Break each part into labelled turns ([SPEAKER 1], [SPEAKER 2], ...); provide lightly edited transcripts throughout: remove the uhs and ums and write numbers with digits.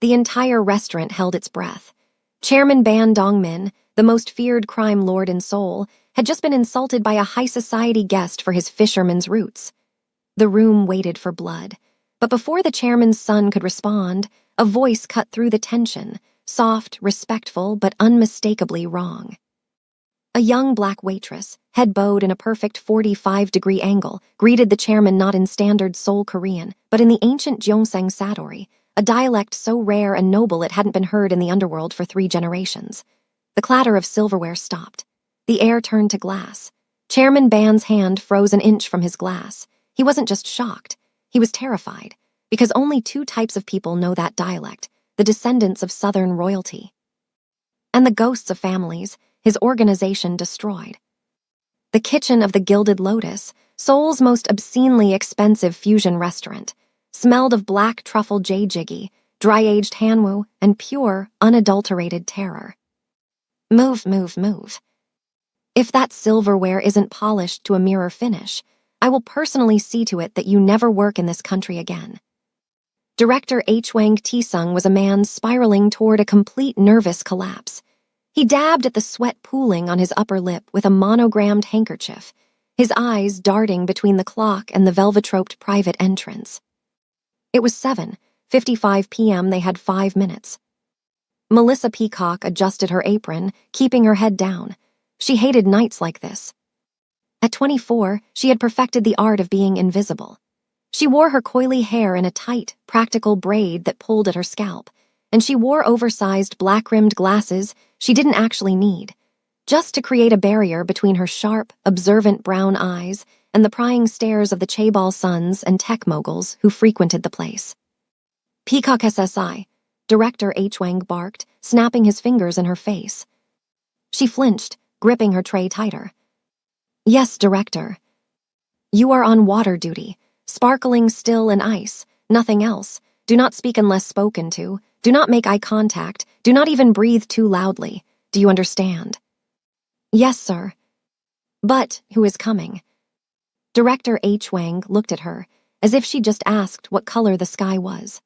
[SPEAKER 1] The entire restaurant held its breath. Chairman Ban Dongmin, the most feared crime lord in Seoul, had just been insulted by a high society guest for his fisherman's roots. The room waited for blood. But before the chairman's son could respond, a voice cut through the tension, soft, respectful, but unmistakably wrong. A young black waitress, head bowed in a perfect 45-degree angle, greeted the chairman not in standard Seoul Korean, but in the ancient Gyeongsang Sadori, a dialect so rare and noble it hadn't been heard in the underworld for 3 generations. The clatter of silverware stopped. The air turned to glass. Chairman Ban's hand froze an inch from his glass. He wasn't just shocked. He was terrified, because only 2 types of people know that dialect, the descendants of Southern royalty. And the ghosts of families his organization destroyed. The kitchen of the Gilded Lotus, Seoul's most obscenely expensive fusion restaurant, smelled of black truffle jjiggy, dry-aged hanwoo, and pure, unadulterated terror. Move, move, move. If that silverware isn't polished to a mirror finish, I will personally see to it that you never work in this country again. Director H. Wang Tisung was a man spiraling toward a complete nervous collapse. He dabbed at the sweat pooling on his upper lip with a monogrammed handkerchief, his eyes darting between the clock and the velvetroped private entrance. It was 7:55 p.m. They had 5 minutes. Melissa Peacock adjusted her apron, keeping her head down. She hated nights like this. At 24, she had perfected the art of being invisible. She wore her coily hair in a tight, practical braid that pulled at her scalp, and she wore oversized black-rimmed glasses she didn't actually need, just to create a barrier between her sharp, observant brown eyes and the prying stares of the chaebol sons and tech moguls who frequented the place. Peacock SSI, Director H. Wang barked, snapping his fingers in her face. She flinched, gripping her tray tighter. Yes, Director. You are on water duty, sparkling still in ice, nothing else. Do not speak unless spoken to. Do not make eye contact. Do not even breathe too loudly. Do you understand? Yes, sir. But who is coming? Director H. Wang looked at her, as if she just asked what color the sky was.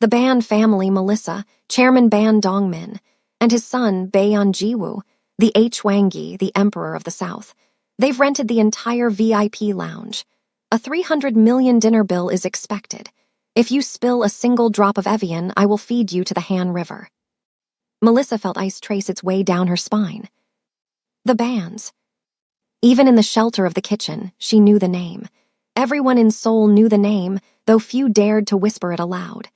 [SPEAKER 1] The Ban family Melissa, Chairman Ban Dongmin, and his son Baeon Jiwoo, the H. Wangi, the Emperor of the South. They've rented the entire VIP lounge. A 300 million dinner bill is expected. If you spill a single drop of Evian, I will feed you to the Han River. Melissa felt ice trace its way down her spine. The Bans. Even in the shelter of the kitchen, she knew the name. Everyone in Seoul knew the name, though few dared to whisper it aloud.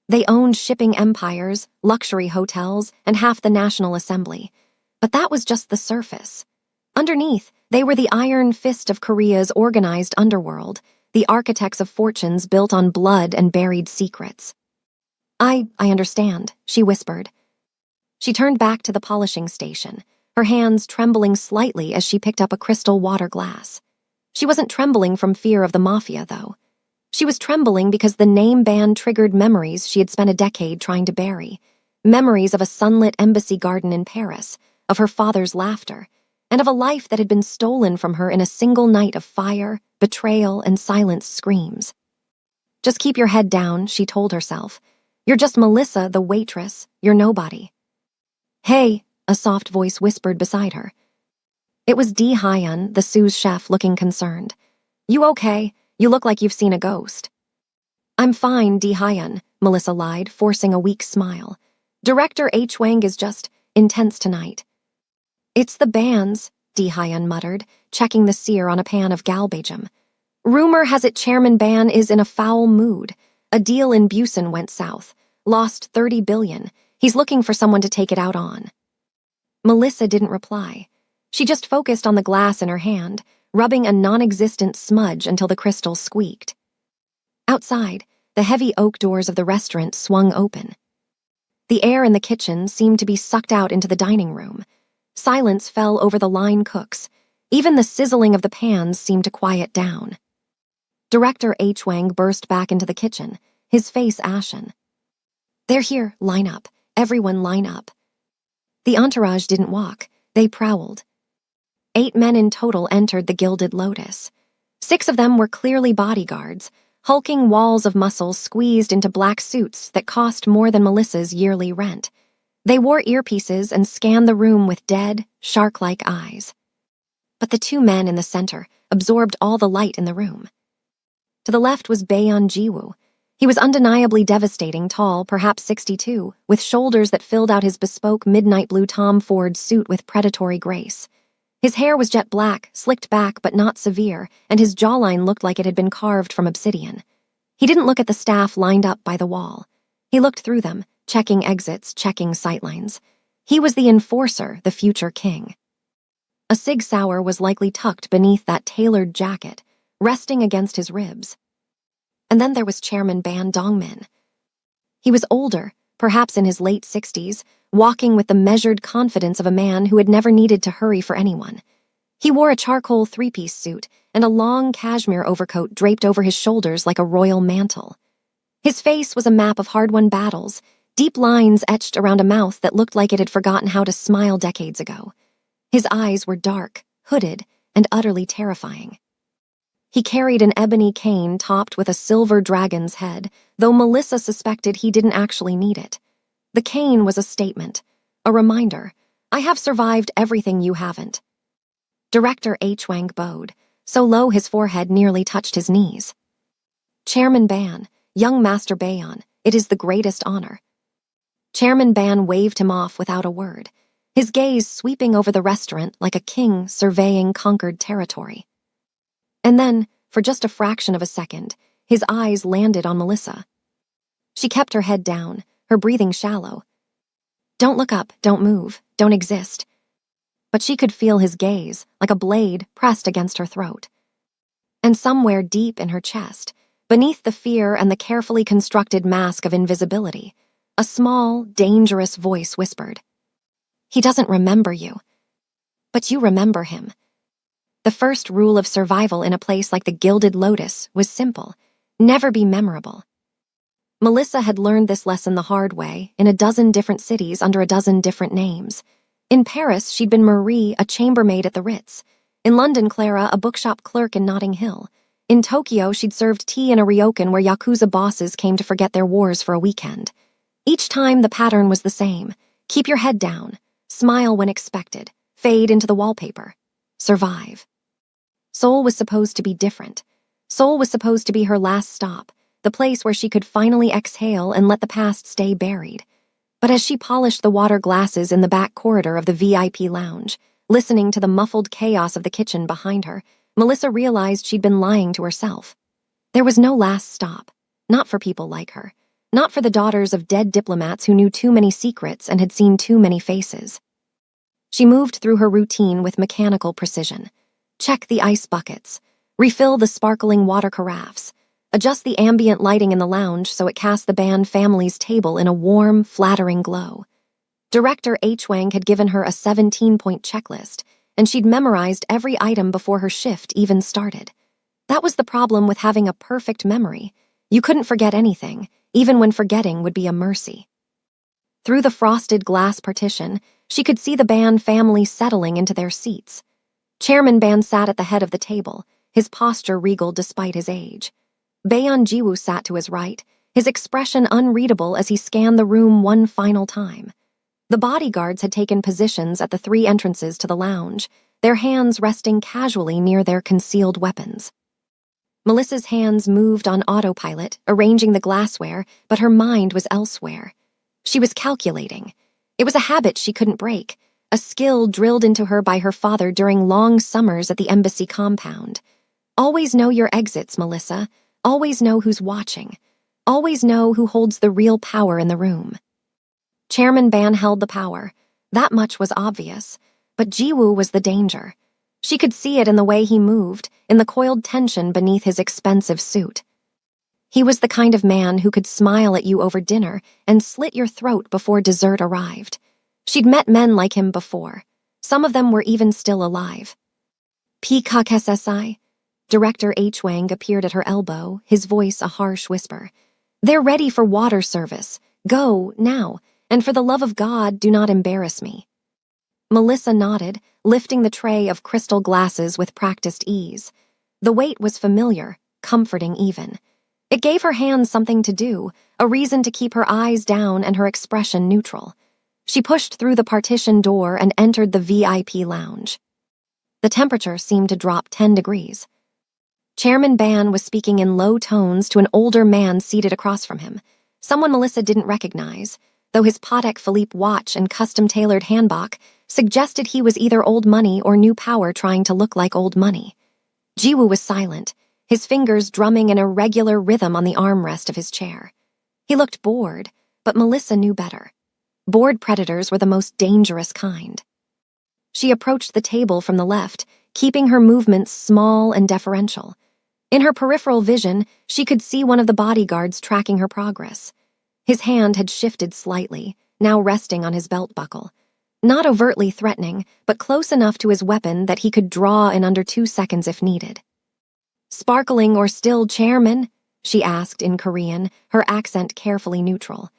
[SPEAKER 1] They owned shipping empires, luxury hotels, and half the National Assembly. But that was just the surface. Underneath, they were the iron fist of Korea's organized underworld, the architects of fortunes built on blood and buried secrets. I understand, she whispered. She turned back to the polishing station, her hands trembling slightly as she picked up a crystal water glass. She wasn't trembling from fear of the Mafia, though. She was trembling because the name ban triggered memories she had spent a decade trying to bury. Memories of a sunlit embassy garden in Paris, of her father's laughter, and of a life that had been stolen from her in a single night of fire, betrayal, and silenced screams. Just keep your head down, she told herself. You're just Melissa, the waitress. You're nobody. Hey, a soft voice whispered beside her. It was Dee Hyun, the sous chef, looking concerned. You okay? You look like you've seen a ghost. I'm fine, Dee Hyun, Melissa lied, forcing a weak smile. Director H. Wang is just intense tonight. It's the Bans, Dee Hyun muttered, checking the sear on a pan of galbajam. Rumor has it Chairman Ban is in a foul mood. A deal in Busan went south. Lost 30 billion. He's looking for someone to take it out on. Melissa didn't reply. She just focused on the glass in her hand, rubbing a non-existent smudge until the crystal squeaked. Outside, the heavy oak doors of the restaurant swung open. The air in the kitchen seemed to be sucked out into the dining room. Silence fell over the line cooks. Even the sizzling of the pans seemed to quiet down. Director H. Wang burst back into the kitchen, his face ashen. They're here, line up. Everyone line up. The entourage didn't walk, they prowled. 8 men in total entered the Gilded Lotus. 6 of them were clearly bodyguards, hulking walls of muscle squeezed into black suits that cost more than Melissa's yearly rent. They wore earpieces and scanned the room with dead, shark-like eyes. But the two men in the center absorbed all the light in the room. To the left was Baeon Jiwoo. He was undeniably devastating, tall, perhaps 62, with shoulders that filled out his bespoke midnight blue Tom Ford suit with predatory grace. His hair was jet black, slicked back but not severe, and his jawline looked like it had been carved from obsidian. He didn't look at the staff lined up by the wall. He looked through them, checking exits, checking sightlines. He was the enforcer, the future king. A Sig Sauer was likely tucked beneath that tailored jacket, resting against his ribs. And then there was Chairman Ban Dongmin. He was older, perhaps in his late 60s, walking with the measured confidence of a man who had never needed to hurry for anyone. He wore a charcoal three-piece suit and a long cashmere overcoat draped over his shoulders like a royal mantle. His face was a map of hard-won battles, deep lines etched around a mouth that looked like it had forgotten how to smile decades ago. His eyes were dark, hooded, and utterly terrifying. He carried an ebony cane topped with a silver dragon's head, though Melissa suspected he didn't actually need it. The cane was a statement, a reminder, I have survived everything you haven't. Director H. Wang bowed, so low his forehead nearly touched his knees. Chairman Ban, young Master Baeon, it is the greatest honor. Chairman Ban waved him off without a word, his gaze sweeping over the restaurant like a king surveying conquered territory. And then, for just a fraction of a second, his eyes landed on Melissa. She kept her head down, her breathing shallow. Don't look up, don't move, don't exist. But she could feel his gaze, like a blade pressed against her throat. And somewhere deep in her chest, beneath the fear and the carefully constructed mask of invisibility, a small, dangerous voice whispered, He doesn't remember you. But you remember him. The first rule of survival in a place like the Gilded Lotus was simple: never be memorable. Melissa had learned this lesson the hard way, in a dozen different cities under a dozen different names. In Paris, she'd been Marie, a chambermaid at the Ritz. In London, Clara, a bookshop clerk in Notting Hill. In Tokyo, she'd served tea in a ryokan where Yakuza bosses came to forget their wars for a weekend. Each time, the pattern was the same. Keep your head down. Smile when expected. Fade into the wallpaper. Survive. Seoul was supposed to be different. Seoul was supposed to be her last stop, the place where she could finally exhale and let the past stay buried. But as she polished the water glasses in the back corridor of the VIP lounge, listening to the muffled chaos of the kitchen behind her, Melissa realized she'd been lying to herself. There was no last stop, not for people like her, not for the daughters of dead diplomats who knew too many secrets and had seen too many faces. She moved through her routine with mechanical precision. Check the ice buckets, refill the sparkling water carafes, adjust the ambient lighting in the lounge so it cast the Ban family's table in a warm, flattering glow. Director H. Wang had given her a 17-point checklist, and she'd memorized every item before her shift even started. That was the problem with having a perfect memory. You couldn't forget anything, even when forgetting would be a mercy. Through the frosted glass partition, she could see the Ban family settling into their seats. Chairman Ban sat at the head of the table, his posture regal despite his age. Baeon Jiwoo sat to his right, his expression unreadable as he scanned the room one final time. The bodyguards had taken positions at the three entrances to the lounge, their hands resting casually near their concealed weapons. Melissa's hands moved on autopilot, arranging the glassware, but her mind was elsewhere. She was calculating. It was a habit she couldn't break, a skill drilled into her by her father during long summers at the embassy compound. Always know your exits, Melissa. Always know who's watching. Always know who holds the real power in the room. Chairman Ban held the power. That much was obvious. But Jiwoo was the danger. She could see it in the way he moved, in the coiled tension beneath his expensive suit. He was the kind of man who could smile at you over dinner and slit your throat before dessert arrived. She'd met men like him before. Some of them were even still alive. Peacock SSI. Director H. Wang appeared at her elbow, his voice a harsh whisper. They're ready for water service. Go, now, and for the love of God, do not embarrass me. Melissa nodded, lifting the tray of crystal glasses with practiced ease. The weight was familiar, comforting even. It gave her hands something to do, a reason to keep her eyes down and her expression neutral. She pushed through the partition door and entered the VIP lounge. The temperature seemed to drop 10 degrees. Chairman Ban was speaking in low tones to an older man seated across from him, someone Melissa didn't recognize, though his Patek Philippe watch and custom-tailored handbag suggested he was either old money or new power trying to look like old money. Jiwoo was silent, his fingers drumming an irregular rhythm on the armrest of his chair. He looked bored, but Melissa knew better. Bored predators were the most dangerous kind. She approached the table from the left, keeping her movements small and deferential. In her peripheral vision, she could see one of the bodyguards tracking her progress. His hand had shifted slightly, now resting on his belt buckle. Not overtly threatening, but close enough to his weapon that he could draw in under 2 seconds if needed. "Sparkling or still, Chairman?" she asked in Korean, her accent carefully neutral.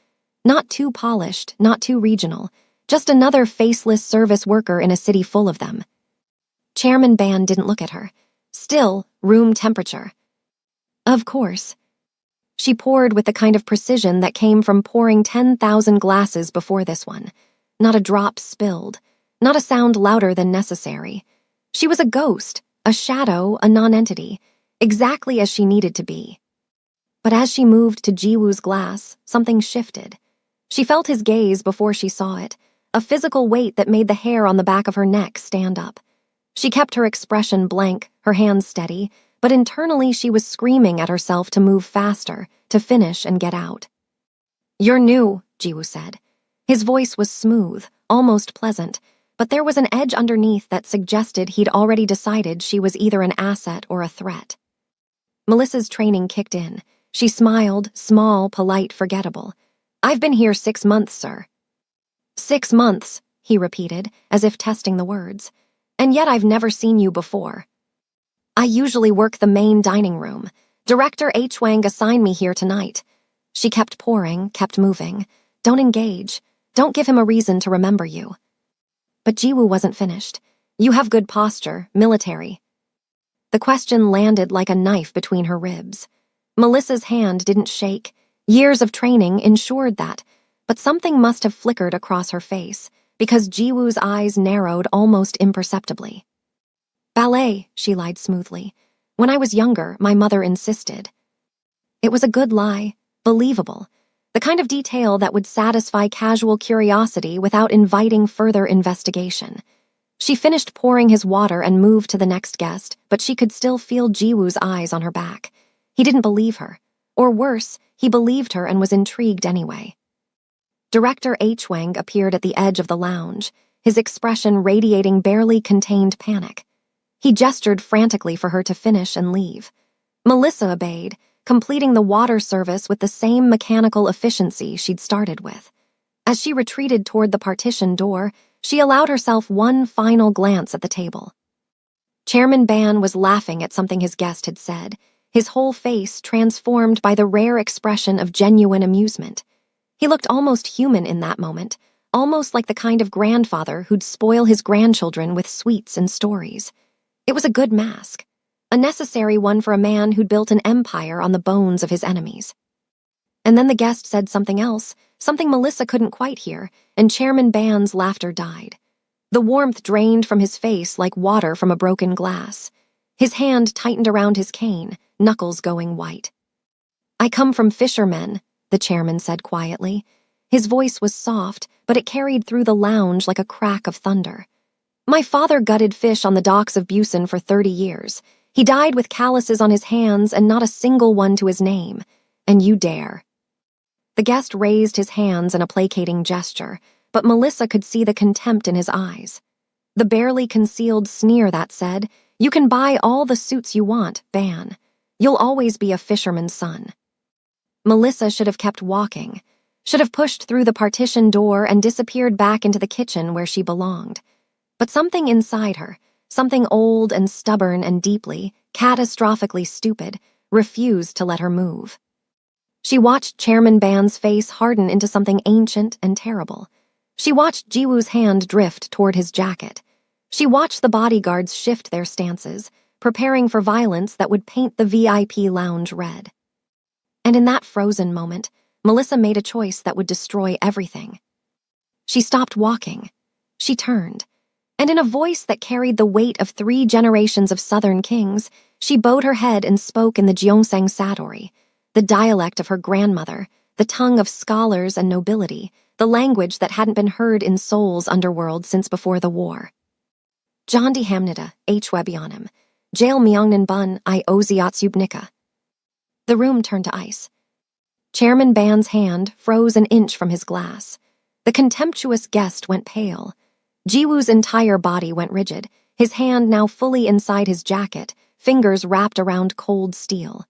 [SPEAKER 1] Not too polished, not too regional, just another faceless service worker in a city full of them. Chairman Ban didn't look at her. Still, room temperature. Of course. She poured with the kind of precision that came from pouring 10,000 glasses before this one. Not a drop spilled, not a sound louder than necessary. She was a ghost, a shadow, a non-entity, exactly as she needed to be. But as she moved to Jiwoo's glass, something shifted. She felt his gaze before she saw it, a physical weight that made the hair on the back of her neck stand up. She kept her expression blank, her hands steady, but internally she was screaming at herself to move faster, to finish and get out. "You're new," Jiwoo said. His voice was smooth, almost pleasant, but there was an edge underneath that suggested he'd already decided she was either an asset or a threat. Melissa's training kicked in. She smiled, small, polite, forgettable. "I've been here 6 months, sir." 6 months, he repeated, as if testing the words. "And yet I've never seen you before." "I usually work the main dining room. Director H. Wang assigned me here tonight." She kept pouring, kept moving. "Don't engage. Don't give him a reason to remember you." But Jiwoo wasn't finished. "You have good posture, military." The question landed like a knife between her ribs. Melissa's hand didn't shake. Years of training ensured that, but something must have flickered across her face, because Jiwoo's eyes narrowed almost imperceptibly. "Ballet," she lied smoothly. "When I was younger, my mother insisted." It was a good lie, believable, the kind of detail that would satisfy casual curiosity without inviting further investigation. She finished pouring his water and moved to the next guest, but she could still feel Jiwoo's eyes on her back. He didn't believe her. Or worse, he believed her and was intrigued anyway. Director H. Wang appeared at the edge of the lounge, his expression radiating barely contained panic. He gestured frantically for her to finish and leave. Melissa obeyed, completing the water service with the same mechanical efficiency she'd started with. As she retreated toward the partition door, she allowed herself one final glance at the table. Chairman Ban was laughing at something his guest had said, his whole face transformed by the rare expression of genuine amusement. He looked almost human in that moment, almost like the kind of grandfather who'd spoil his grandchildren with sweets and stories. It was a good mask, a necessary one for a man who'd built an empire on the bones of his enemies. And then the guest said something else, something Melissa couldn't quite hear, and Chairman Ban's laughter died. The warmth drained from his face like water from a broken glass. His hand tightened around his cane, knuckles going white. "I come from fishermen," the chairman said quietly. His voice was soft, but it carried through the lounge like a crack of thunder. "My father gutted fish on the docks of Busan for 30 years. He died with calluses on his hands and not a single one to his name. And you dare." The guest raised his hands in a placating gesture, but Melissa could see the contempt in his eyes. The barely concealed sneer that said, "You can buy all the suits you want, Ban. You'll always be a fisherman's son." Melissa should have kept walking, should have pushed through the partition door and disappeared back into the kitchen where she belonged. But something inside her, something old and stubborn and deeply, catastrophically stupid, refused to let her move. She watched Chairman Ban's face harden into something ancient and terrible. She watched Jiwoo's hand drift toward his jacket. She watched the bodyguards shift their stances, preparing for violence that would paint the VIP lounge red. And in that frozen moment, Melissa made a choice that would destroy everything. She stopped walking. She turned. And in a voice that carried the weight of 3 generations of Southern kings, she bowed her head and spoke in the Gyeongsang Sadori, the dialect of her grandmother, the tongue of scholars and nobility, the language that hadn't been heard in Seoul's underworld since before the war. Jondi Hamnida, H. Webionim, Jail Myongnan Bun, I Oziatsubnika. The room turned to ice. Chairman Ban's hand froze an inch from his glass. The contemptuous guest went pale. Jiwoo's entire body went rigid, his hand now fully inside his jacket, fingers wrapped around cold steel.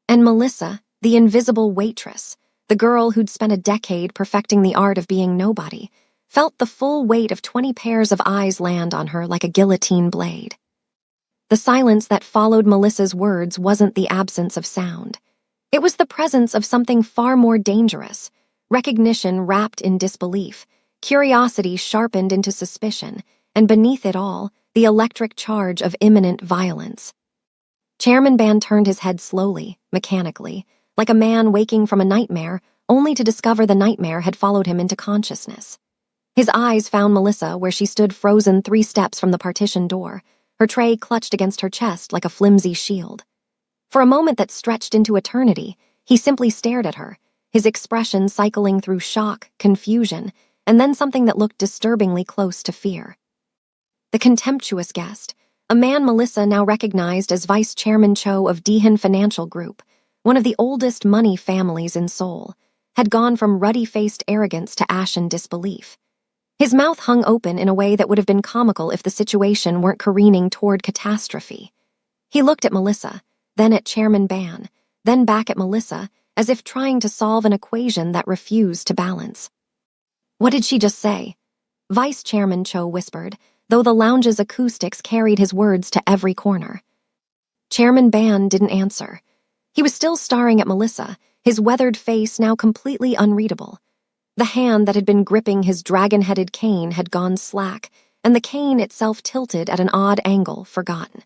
[SPEAKER 1] And Melissa, the invisible waitress, the girl who'd spent a decade perfecting the art of being nobody, felt the full weight of 20 pairs of eyes land on her like a guillotine blade. The silence that followed Melissa's words wasn't the absence of sound. It was the presence of something far more dangerous, recognition wrapped in disbelief, curiosity sharpened into suspicion, and beneath it all, the electric charge of imminent violence. Chairman Ban turned his head slowly, mechanically, like a man waking from a nightmare, only to discover the nightmare had followed him into consciousness. His eyes found Melissa where she stood frozen 3 steps from the partition door, her tray clutched against her chest like a flimsy shield. For a moment that stretched into eternity, he simply stared at her, his expression cycling through shock, confusion, and then something that looked disturbingly close to fear. The contemptuous guest, a man Melissa now recognized as Vice Chairman Cho of Daehan Financial Group, one of the oldest money families in Seoul, had gone from ruddy-faced arrogance to ashen disbelief. His mouth hung open in a way that would have been comical if the situation weren't careening toward catastrophe. He looked at Melissa, then at Chairman Ban, then back at Melissa, as if trying to solve an equation that refused to balance. "What did she just say?" Vice Chairman Cho whispered, though the lounge's acoustics carried his words to every corner. Chairman Ban didn't answer. He was still staring at Melissa, his weathered face now completely unreadable. The hand that had been gripping his dragon-headed cane had gone slack, and the cane itself tilted at an odd angle, forgotten.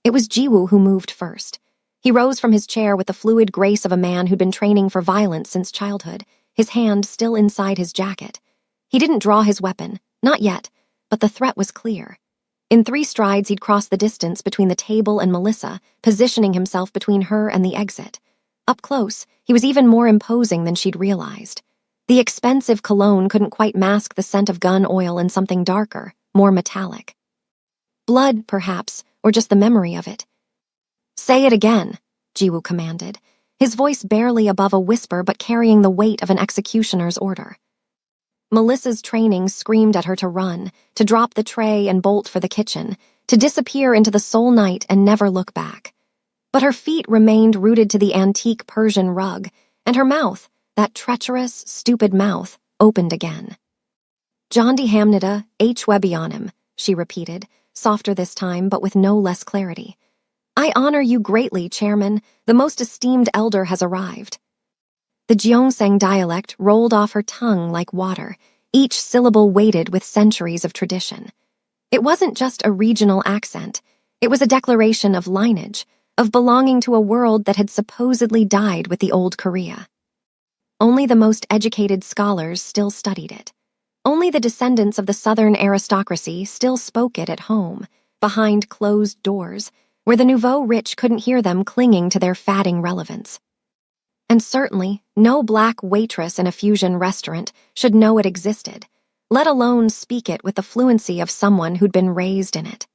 [SPEAKER 1] It was Jiwoo who moved first. He rose from his chair with the fluid grace of a man who'd been training for violence since childhood, his hand still inside his jacket. He didn't draw his weapon, not yet, but the threat was clear. In 3 strides he'd crossed the distance between the table and Melissa, positioning himself between her and the exit. Up close, he was even more imposing than she'd realized. The expensive cologne couldn't quite mask the scent of gun oil and something darker, more metallic. Blood, perhaps, or just the memory of it. "Say it again," Jiwoo commanded, his voice barely above a whisper but carrying the weight of an executioner's order. Melissa's training screamed at her to run, to drop the tray and bolt for the kitchen, to disappear into the Seoul night and never look back. But her feet remained rooted to the antique Persian rug, and her mouth, that treacherous, stupid mouth, opened again. "Jondi Hamnida, H. Webionim," she repeated, softer this time but with no less clarity. "I honor you greatly, Chairman. The most esteemed elder has arrived." The Gyeongsang dialect rolled off her tongue like water, each syllable weighted with centuries of tradition. It wasn't just a regional accent. It was a declaration of lineage, of belonging to a world that had supposedly died with the old Korea. Only the most educated scholars still studied it. Only the descendants of the Southern aristocracy still spoke it at home, behind closed doors, where the nouveau rich couldn't hear them clinging to their fatting relevance. And certainly, no black waitress in a fusion restaurant should know it existed, let alone speak it with the fluency of someone who'd been raised in it.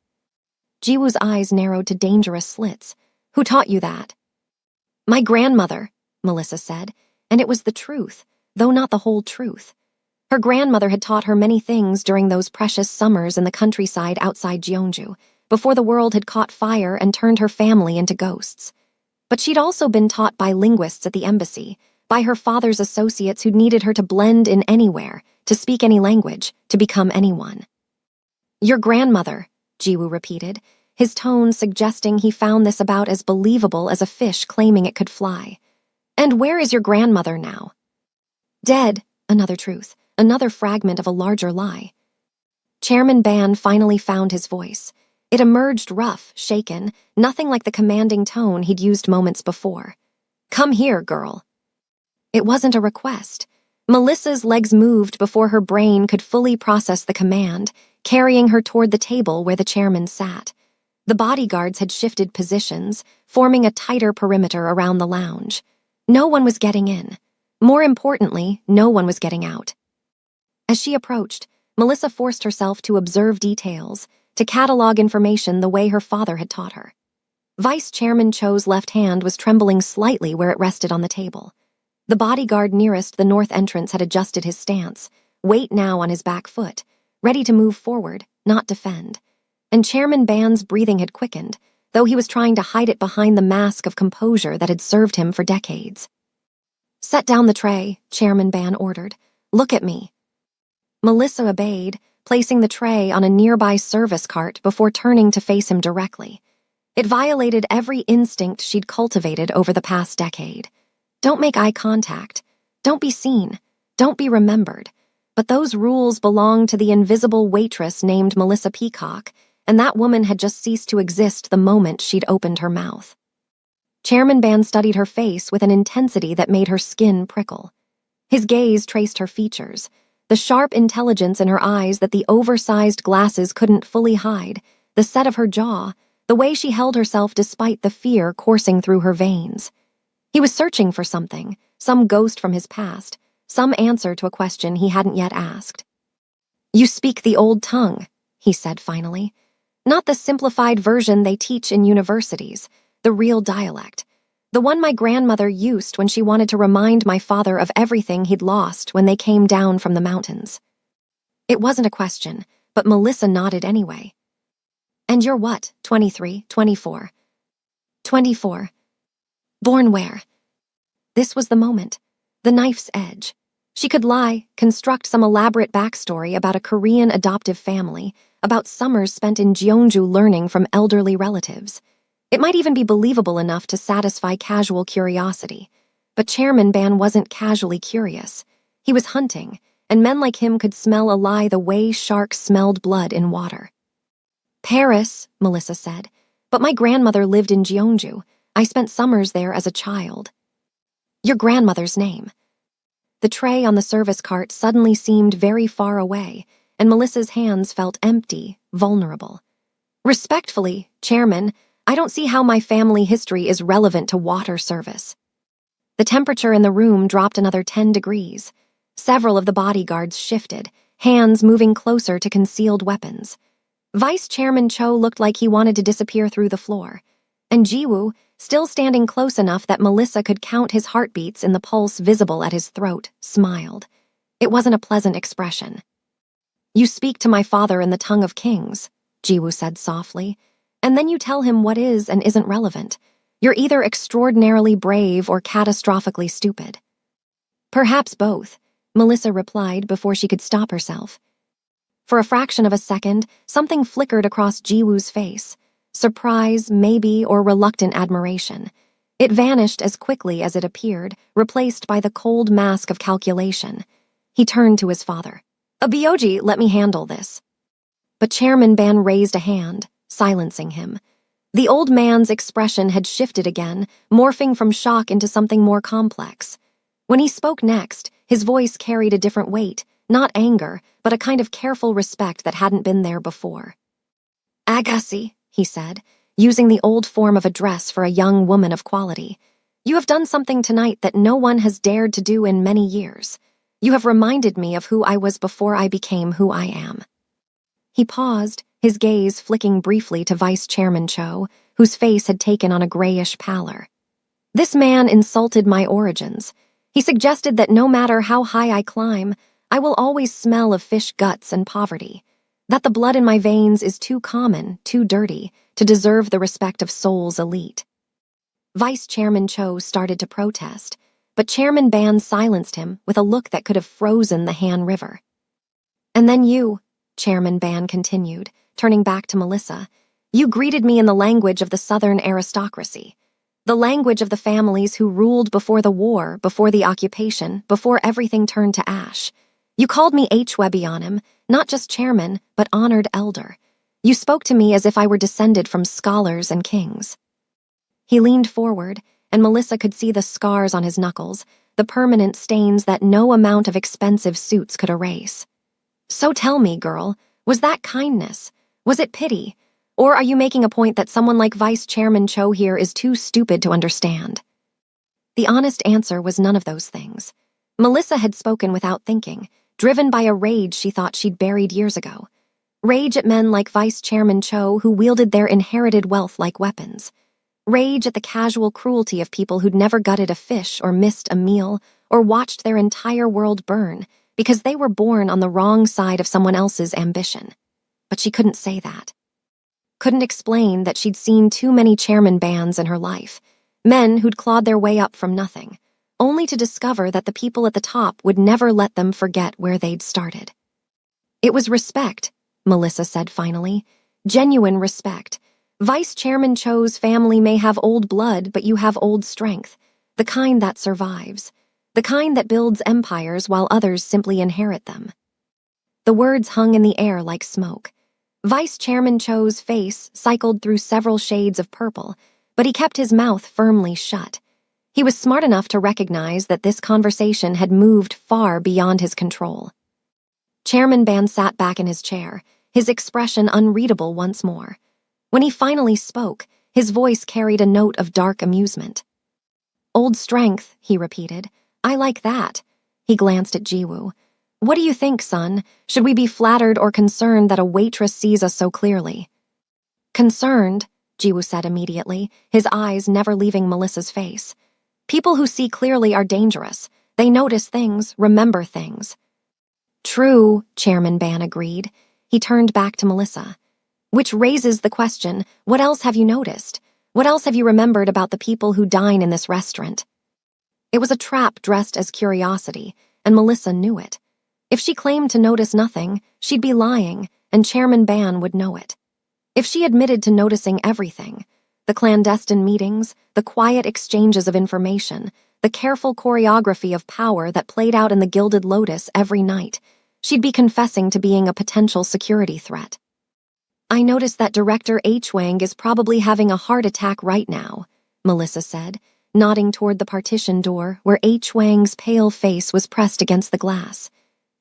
[SPEAKER 1] Jiwoo's eyes narrowed to dangerous slits. "Who taught you that?" "My grandmother," Melissa said, and it was the truth, though not the whole truth. Her grandmother had taught her many things during those precious summers in the countryside outside Gyeongju, before the world had caught fire and turned her family into ghosts. But she'd also been taught by linguists at the embassy, by her father's associates who'd needed her to blend in anywhere, to speak any language, to become anyone. "Your grandmother," Jiwoo repeated, his tone suggesting he found this about as believable as a fish claiming it could fly. "And where is your grandmother now?" "Dead," another truth, another fragment of a larger lie. Chairman Ban finally found his voice. It emerged rough, shaken, nothing like the commanding tone he'd used moments before. Come here, girl. It wasn't a request. Melissa's legs moved before her brain could fully process the command, carrying her toward the table where the chairman sat. The bodyguards had shifted positions, forming a tighter perimeter around the lounge. No one was getting in. More importantly, no one was getting out. As she approached, Melissa forced herself to observe details, to catalog information the way her father had taught her. Vice Chairman Cho's left hand was trembling slightly where it rested on the table. The bodyguard nearest the north entrance had adjusted his stance, weight now on his back foot, ready to move forward, not defend. And Chairman Ban's breathing had quickened, though he was trying to hide it behind the mask of composure that had served him for decades. Set down the tray, Chairman Ban ordered. Look at me. Melissa obeyed, placing the tray on a nearby service cart before turning to face him directly. It violated every instinct she'd cultivated over the past decade. Don't make eye contact. Don't be seen. Don't be remembered. But those rules belonged to the invisible waitress named Melissa Peacock, and that woman had just ceased to exist the moment she'd opened her mouth. Chairman Ban studied her face with an intensity that made her skin prickle. His gaze traced her features, the sharp intelligence in her eyes that the oversized glasses couldn't fully hide, the set of her jaw, the way she held herself despite the fear coursing through her veins. He was searching for something, some ghost from his past, some answer to a question he hadn't yet asked. You speak the old tongue, he said finally. Not the simplified version they teach in universities, the real dialect. The one my grandmother used when she wanted to remind my father of everything he'd lost when they came down from the mountains. It wasn't a question, but Melissa nodded anyway. And you're what, 23, 24? 24. Born where? This was the moment, the knife's edge. She could lie, construct some elaborate backstory about a Korean adoptive family, about summers spent in Jeonju learning from elderly relatives. It might even be believable enough to satisfy casual curiosity. But Chairman Ban wasn't casually curious. He was hunting, and men like him could smell a lie the way sharks smelled blood in water. Paris, Melissa said, but my grandmother lived in Jeonju. I spent summers there as a child. Your grandmother's name. The tray on the service cart suddenly seemed very far away, and Melissa's hands felt empty, vulnerable. Respectfully, Chairman, I don't see how my family history is relevant to water service. The temperature in the room dropped another 10 degrees. Several of the bodyguards shifted, hands moving closer to concealed weapons. Vice Chairman Cho looked like he wanted to disappear through the floor, and Jiwoo, still standing close enough that Melissa could count his heartbeats in the pulse visible at his throat, smiled. It wasn't a pleasant expression. You speak to my father in the tongue of kings, Jiwoo said softly, and then you tell him what is and isn't relevant. You're either extraordinarily brave or catastrophically stupid. Perhaps both, Melissa replied before she could stop herself. For a fraction of a second, something flickered across Jiwoo's face. Surprise, maybe, or reluctant admiration. It vanished as quickly as it appeared, replaced by the cold mask of calculation. He turned to his father. Abioji, let me handle this. But Chairman Ban raised a hand, silencing him. The old man's expression had shifted again, morphing from shock into something more complex. When he spoke next, his voice carried a different weight, not anger, but a kind of careful respect that hadn't been there before. Agassi, he said, using the old form of address for a young woman of quality. You have done something tonight that no one has dared to do in many years. You have reminded me of who I was before I became who I am. He paused, his gaze flicking briefly to Vice Chairman Cho, whose face had taken on a grayish pallor. This man insulted my origins. He suggested that no matter how high I climb, I will always smell of fish guts and poverty. That the blood in my veins is too common, too dirty, to deserve the respect of Seoul's elite. Vice Chairman Cho started to protest, but Chairman Ban silenced him with a look that could have frozen the Han River. And then you, Chairman Ban continued, turning back to Melissa, you greeted me in the language of the Southern aristocracy, the language of the families who ruled before the war, before the occupation, before everything turned to ash. You called me Hwebionim, not just chairman, but honored elder. You spoke to me as if I were descended from scholars and kings. He leaned forward, and Melissa could see the scars on his knuckles, the permanent stains that no amount of expensive suits could erase. So tell me, girl, was that kindness? Was it pity? Or are you making a point that someone like Vice Chairman Cho here is too stupid to understand? The honest answer was none of those things. Melissa had spoken without thinking, driven by a rage she thought she'd buried years ago. Rage at men like Vice Chairman Cho who wielded their inherited wealth like weapons. Rage at the casual cruelty of people who'd never gutted a fish or missed a meal or watched their entire world burn because they were born on the wrong side of someone else's ambition. But she couldn't say that. Couldn't explain that she'd seen too many chairman bans in her life, men who'd clawed their way up from nothing, only to discover that the people at the top would never let them forget where they'd started. It was respect, Melissa said finally. Genuine respect. Vice Chairman Cho's family may have old blood, but you have old strength, the kind that survives, the kind that builds empires while others simply inherit them. The words hung in the air like smoke. Vice Chairman Cho's face cycled through several shades of purple, but he kept his mouth firmly shut. He was smart enough to recognize that this conversation had moved far beyond his control. Chairman Ban sat back in his chair, his expression unreadable once more. When he finally spoke, his voice carried a note of dark amusement. Old strength, he repeated. I like that. He glanced at Jiwoo. What do you think, son? Should we be flattered or concerned that a waitress sees us so clearly? Concerned, Jiwoo said immediately, his eyes never leaving Melissa's face. People who see clearly are dangerous. They notice things, remember things. True, Chairman Ban agreed. He turned back to Melissa. Which raises the question, what else have you noticed? What else have you remembered about the people who dine in this restaurant? It was a trap dressed as curiosity, and Melissa knew it. If she claimed to notice nothing, she'd be lying, and Chairman Ban would know it. If she admitted to noticing everything, the clandestine meetings, the quiet exchanges of information, the careful choreography of power that played out in the Gilded Lotus every night, she'd be confessing to being a potential security threat. I noticed that Director H. Wang is probably having a heart attack right now, Melissa said, nodding toward the partition door where H. Wang's pale face was pressed against the glass.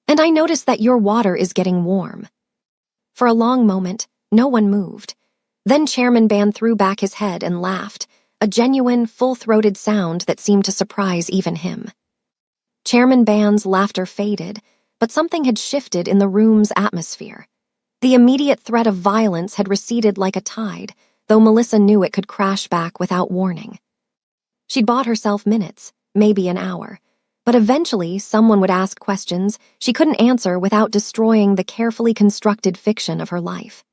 [SPEAKER 1] And I noticed that your water is getting warm. For a long moment, no one moved. Then Chairman Ban threw back his head and laughed, a genuine, full-throated sound that seemed to surprise even him. Chairman Ban's laughter faded, but something had shifted in the room's atmosphere. The immediate threat of violence had receded like a tide, though Melissa knew it could crash back without warning. She'd bought herself minutes, maybe an hour, but eventually someone would ask questions she couldn't answer without destroying the carefully constructed fiction of her life.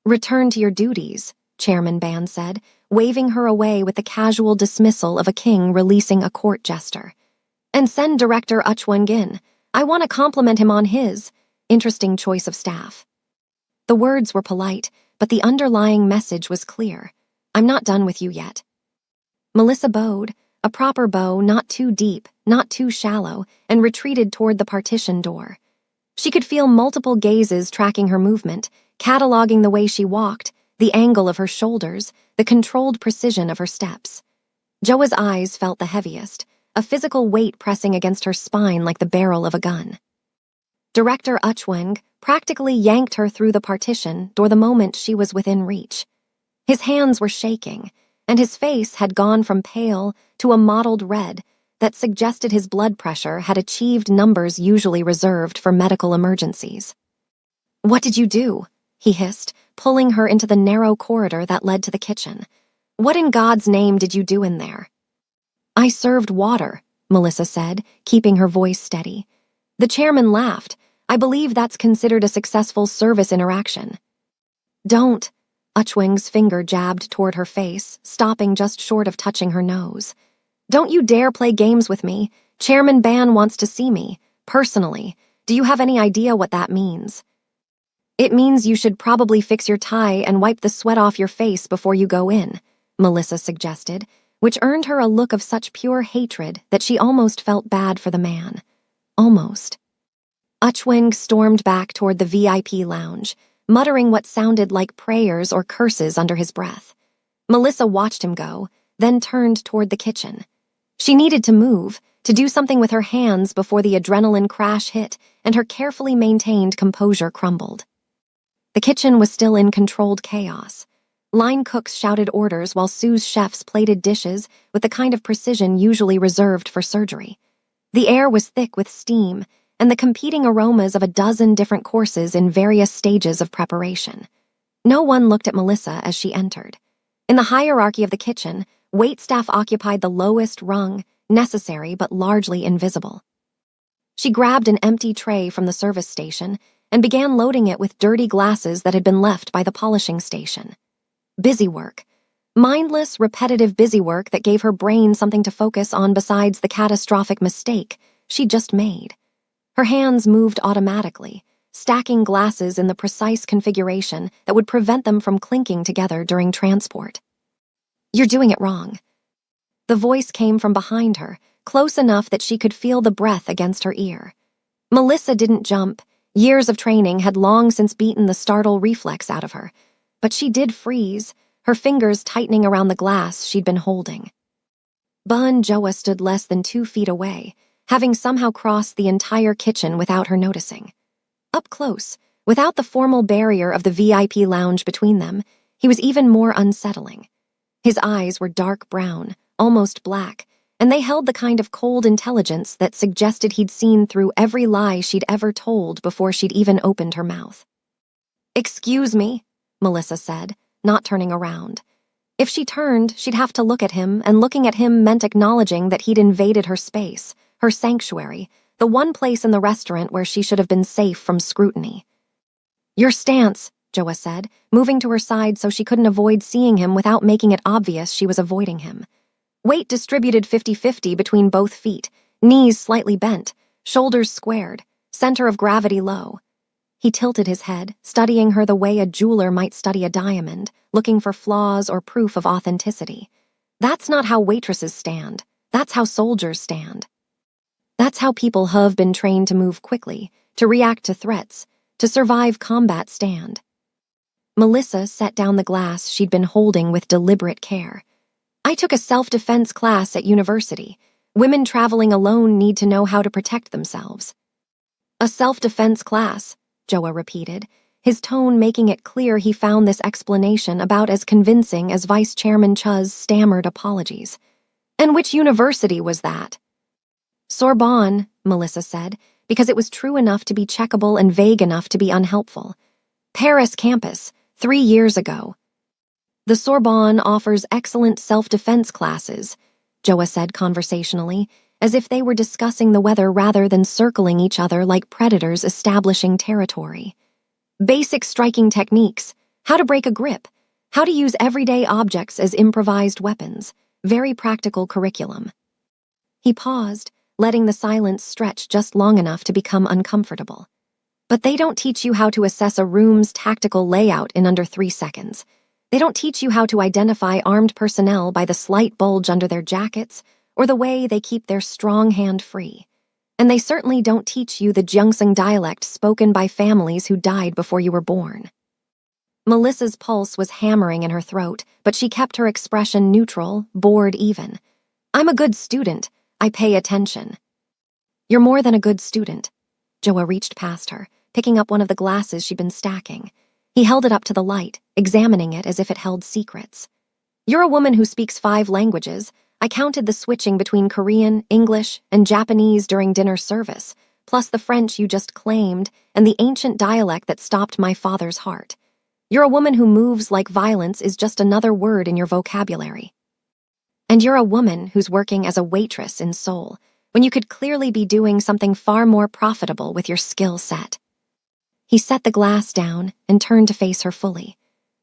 [SPEAKER 1] Return to your duties, Chairman Ban said, waving her away with the casual dismissal of a king releasing a court jester. And send Director Uchwon in. I want to compliment him on his interesting choice of staff. The words were polite, but the underlying message was clear. I'm not done with you yet. Melissa bowed, a proper bow not too deep, not too shallow, and retreated toward the partition door. She could feel multiple gazes tracking her movement, cataloging the way she walked, the angle of her shoulders, the controlled precision of her steps. Joa's eyes felt the heaviest, a physical weight pressing against her spine like the barrel of a gun. Director Uchweng practically yanked her through the partition door the moment she was within reach. His hands were shaking, and his face had gone from pale to a mottled red that suggested his blood pressure had achieved numbers usually reserved for medical emergencies. What did you do? He hissed, pulling her into the narrow corridor that led to the kitchen. What in God's name did you do in there? I served water, Melissa said, keeping her voice steady. The chairman laughed. I believe that's considered a successful service interaction. Don't. Uchweng's finger jabbed toward her face, stopping just short of touching her nose. Don't you dare play games with me. Chairman Ban wants to see me, personally. Do you have any idea what that means? It means you should probably fix your tie and wipe the sweat off your face before you go in, Melissa suggested, which earned her a look of such pure hatred that she almost felt bad for the man. Almost. Uchweng stormed back toward the VIP lounge, muttering what sounded like prayers or curses under his breath. Melissa watched him go, then turned toward the kitchen. She needed to move, to do something with her hands before the adrenaline crash hit and her carefully maintained composure crumbled. The kitchen was still in controlled chaos. Line cooks shouted orders while Sue's chefs plated dishes with the kind of precision usually reserved for surgery. The air was thick with steam and the competing aromas of a dozen different courses in various stages of preparation. No one looked at Melissa as she entered. In the hierarchy of the kitchen, waitstaff occupied the lowest rung, necessary but largely invisible. She grabbed an empty tray from the service station and began loading it with dirty glasses that had been left by the polishing station. Busy work. Mindless, repetitive busy work that gave her brain something to focus on besides the catastrophic mistake she'd just made. Her hands moved automatically, stacking glasses in the precise configuration that would prevent them from clinking together during transport. "You're doing it wrong." The voice came from behind her, close enough that she could feel the breath against her ear. Melissa didn't jump. Years of training had long since beaten the startle reflex out of her, but she did freeze, her fingers tightening around the glass she'd been holding. Bun Joa stood less than 2 feet away, having somehow crossed the entire kitchen without her noticing. Up close, without the formal barrier of the VIP lounge between them, he was even more unsettling. His eyes were dark brown, almost black, and they held the kind of cold intelligence that suggested he'd seen through every lie she'd ever told before she'd even opened her mouth. "Excuse me," Melissa said, not turning around. If she turned, she'd have to look at him, and looking at him meant acknowledging that he'd invaded her space, her sanctuary, the one place in the restaurant where she should have been safe from scrutiny. "Your stance," Joa said, moving to her side so she couldn't avoid seeing him without making it obvious she was avoiding him. Weight distributed 50-50 between both feet, knees slightly bent, shoulders squared, center of gravity low. He tilted his head, studying her the way a jeweler might study a diamond, looking for flaws or proof of authenticity. That's not how waitresses stand. That's how soldiers stand. That's how people have been trained to move quickly, to react to threats, to survive combat stand. Melissa set down the glass she'd been holding with deliberate care. "I took a self-defense class at university. Women traveling alone need to know how to protect themselves." "A self-defense class," Joa repeated, his tone making it clear he found this explanation about as convincing as Vice Chairman Chuz's stammered apologies. "And which university was that?" "Sorbonne," Melissa said, because it was true enough to be checkable and vague enough to be unhelpful. "Paris campus, 3 years ago." "The Sorbonne offers excellent self-defense classes," Joa said conversationally, as if they were discussing the weather rather than circling each other like predators establishing territory. "Basic striking techniques, how to break a grip, how to use everyday objects as improvised weapons, very practical curriculum." He paused, letting the silence stretch just long enough to become uncomfortable. "But they don't teach you how to assess a room's tactical layout in under 3 seconds. They don't teach you how to identify armed personnel by the slight bulge under their jackets or the way they keep their strong hand free. And they certainly don't teach you the Gyeongsang dialect spoken by families who died before you were born." Melissa's pulse was hammering in her throat, but she kept her expression neutral, bored even. "I'm a good student. I pay attention." "You're more than a good student." Joa reached past her, picking up one of the glasses she'd been stacking. He held it up to the light, examining it as if it held secrets. "You're a woman who speaks 5 languages. I counted the switching between Korean, English, and Japanese during dinner service, plus the French you just claimed and the ancient dialect that stopped my father's heart. You're a woman who moves like violence is just another word in your vocabulary. And you're a woman who's working as a waitress in Seoul, when you could clearly be doing something far more profitable with your skill set." He set the glass down and turned to face her fully.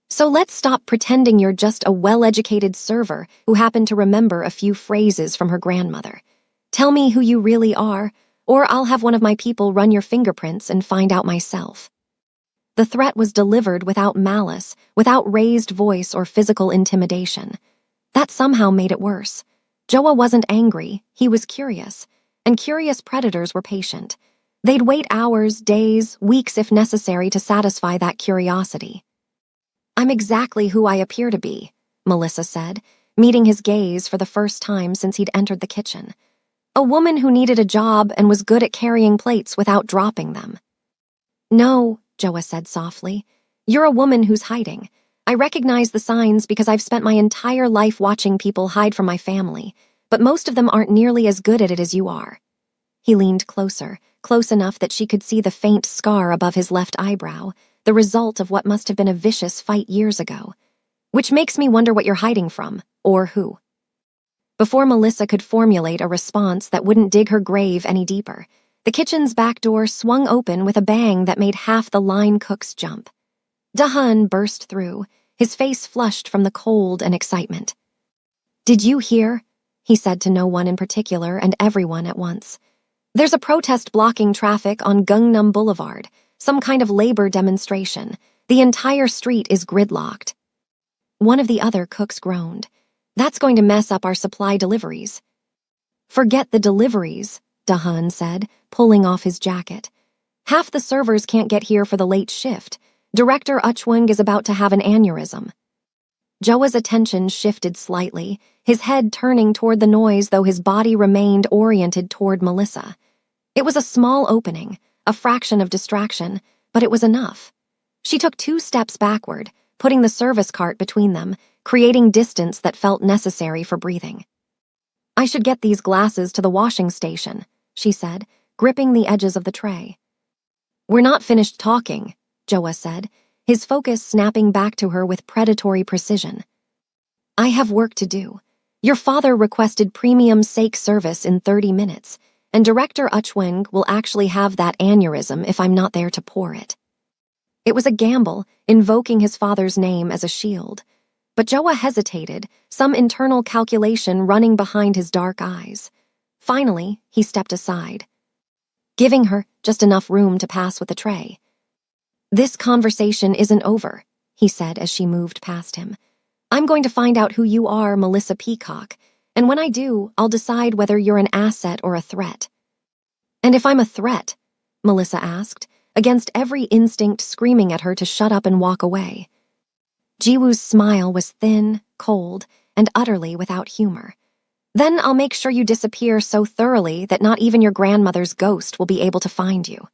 [SPEAKER 1] "So let's stop pretending you're just a well-educated server who happened to remember a few phrases from her grandmother. Tell me who you really are, or I'll have one of my people run your fingerprints and find out myself." The threat was delivered without malice, without raised voice or physical intimidation. That somehow made it worse. Joa wasn't angry, he was curious, and curious predators were patient. They'd wait hours, days, weeks if necessary to satisfy that curiosity. "I'm exactly who I appear to be," Melissa said, meeting his gaze for the first time since he'd entered the kitchen. A woman who needed a job and was good at carrying plates without dropping them. "No," Joa said softly. "You're a woman who's hiding. I recognize the signs because I've spent my entire life watching people hide from my family, but most of them aren't nearly as good at it as you are." He leaned closer, close enough that she could see the faint scar above his left eyebrow, the result of what must have been a vicious fight years ago. "Which makes me wonder what you're hiding from, or who." Before Melissa could formulate a response that wouldn't dig her grave any deeper, the kitchen's back door swung open with a bang that made half the line cooks jump. Da-hun burst through, his face flushed from the cold and excitement. "Did you hear?" he said to no one in particular and everyone at once. "There's a protest blocking traffic on Gangnam Boulevard, some kind of labor demonstration. The entire street is gridlocked." One of the other cooks groaned. "That's going to mess up our supply deliveries." "Forget the deliveries," Da-hun said, pulling off his jacket. "Half the servers can't get here for the late shift. Director Uchwung is about to have an aneurysm." Joa's attention shifted slightly, his head turning toward the noise though his body remained oriented toward Melissa. It was a small opening, a fraction of distraction, but it was enough. She took 2 steps backward, putting the service cart between them, creating distance that felt necessary for breathing. "I should get these glasses to the washing station," she said, gripping the edges of the tray. "We're not finished talking," Joa said, his focus snapping back to her with predatory precision. "I have work to do. Your father requested premium sake service in 30 minutes, and Director Uchwung will actually have that aneurysm if I'm not there to pour it." It was a gamble, invoking his father's name as a shield. But Joa hesitated, some internal calculation running behind his dark eyes. Finally, he stepped aside, giving her just enough room to pass with the tray. "This conversation isn't over," he said as she moved past him. "I'm going to find out who you are, Melissa Peacock, and when I do, I'll decide whether you're an asset or a threat." "And if I'm a threat?" Melissa asked, against every instinct screaming at her to shut up and walk away. Jiwoo's smile was thin, cold, and utterly without humor. "Then I'll make sure you disappear so thoroughly that not even your grandmother's ghost will be able to find you."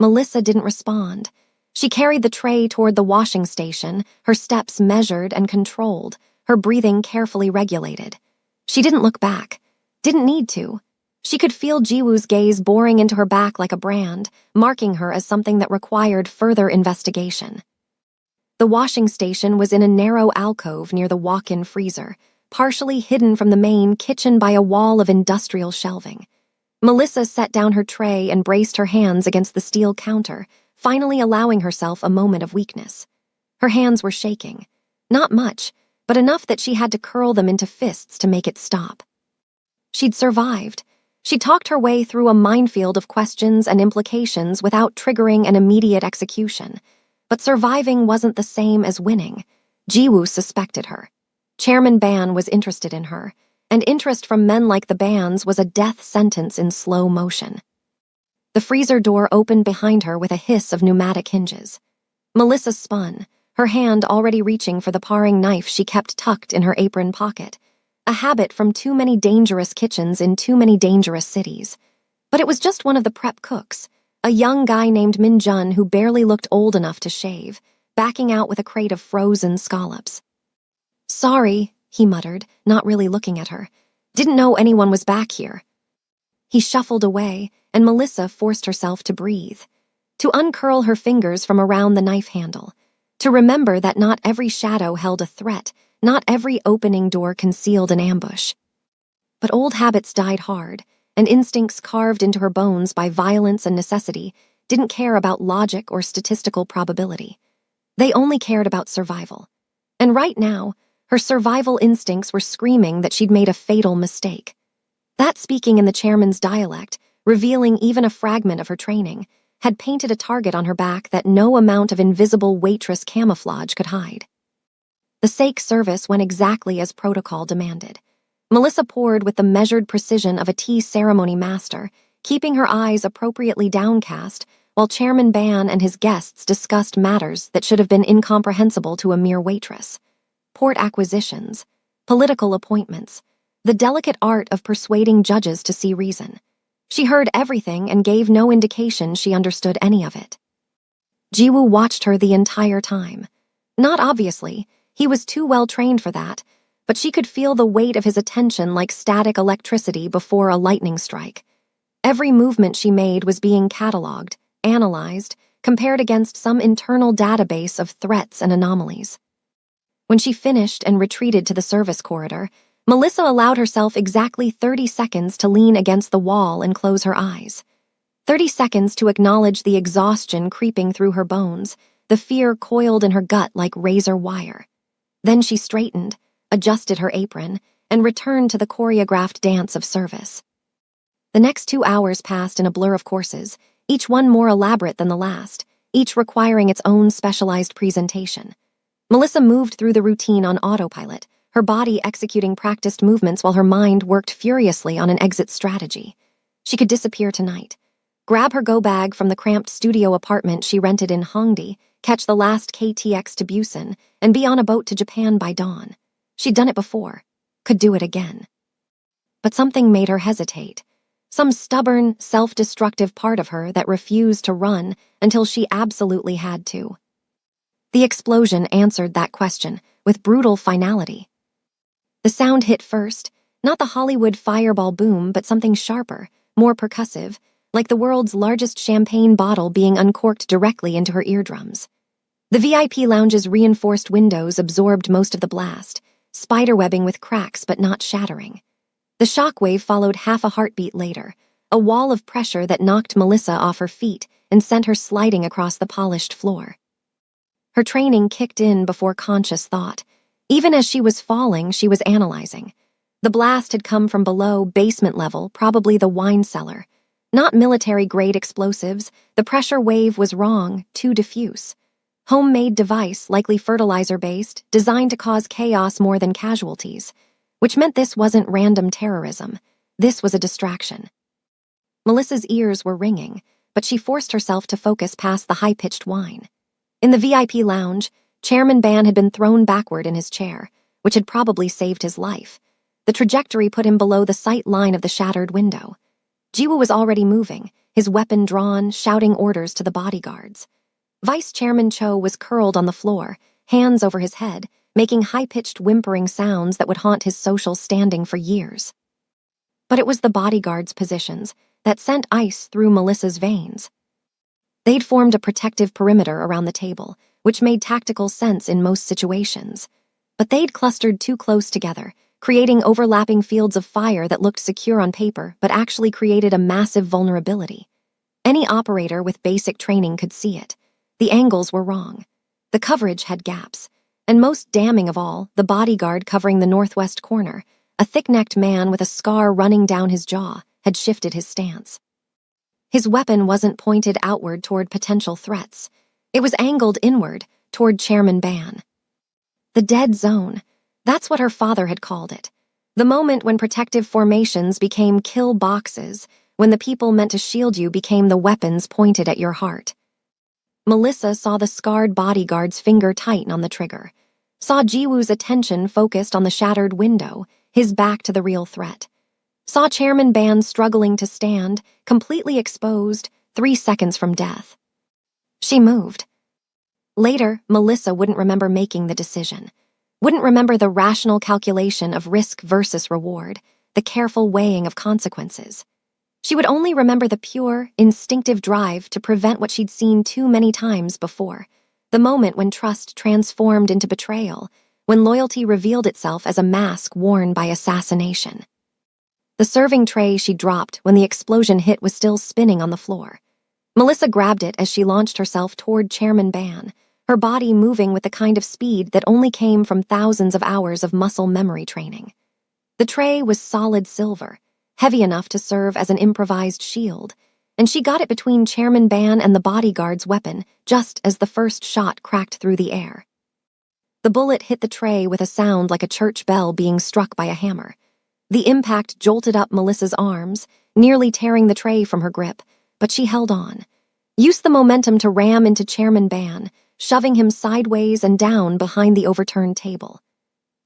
[SPEAKER 1] Melissa didn't respond. She carried the tray toward the washing station, her steps measured and controlled, her breathing carefully regulated. She didn't look back. Didn't need to. She could feel Jiwoo's gaze boring into her back like a brand, marking her as something that required further investigation. The washing station was in a narrow alcove near the walk-in freezer, partially hidden from the main kitchen by a wall of industrial shelving. Melissa set down her tray and braced her hands against the steel counter, finally allowing herself a moment of weakness. Her hands were shaking. Not much, but enough that she had to curl them into fists to make it stop. She'd survived. She talked her way through a minefield of questions and implications without triggering an immediate execution. But surviving wasn't the same as winning. Jiwoo suspected her. Chairman Ban was interested in her, and interest from men like the Bans was a death sentence in slow motion. The freezer door opened behind her with a hiss of pneumatic hinges. Melissa spun, her hand already reaching for the paring knife she kept tucked in her apron pocket, a habit from too many dangerous kitchens in too many dangerous cities. But it was just one of the prep cooks, a young guy named Min Jun who barely looked old enough to shave, backing out with a crate of frozen scallops. "Sorry," he muttered, not really looking at her. "Didn't know anyone was back here." He shuffled away, and Melissa forced herself to breathe, to uncurl her fingers from around the knife handle, to remember that not every shadow held a threat, not every opening door concealed an ambush. But old habits died hard, and instincts carved into her bones by violence and necessity didn't care about logic or statistical probability. They only cared about survival. And right now, her survival instincts were screaming that she'd made a fatal mistake. That speaking in the chairman's dialect, revealing even a fragment of her training, had painted a target on her back that no amount of invisible waitress camouflage could hide. The sake service went exactly as protocol demanded. Melissa poured with the measured precision of a tea ceremony master, keeping her eyes appropriately downcast while Chairman Ban and his guests discussed matters that should have been incomprehensible to a mere waitress. Port acquisitions, political appointments, the delicate art of persuading judges to see reason. She heard everything and gave no indication she understood any of it. Jiwoo watched her the entire time. Not obviously, he was too well trained for that, but she could feel the weight of his attention like static electricity before a lightning strike. Every movement she made was being catalogued, analyzed, compared against some internal database of threats and anomalies. When she finished and retreated to the service corridor, Melissa allowed herself exactly 30 seconds to lean against the wall and close her eyes. 30 seconds to acknowledge the exhaustion creeping through her bones, the fear coiled in her gut like razor wire. Then she straightened, adjusted her apron, and returned to the choreographed dance of service. The next 2 hours passed in a blur of courses, each one more elaborate than the last, each requiring its own specialized presentation. Melissa moved through the routine on autopilot, her body executing practiced movements while her mind worked furiously on an exit strategy. She could disappear tonight, grab her go-bag from the cramped studio apartment she rented in Hongdae, catch the last KTX to Busan, and be on a boat to Japan by dawn. She'd done it before, could do it again. But something made her hesitate. Some stubborn, self-destructive part of her that refused to run until she absolutely had to. The explosion answered that question with brutal finality. The sound hit first, not the Hollywood fireball boom, but something sharper, more percussive, like the world's largest champagne bottle being uncorked directly into her eardrums. The VIP lounge's reinforced windows absorbed most of the blast, spiderwebbing with cracks but not shattering. The shockwave followed half a heartbeat later, a wall of pressure that knocked Melissa off her feet and sent her sliding across the polished floor. Her training kicked in before conscious thought. Even as she was falling, she was analyzing. The blast had come from below, basement level, probably the wine cellar. Not military-grade explosives, the pressure wave was wrong, too diffuse. Homemade device, likely fertilizer-based, designed to cause chaos more than casualties, which meant this wasn't random terrorism. This was a distraction. Melissa's ears were ringing, but she forced herself to focus past the high-pitched whine. In the VIP lounge, Chairman Ban had been thrown backward in his chair, which had probably saved his life. The trajectory put him below the sight line of the shattered window. Jiwoo was already moving, his weapon drawn, shouting orders to the bodyguards. Vice Chairman Cho was curled on the floor, hands over his head, making high-pitched whimpering sounds that would haunt his social standing for years. But it was the bodyguards' positions that sent ice through Melissa's veins. They'd formed a protective perimeter around the table, which made tactical sense in most situations. But they'd clustered too close together, creating overlapping fields of fire that looked secure on paper but actually created a massive vulnerability. Any operator with basic training could see it. The angles were wrong. The coverage had gaps. And most damning of all, the bodyguard covering the northwest corner, a thick-necked man with a scar running down his jaw, had shifted his stance. His weapon wasn't pointed outward toward potential threats. It was angled inward, toward Chairman Ban. The dead zone. That's what her father had called it. The moment when protective formations became kill boxes, when the people meant to shield you became the weapons pointed at your heart. Melissa saw the scarred bodyguard's finger tighten on the trigger, saw Jiwoo's attention focused on the shattered window, his back to the real threat. Saw Chairman Ban struggling to stand, completely exposed, 3 seconds from death. She moved. Later, Melissa wouldn't remember making the decision, wouldn't remember the rational calculation of risk versus reward, the careful weighing of consequences. She would only remember the pure, instinctive drive to prevent what she'd seen too many times before, the moment when trust transformed into betrayal, when loyalty revealed itself as a mask worn by assassination. The serving tray she dropped when the explosion hit was still spinning on the floor. Melissa grabbed it as she launched herself toward Chairman Ban, her body moving with the kind of speed that only came from thousands of hours of muscle memory training. The tray was solid silver, heavy enough to serve as an improvised shield, and she got it between Chairman Ban and the bodyguard's weapon just as the first shot cracked through the air. The bullet hit the tray with a sound like a church bell being struck by a hammer. The impact jolted up Melissa's arms, nearly tearing the tray from her grip, but she held on. Used the momentum to ram into Chairman Ban, shoving him sideways and down behind the overturned table.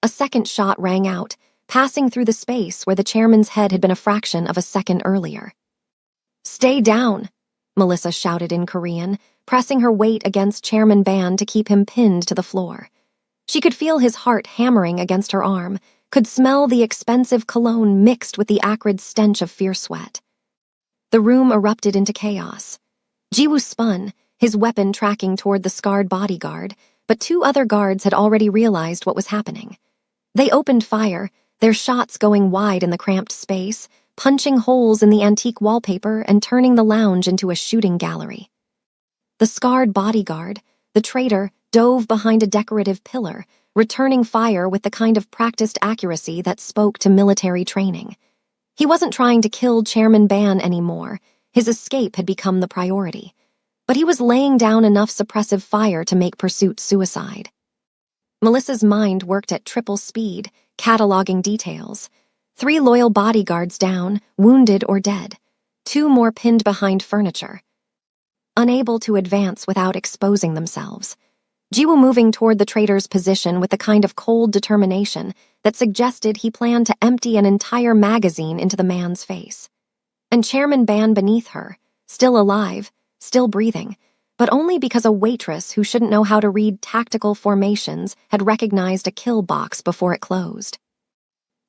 [SPEAKER 1] A second shot rang out, passing through the space where the chairman's head had been a fraction of a second earlier. "Stay down," Melissa shouted in Korean, pressing her weight against Chairman Ban to keep him pinned to the floor. She could feel his heart hammering against her arm, could smell the expensive cologne mixed with the acrid stench of fierce sweat. The room erupted into chaos. Jiwoo spun, his weapon tracking toward the scarred bodyguard, but two other guards had already realized what was happening. They opened fire, their shots going wide in the cramped space, punching holes in the antique wallpaper and turning the lounge into a shooting gallery. The scarred bodyguard, the traitor, dove behind a decorative pillar, returning fire with the kind of practiced accuracy that spoke to military training. He wasn't trying to kill Chairman Ban anymore. His escape had become the priority. But he was laying down enough suppressive fire to make pursuit suicide. Melissa's mind worked at triple speed, cataloging details. 3 loyal bodyguards down, wounded or dead. 2 more pinned behind furniture. Unable to advance without exposing themselves. Jiwoo moving toward the traitor's position with the kind of cold determination that suggested he planned to empty an entire magazine into the man's face. And Chairman Ban beneath her, still alive, still breathing, but only because a waitress who shouldn't know how to read tactical formations had recognized a kill box before it closed.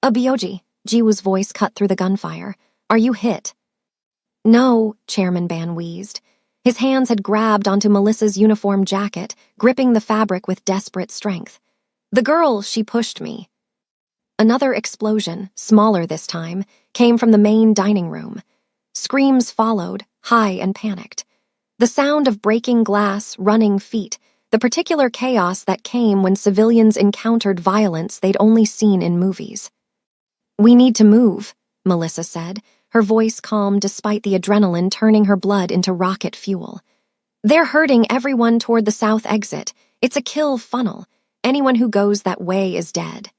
[SPEAKER 1] "Abioji," Jiwoo's voice cut through the gunfire. "Are you hit?" "No," Chairman Ban wheezed. His hands had grabbed onto Melissa's uniform jacket, gripping the fabric with desperate strength. "The girl, she pushed me." Another explosion, smaller this time, came from the main dining room. Screams followed, high and panicked. The sound of breaking glass, running feet, the particular chaos that came when civilians encountered violence they'd only seen in movies. "We need to move," Melissa said, her voice calm despite the adrenaline turning her blood into rocket fuel. "They're herding everyone toward the south exit. It's a kill funnel. Anyone who goes that way is dead."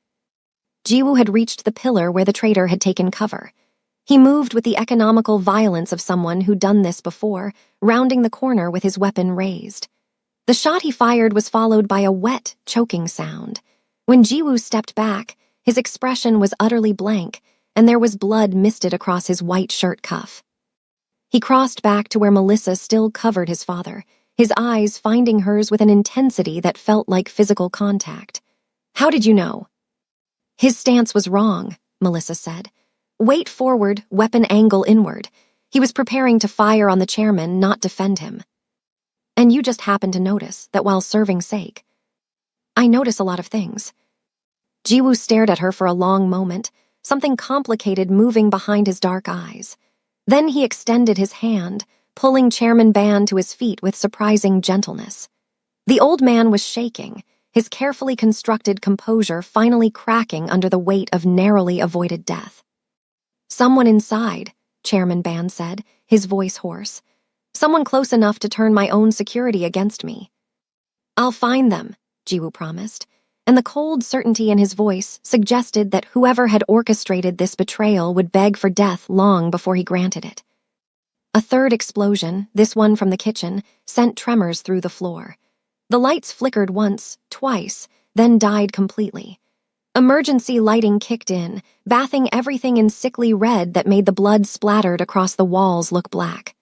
[SPEAKER 1] Jiwoo had reached the pillar where the traitor had taken cover. He moved with the economical violence of someone who'd done this before, rounding the corner with his weapon raised. The shot he fired was followed by a wet, choking sound. When Jiwoo stepped back, his expression was utterly blank, and there was blood misted across his white shirt cuff. He crossed back to where Melissa still covered his father, his eyes finding hers with an intensity that felt like physical contact. "How did you know?" "His stance was wrong," Melissa said. "Weight forward, weapon angle inward. He was preparing to fire on the chairman, not defend him. And you just happened to notice that while serving sake." "I notice a lot of things." Jiwoo stared at her for a long moment, something complicated moving behind his dark eyes. Then he extended his hand, pulling Chairman Ban to his feet with surprising gentleness. The old man was shaking, his carefully constructed composure finally cracking under the weight of narrowly avoided death. "Someone inside," Chairman Ban said, his voice hoarse. "Someone close enough to turn my own security against me." "I'll find them," Jiwoo promised, and the cold certainty in his voice suggested that whoever had orchestrated this betrayal would beg for death long before he granted it. A third explosion, this one from the kitchen, sent tremors through the floor. The lights flickered once, twice, then died completely. Emergency lighting kicked in, bathing everything in sickly red that made the blood splattered across the walls look black.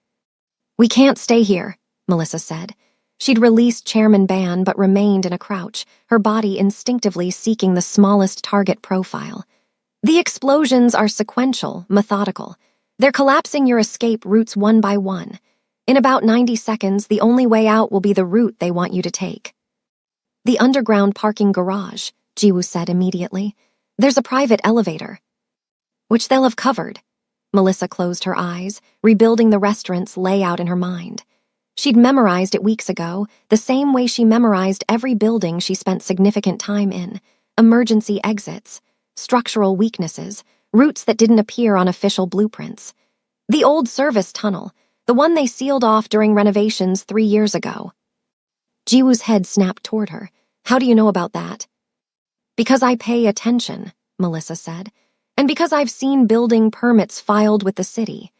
[SPEAKER 1] "We can't stay here," Melissa said. She'd released Chairman Ban but remained in a crouch, her body instinctively seeking the smallest target profile. "The explosions are sequential, methodical. They're collapsing your escape routes one by one. In about 90 seconds, the only way out will be the route they want you to take." "The underground parking garage," Jiwoo said immediately. "There's a private elevator." "Which they'll have covered." Melissa closed her eyes, rebuilding the restaurant's layout in her mind. She'd memorized it weeks ago, the same way she memorized every building she spent significant time in. Emergency exits, structural weaknesses, routes that didn't appear on official blueprints. The old service tunnel, the one they sealed off during renovations 3 years ago. Jiwoo's head snapped toward her. "How do you know about that?" "Because I pay attention," Melissa said, "and because I've seen building permits filed with the city.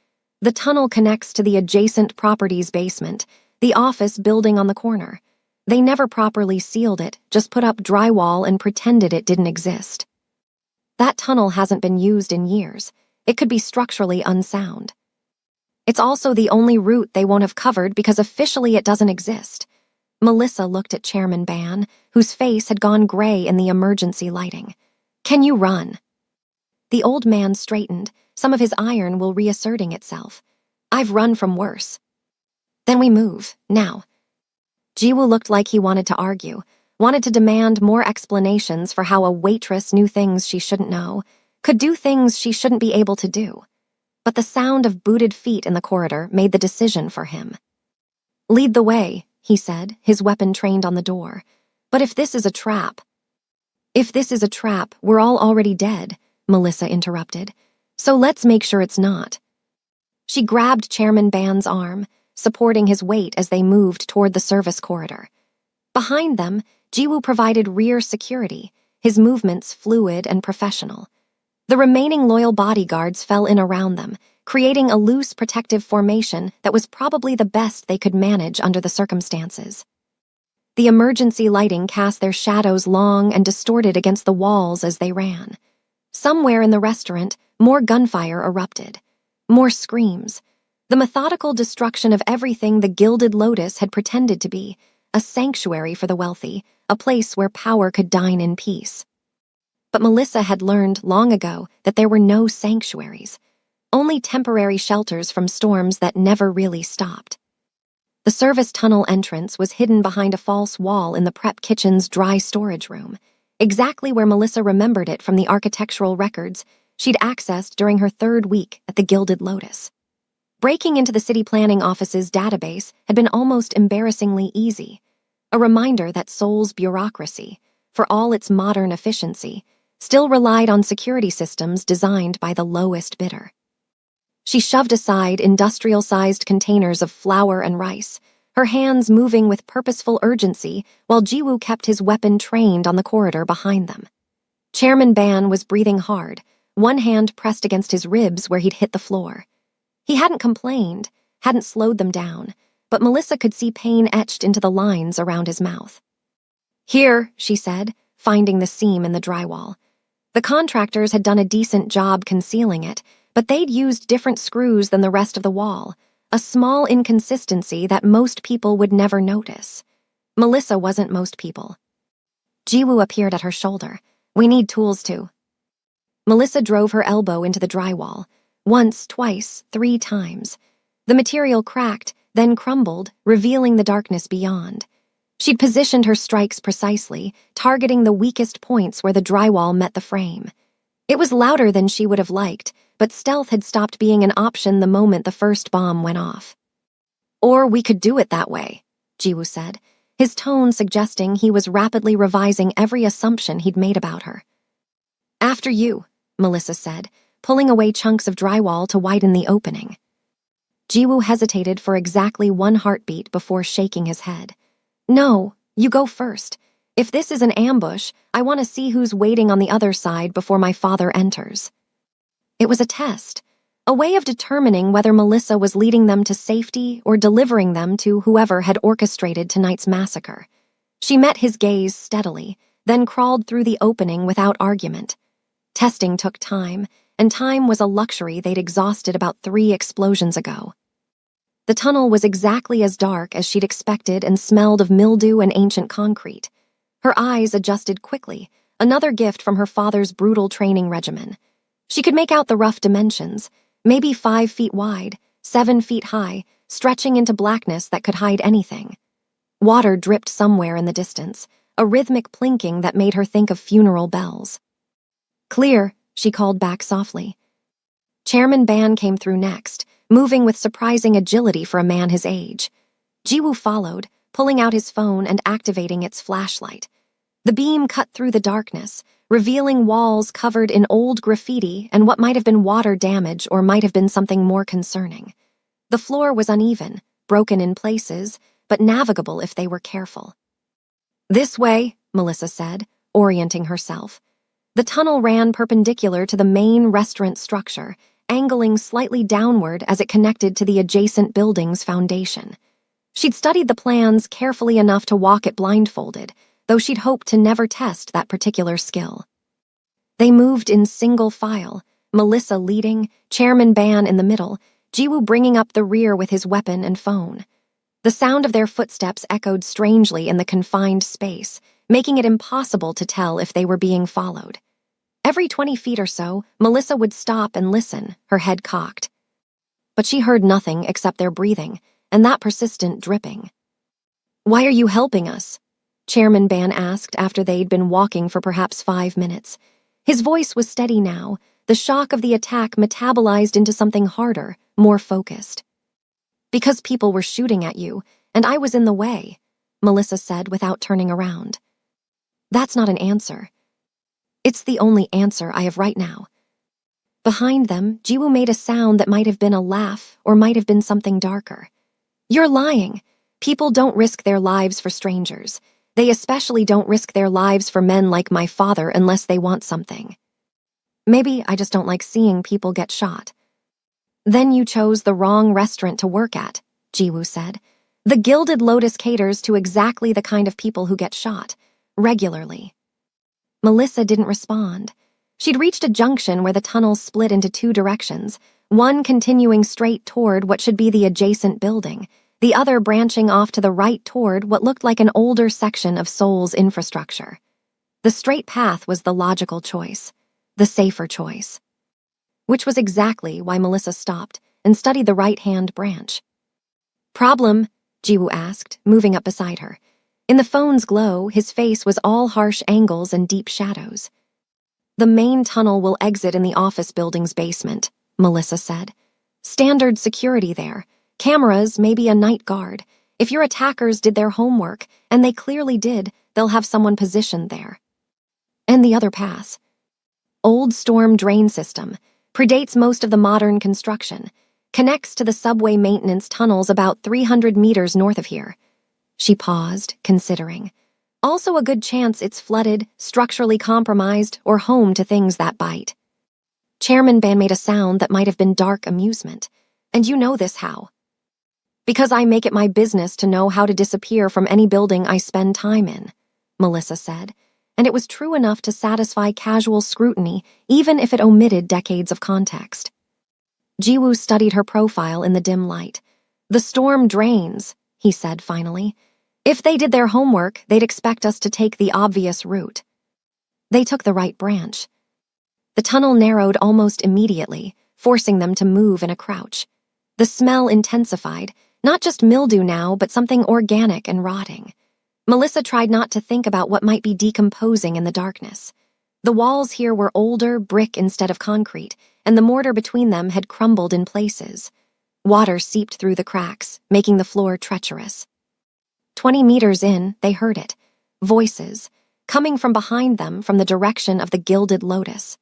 [SPEAKER 1] The tunnel connects to the adjacent property's basement, the office building on the corner. They never properly sealed it, just put up drywall and pretended it didn't exist. That tunnel hasn't been used in years. It could be structurally unsound. It's also the only route they won't have covered because officially it doesn't exist. Melissa looked at Chairman Ban, whose face had gone gray in the emergency lighting. Can you run? The old man straightened, some of his iron will reasserting itself. I've run from worse. Then we move, now. Jiwoo looked like he wanted to argue, wanted to demand more explanations for how a waitress knew things she shouldn't know, could do things she shouldn't be able to do. But the sound of booted feet in the corridor made the decision for him. Lead the way, he said, his weapon trained on the door. But if this is a trap... If this is a trap, we're all already dead, Melissa interrupted. So let's make sure it's not. She grabbed Chairman Ban's arm, supporting his weight as they moved toward the service corridor. Behind them, Jiwoo provided rear security, his movements fluid and professional. The remaining loyal bodyguards fell in around them, creating a loose protective formation that was probably the best they could manage under the circumstances. The emergency lighting cast their shadows long and distorted against the walls as they ran. Somewhere in the restaurant, more gunfire erupted. More screams. The methodical destruction of everything the Gilded Lotus had pretended to be, a sanctuary for the wealthy, a place where power could dine in peace. But Melissa had learned long ago that there were no sanctuaries, only temporary shelters from storms that never really stopped. The service tunnel entrance was hidden behind a false wall in the prep kitchen's dry storage room, exactly where Melissa remembered it from the architectural records she'd accessed during her 3rd week at the Gilded Lotus. Breaking into the city planning office's database had been almost embarrassingly easy, a reminder that Seoul's bureaucracy, for all its modern efficiency, still relied on security systems designed by the lowest bidder. She shoved aside industrial-sized containers of flour and rice, her hands moving with purposeful urgency while Jiwoo kept his weapon trained on the corridor behind them. Chairman Ban was breathing hard, one hand pressed against his ribs where he'd hit the floor. He hadn't complained, hadn't slowed them down, but Melissa could see pain etched into the lines around his mouth. Here, she said, finding the seam in the drywall. The contractors had done a decent job concealing it, but they'd used different screws than the rest of the wall, a small inconsistency that most people would never notice. Melissa wasn't most people. Jiwoo appeared at her shoulder. We need tools too. Melissa drove her elbow into the drywall. Once, twice, 3 times. The material cracked, then crumbled, revealing the darkness beyond. She'd positioned her strikes precisely, targeting the weakest points where the drywall met the frame. It was louder than she would have liked, but stealth had stopped being an option the moment the first bomb went off. Or we could do it that way, Jiwoo said, his tone suggesting he was rapidly revising every assumption he'd made about her. After you, Melissa said, pulling away chunks of drywall to widen the opening. Jiwoo hesitated for exactly 1 heartbeat before shaking his head. No, you go first. If this is an ambush, I want to see who's waiting on the other side before my father enters. It was a test, a way of determining whether Melissa was leading them to safety or delivering them to whoever had orchestrated tonight's massacre. She met his gaze steadily, then crawled through the opening without argument. Testing took time, and time was a luxury they'd exhausted about 3 explosions ago. The tunnel was exactly as dark as she'd expected and smelled of mildew and ancient concrete. Her eyes adjusted quickly, another gift from her father's brutal training regimen. She could make out the rough dimensions, maybe 5 feet wide, 7 feet high, stretching into blackness that could hide anything. Water dripped somewhere in the distance, a rhythmic plinking that made her think of funeral bells. Clear, she called back softly. Chairman Ban came through next, moving with surprising agility for a man his age. Jiwoo followed, pulling out his phone and activating its flashlight. The beam cut through the darkness, revealing walls covered in old graffiti and what might have been water damage or might have been something more concerning. The floor was uneven, broken in places, but navigable if they were careful. This way, Melissa said, orienting herself. The tunnel ran perpendicular to the main restaurant structure, angling slightly downward as it connected to the adjacent building's foundation. She'd studied the plans carefully enough to walk it blindfolded, though she'd hoped to never test that particular skill. They moved in single file, Melissa leading, Chairman Ban in the middle, Jiwoo bringing up the rear with his weapon and phone. The sound of their footsteps echoed strangely in the confined space, making it impossible to tell if they were being followed. Every 20 feet or so, Melissa would stop and listen, her head cocked. But she heard nothing except their breathing, and that persistent dripping. "Why are you helping us?" Chairman Ban asked after they'd been walking for perhaps 5 minutes. His voice was steady now, the shock of the attack metabolized into something harder, more focused. "Because people were shooting at you, and I was in the way," Melissa said without turning around. "That's not an answer. It's the only answer I have right now." Behind them, Jiwoo made a sound that might have been a laugh or might have been something darker. "You're lying. People don't risk their lives for strangers. They especially don't risk their lives for men like my father unless they want something. Maybe I just don't like seeing people get shot." "Then you chose the wrong restaurant to work at," Jiwoo said. "The Gilded Lotus caters to exactly the kind of people who get shot, regularly." Melissa didn't respond. She'd reached a junction where the tunnel split into 2 directions, one continuing straight toward what should be the adjacent building, the other branching off to the right toward what looked like an older section of Seoul's infrastructure. The straight path was the logical choice, the safer choice. Which was exactly why Melissa stopped and studied the right-hand branch. "Problem?" Jiwoo asked, moving up beside her. In the phone's glow, his face was all harsh angles and deep shadows. "The main tunnel will exit in the office building's basement," Melissa said. "Standard security there. Cameras, maybe a night guard. If your attackers did their homework, and they clearly did, they'll have someone positioned there." "And the other pass?" "Old storm drain system. Predates most of the modern construction. Connects to the subway maintenance tunnels about 300 meters north of here." She paused, considering. "Also a good chance it's flooded, structurally compromised, or home to things that bite." Chairman Ban made a sound that might have been dark amusement. "And you know this how?" "Because I make it my business to know how to disappear from any building I spend time in," Melissa said, and it was true enough to satisfy casual scrutiny even if it omitted decades of context. Jiwoo studied her profile in the dim light. "The storm drains," he said finally. "If they did their homework, they'd expect us to take the obvious route." They took the right branch. The tunnel narrowed almost immediately, forcing them to move in a crouch. The smell intensified, not just mildew now, but something organic and rotting. Melissa tried not to think about what might be decomposing in the darkness. The walls here were older, brick instead of concrete, and the mortar between them had crumbled in places. Water seeped through the cracks, making the floor treacherous. 20 meters in, they heard it. Voices, coming from behind them from the direction of the Gilded Lotus.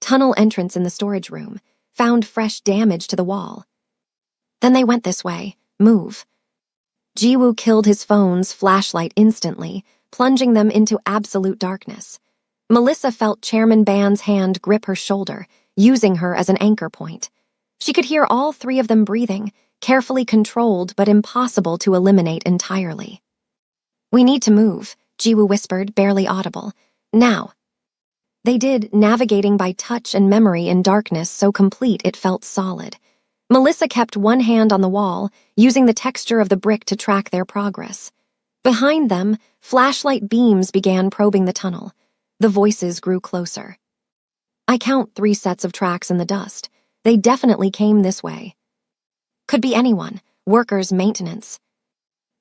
[SPEAKER 1] Tunnel entrance in the storage room, found fresh damage to the wall. Then they went this way. Move. Jiwoo killed his phone's flashlight instantly, plunging them into absolute darkness. Melissa felt Chairman Ban's hand grip her shoulder, using her as an anchor point. She could hear all 3 of them breathing, carefully controlled but impossible to eliminate entirely. "We need to move," Jiwoo whispered, barely audible. "Now." They did, navigating by touch and memory in darkness so complete it felt solid. Melissa kept one hand on the wall, using the texture of the brick to track their progress. Behind them, flashlight beams began probing the tunnel. The voices grew closer. "I count 3 sets of tracks in the dust. They definitely came this way. Could be anyone, workers, maintenance.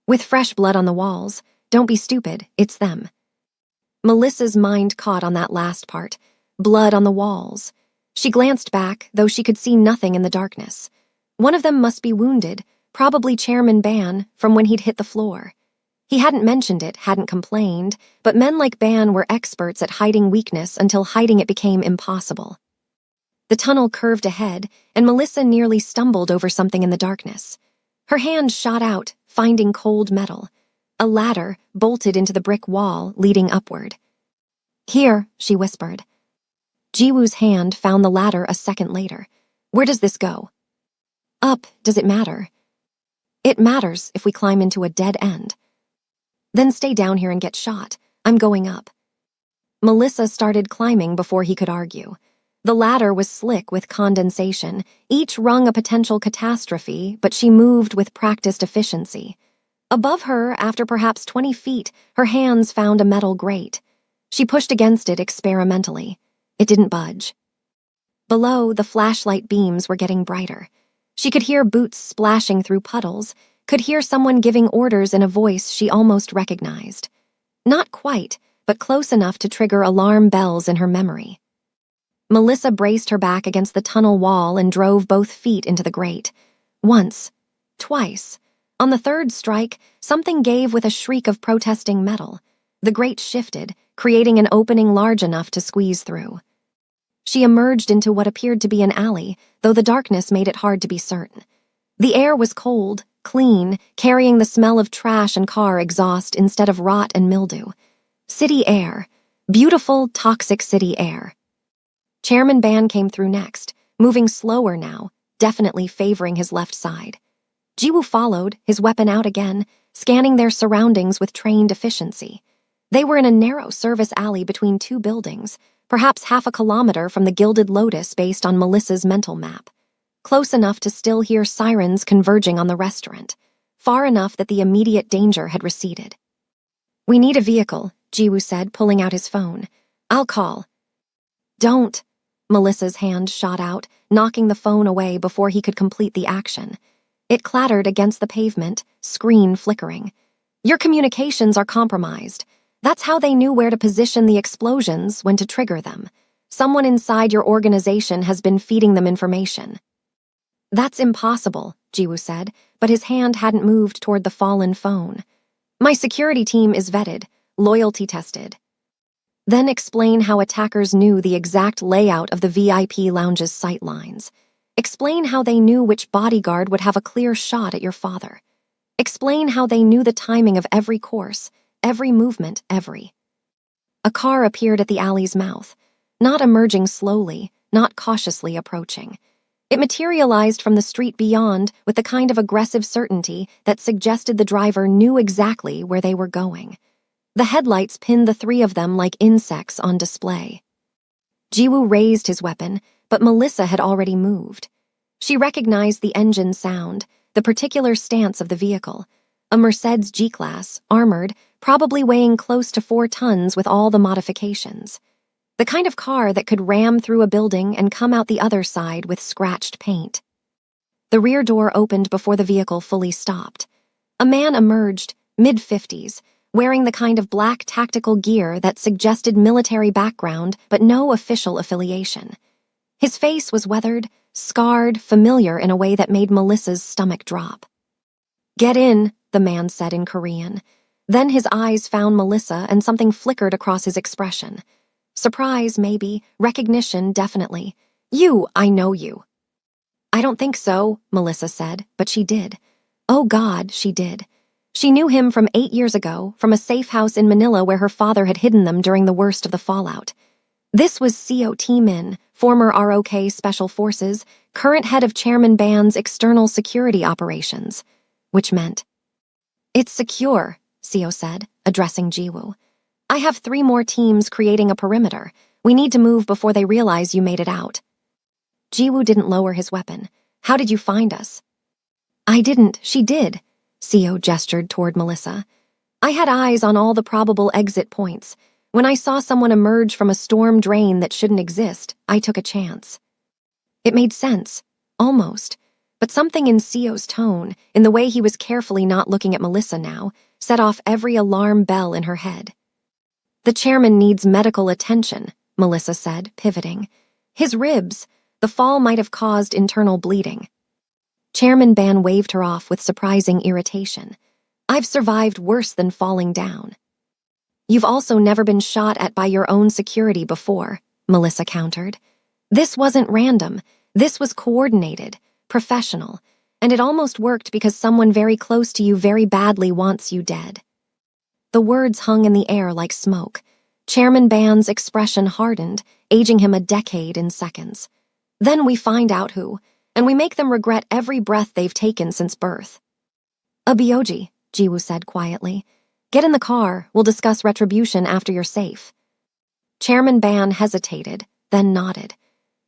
[SPEAKER 1] With fresh blood on the walls, don't be stupid, it's them." Melissa's mind caught on that last part, blood on the walls. She glanced back, though she could see nothing in the darkness. One of them must be wounded, probably Chairman Ban, from when he'd hit the floor. He hadn't mentioned it, hadn't complained, but men like Ban were experts at hiding weakness until hiding it became impossible. The tunnel curved ahead, and Melissa nearly stumbled over something in the darkness. Her hand shot out, finding cold metal. A ladder bolted into the brick wall, leading upward. "Here," she whispered. Jiwoo's hand found the ladder a second later. "Where does this go?" "Up, does it matter?" It matters if we climb into a dead end. Then stay down here and get shot. I'm going up. Melissa started climbing before he could argue. The ladder was slick with condensation, each rung a potential catastrophe, but she moved with practiced efficiency. Above her, after perhaps 20 feet, her hands found a metal grate. She pushed against it experimentally. It didn't budge. Below, the flashlight beams were getting brighter. She could hear boots splashing through puddles, could hear someone giving orders in a voice she almost recognized. Not quite, but close enough to trigger alarm bells in her memory. Melissa braced her back against the tunnel wall and drove both feet into the grate. Once. Twice. On the third strike, something gave with a shriek of protesting metal. The grate shifted, creating an opening large enough to squeeze through. She emerged into what appeared to be an alley, though the darkness made it hard to be certain. The air was cold, clean, carrying the smell of trash and car exhaust instead of rot and mildew. City air. Beautiful, toxic city air. Chairman Ban came through next, moving slower now, definitely favoring his left side. Jiwoo followed, his weapon out again, scanning their surroundings with trained efficiency. They were in a narrow service alley between two buildings, perhaps half a kilometer from the Gilded Lotus based on Melissa's mental map. Close enough to still hear sirens converging on the restaurant, far enough that the immediate danger had receded. "We need a vehicle," Jiwoo said, pulling out his phone. "I'll call." "Don't." Melissa's hand shot out, knocking the phone away before he could complete the action. It clattered against the pavement, screen flickering. "Your communications are compromised. That's how they knew where to position the explosions when to trigger them. Someone inside your organization has been feeding them information." "That's impossible," Jiwoo said, but his hand hadn't moved toward the fallen phone. "My security team is vetted, loyalty tested." Then explain how attackers knew the exact layout of the VIP lounge's sightlines. Explain how they knew which bodyguard would have a clear shot at your father. Explain how they knew the timing of every course, every movement, every. A car appeared at the alley's mouth, not emerging slowly, not cautiously approaching. It materialized from the street beyond with the kind of aggressive certainty that suggested the driver knew exactly where they were going. The headlights pinned the three of them like insects on display. Jiwoo raised his weapon, but Melissa had already moved. She recognized the engine sound, the particular stance of the vehicle. A Mercedes G-Class, armored, probably weighing close to 4 tons with all the modifications. The kind of car that could ram through a building and come out the other side with scratched paint. The rear door opened before the vehicle fully stopped. A man emerged, mid-50s, wearing the kind of black tactical gear that suggested military background but no official affiliation. His face was weathered, scarred, familiar in a way that made Melissa's stomach drop. "Get in," the man said in Korean. Then his eyes found Melissa and something flickered across his expression. Surprise, maybe. Recognition, definitely. I know you." "I don't think so," Melissa said, but she did. Oh God, she did. She knew him from 8 years ago, from a safe house in Manila where her father had hidden them during the worst of the fallout. This was CO Min, former ROK Special Forces, current head of Chairman Ban's external security operations. Which meant, "It's secure," CO said, addressing Jiwoo. "I have 3 more teams creating a perimeter. We need to move before they realize you made it out." Jiwoo didn't lower his weapon. "How did you find us?" "I didn't, she did." CO gestured toward Melissa. "I had eyes on all the probable exit points. When I saw someone emerge from a storm drain that shouldn't exist, I took a chance." It made sense, almost, but something in CO's tone, in the way he was carefully not looking at Melissa now, set off every alarm bell in her head. "The chairman needs medical attention," Melissa said, pivoting. "His ribs, the fall might have caused internal bleeding." Chairman Ban waved her off with surprising irritation. "I've survived worse than falling down." "You've also never been shot at by your own security before," Melissa countered. "This wasn't random. This was coordinated, professional, and it almost worked because someone very close to you very badly wants you dead." The words hung in the air like smoke. Chairman Ban's expression hardened, aging him a decade in seconds. "Then we find out who, and we make them regret every breath they've taken since birth." "A byoji," Jiwoo said quietly. "Get in the car. We'll discuss retribution after you're safe." Chairman Ban hesitated, then nodded.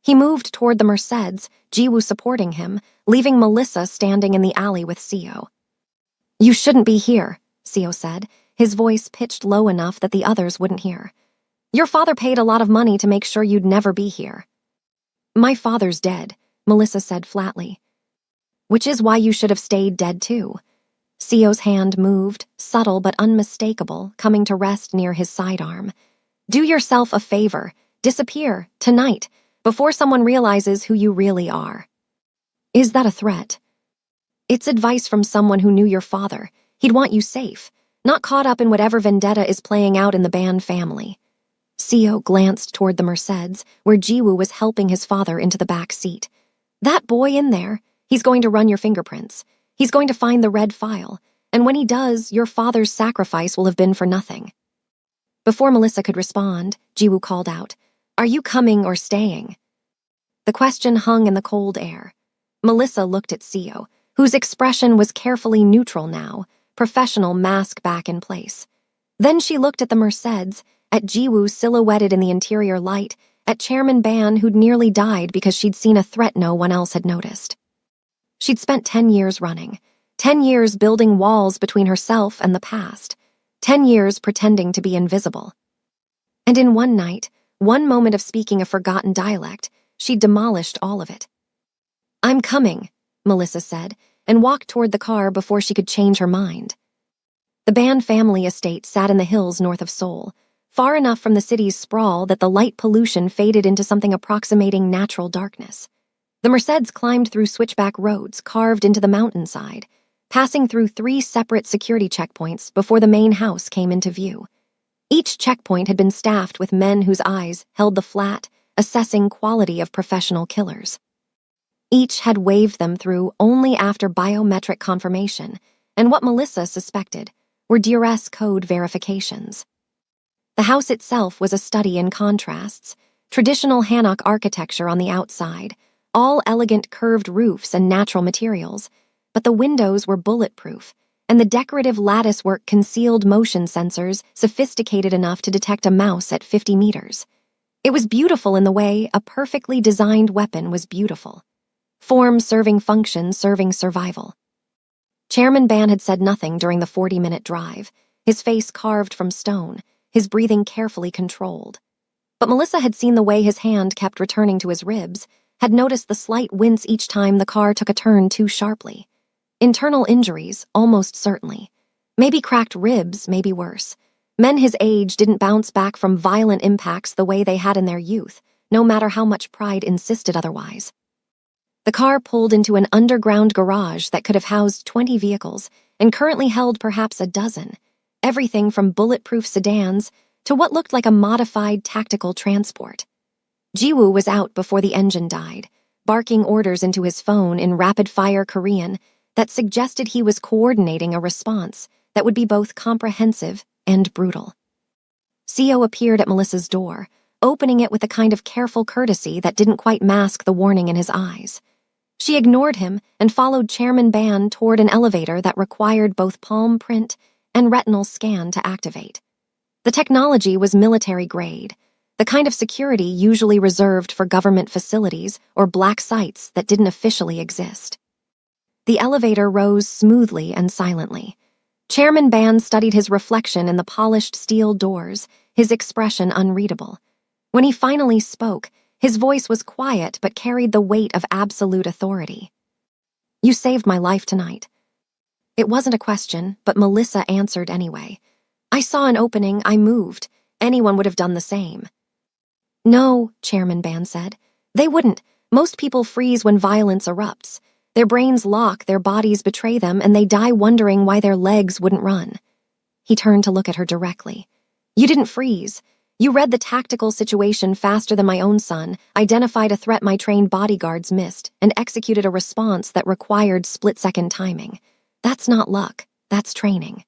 [SPEAKER 1] He moved toward the Mercedes, Jiwoo supporting him, leaving Melissa standing in the alley with Seo. "You shouldn't be here," Seo said, his voice pitched low enough that the others wouldn't hear. "Your father paid a lot of money to make sure you'd never be here." "My father's dead," Melissa said flatly. "Which is why you should have stayed dead too." Seo's hand moved, subtle but unmistakable, coming to rest near his sidearm. "Do yourself a favor. Disappear, tonight, before someone realizes who you really are." "Is that a threat?" "It's advice from someone who knew your father. He'd want you safe, not caught up in whatever vendetta is playing out in the Ban family." Seo glanced toward the Mercedes, where Jiwoo was helping his father into the back seat. "That boy in there, he's going to run your fingerprints. He's going to find the red file, and when he does, your father's sacrifice will have been for nothing." Before Melissa could respond, Jiwoo called out, "Are you coming or staying?" The question hung in the cold air. Melissa looked at Seo, whose expression was carefully neutral now, professional mask back in place. Then she looked at the Mercedes, at Jiwoo silhouetted in the interior light, at Chairman Ban who'd nearly died because she'd seen a threat no one else had noticed. She'd spent 10 years running, 10 years building walls between herself and the past, 10 years pretending to be invisible. And in one night, one moment of speaking a forgotten dialect, she'd demolished all of it. "I'm coming," Melissa said, and walked toward the car before she could change her mind. The Ban family estate sat in the hills north of Seoul, far enough from the city's sprawl that the light pollution faded into something approximating natural darkness. The Mercedes climbed through switchback roads carved into the mountainside, passing through 3 separate security checkpoints before the main house came into view. Each checkpoint had been staffed with men whose eyes held the flat, assessing quality of professional killers. Each had waved them through only after biometric confirmation, and what Melissa suspected were duress code verifications. The house itself was a study in contrasts, traditional Hanok architecture on the outside, all elegant curved roofs and natural materials, but the windows were bulletproof, and the decorative latticework concealed motion sensors sophisticated enough to detect a mouse at 50 meters. It was beautiful in the way a perfectly designed weapon was beautiful. Form serving function serving survival. Chairman Ban had said nothing during the 40-minute drive, his face carved from stone, his breathing carefully controlled. But Melissa had seen the way his hand kept returning to his ribs, had noticed the slight wince each time the car took a turn too sharply. Internal injuries, almost certainly. Maybe cracked ribs, maybe worse. Men his age didn't bounce back from violent impacts the way they had in their youth, no matter how much pride insisted otherwise. The car pulled into an underground garage that could have housed 20 vehicles and currently held perhaps a dozen, everything from bulletproof sedans to what looked like a modified tactical transport. Jiwoo was out before the engine died, barking orders into his phone in rapid-fire Korean that suggested he was coordinating a response that would be both comprehensive and brutal. Seo appeared at Melissa's door, opening it with a kind of careful courtesy that didn't quite mask the warning in his eyes. She ignored him and followed Chairman Ban toward an elevator that required both palm print and retinal scan to activate. The technology was military-grade, the kind of security usually reserved for government facilities or black sites that didn't officially exist. The elevator rose smoothly and silently. Chairman Ban studied his reflection in the polished steel doors, his expression unreadable. When he finally spoke, his voice was quiet but carried the weight of absolute authority. "You saved my life tonight." It wasn't a question, but Melissa answered anyway. "I saw an opening, I moved. Anyone would have done the same." "No," Chairman Ban said. "They wouldn't. Most people freeze when violence erupts. Their brains lock, their bodies betray them, and they die wondering why their legs wouldn't run." He turned to look at her directly. "You didn't freeze. You read the tactical situation faster than my own son, identified a threat my trained bodyguards missed, and executed a response that required split-second timing. That's not luck. That's training."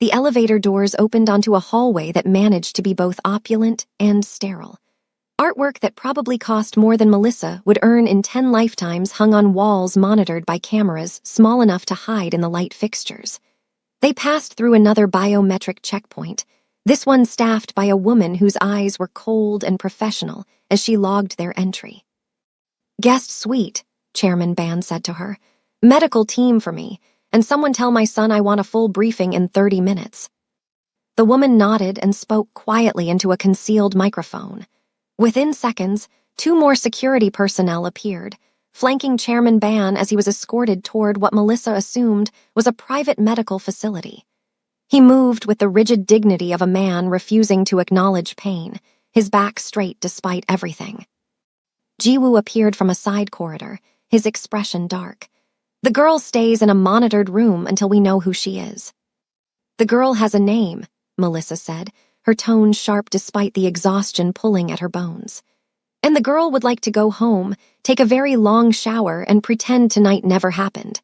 [SPEAKER 1] The elevator doors opened onto a hallway that managed to be both opulent and sterile. Artwork that probably cost more than Melissa would earn in 10 lifetimes hung on walls monitored by cameras small enough to hide in the light fixtures. They passed through another biometric checkpoint, this one staffed by a woman whose eyes were cold and professional as she logged their entry. "Guest suite," Chairman Ban said to her. "Medical team for me, and someone tell my son I want a full briefing in 30 minutes. The woman nodded and spoke quietly into a concealed microphone. Within seconds, 2 more security personnel appeared, flanking Chairman Ban as he was escorted toward what Melissa assumed was a private medical facility. He moved with the rigid dignity of a man refusing to acknowledge pain, his back straight despite everything. Jiwoo appeared from a side corridor, his expression dark. "The girl stays in a monitored room until we know who she is." "The girl has a name," Melissa said, her tone sharp despite the exhaustion pulling at her bones. "And the girl would like to go home, take a very long shower, and pretend tonight never happened."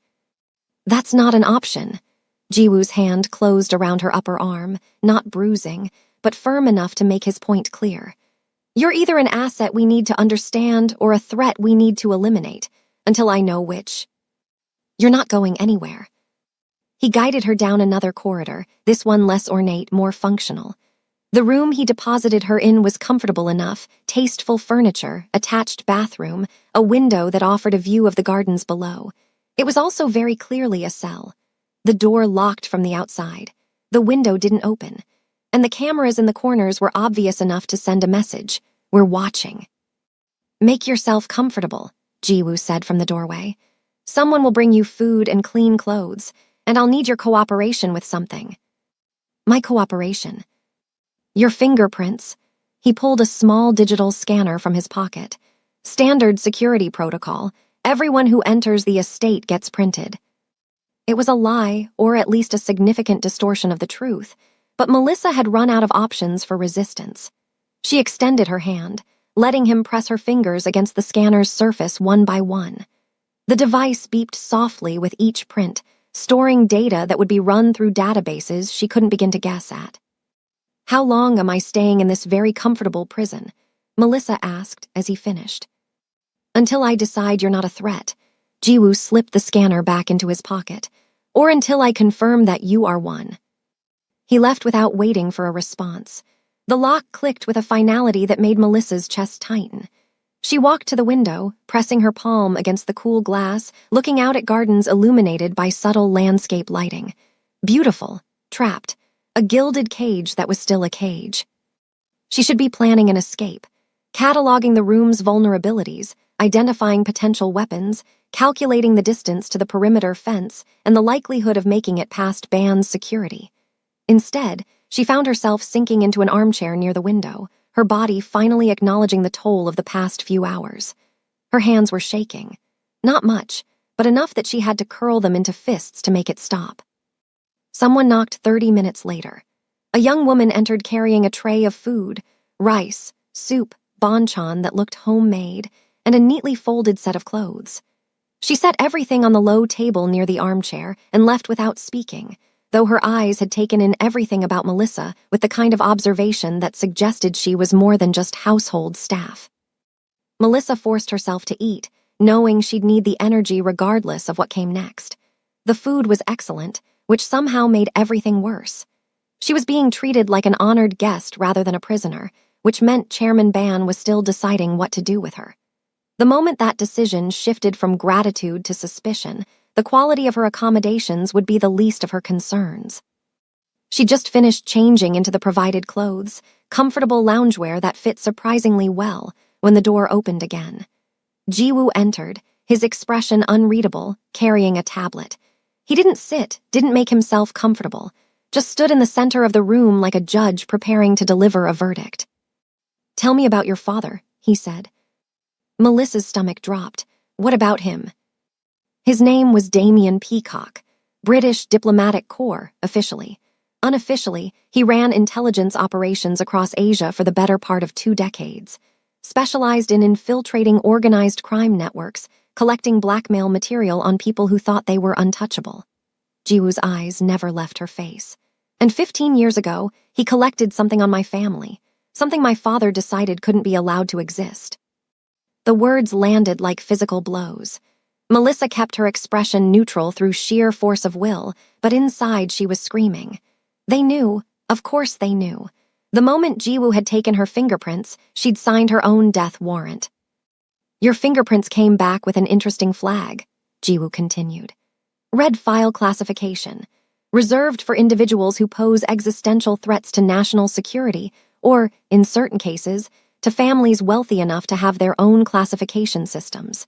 [SPEAKER 1] "That's not an option." Jiwoo's hand closed around her upper arm, not bruising, but firm enough to make his point clear. "You're either an asset we need to understand or a threat we need to eliminate, until I know which. You're not going anywhere." He guided her down another corridor, this one less ornate, more functional. The room he deposited her in was comfortable enough, tasteful furniture, attached bathroom, a window that offered a view of the gardens below. It was also very clearly a cell. The door locked from the outside. The window didn't open. And the cameras in the corners were obvious enough to send a message. "We're watching." "Make yourself comfortable," Jiwoo said from the doorway. "Someone will bring you food and clean clothes, and I'll need your cooperation with something." "My cooperation?" "Your fingerprints." He pulled a small digital scanner from his pocket. "Standard security protocol. Everyone who enters the estate gets printed." It was a lie, or at least a significant distortion of the truth, but Melissa had run out of options for resistance. She extended her hand, letting him press her fingers against the scanner's surface one by one. The device beeped softly with each print, storing data that would be run through databases she couldn't begin to guess at. "How long am I staying in this very comfortable prison?" Melissa asked as he finished. "Until I decide you're not a threat." Jiwoo slipped the scanner back into his pocket. "Or until I confirm that you are one." He left without waiting for a response. The lock clicked with a finality that made Melissa's chest tighten. She walked to the window, pressing her palm against the cool glass, looking out at gardens illuminated by subtle landscape lighting. Beautiful, trapped, a gilded cage that was still a cage. She should be planning an escape, cataloging the room's vulnerabilities, identifying potential weapons, calculating the distance to the perimeter fence, and the likelihood of making it past Ban's security. Instead, she found herself sinking into an armchair near the window, her body finally acknowledging the toll of the past few hours. Her hands were shaking. Not much, but enough that she had to curl them into fists to make it stop. Someone knocked 30 minutes later. A young woman entered carrying a tray of food, rice, soup, banchan that looked homemade, and a neatly folded set of clothes. She set everything on the low table near the armchair and left without speaking, though her eyes had taken in everything about Melissa with the kind of observation that suggested she was more than just household staff. Melissa forced herself to eat, knowing she'd need the energy regardless of what came next. The food was excellent, which somehow made everything worse. She was being treated like an honored guest rather than a prisoner, which meant Chairman Ban was still deciding what to do with her. The moment that decision shifted from gratitude to suspicion, the quality of her accommodations would be the least of her concerns. She just finished changing into the provided clothes, comfortable loungewear that fit surprisingly well, when the door opened again. Jiwoo entered, his expression unreadable, carrying a tablet. He didn't sit, didn't make himself comfortable, just stood in the center of the room like a judge preparing to deliver a verdict. "Tell me about your father," he said. Melissa's stomach dropped. "What about him?" His name was Damien Peacock, British Diplomatic Corps, officially. Unofficially, he ran intelligence operations across Asia for the better part of 2 decades, specialized in infiltrating organized crime networks, collecting blackmail material on people who thought they were untouchable. Jiwoo's eyes never left her face. "And 15 years ago, he collected something on my family. something my father decided couldn't be allowed to exist. The words landed like physical blows. Melissa kept her expression neutral through sheer force of will, but inside she was screaming. They knew, of course they knew. The moment Jiwoo had taken her fingerprints, she'd signed her own death warrant. Your fingerprints came back with an interesting flag, Jiwoo continued. Red file classification, reserved for individuals who pose existential threats to national security, or, in certain cases, to families wealthy enough to have their own classification systems.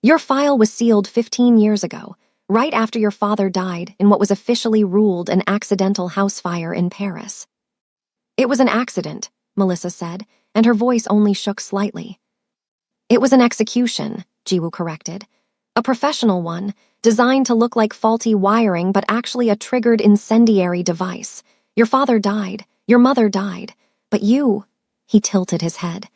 [SPEAKER 1] Your file was sealed 15 years ago, right after your father died in what was officially ruled an accidental house fire in Paris. It was an accident, Melissa said, and her voice only shook slightly. It was an execution, Jiwoo corrected. A professional one, designed to look like faulty wiring but actually a triggered incendiary device. Your father died, your mother died, but you, he tilted his head.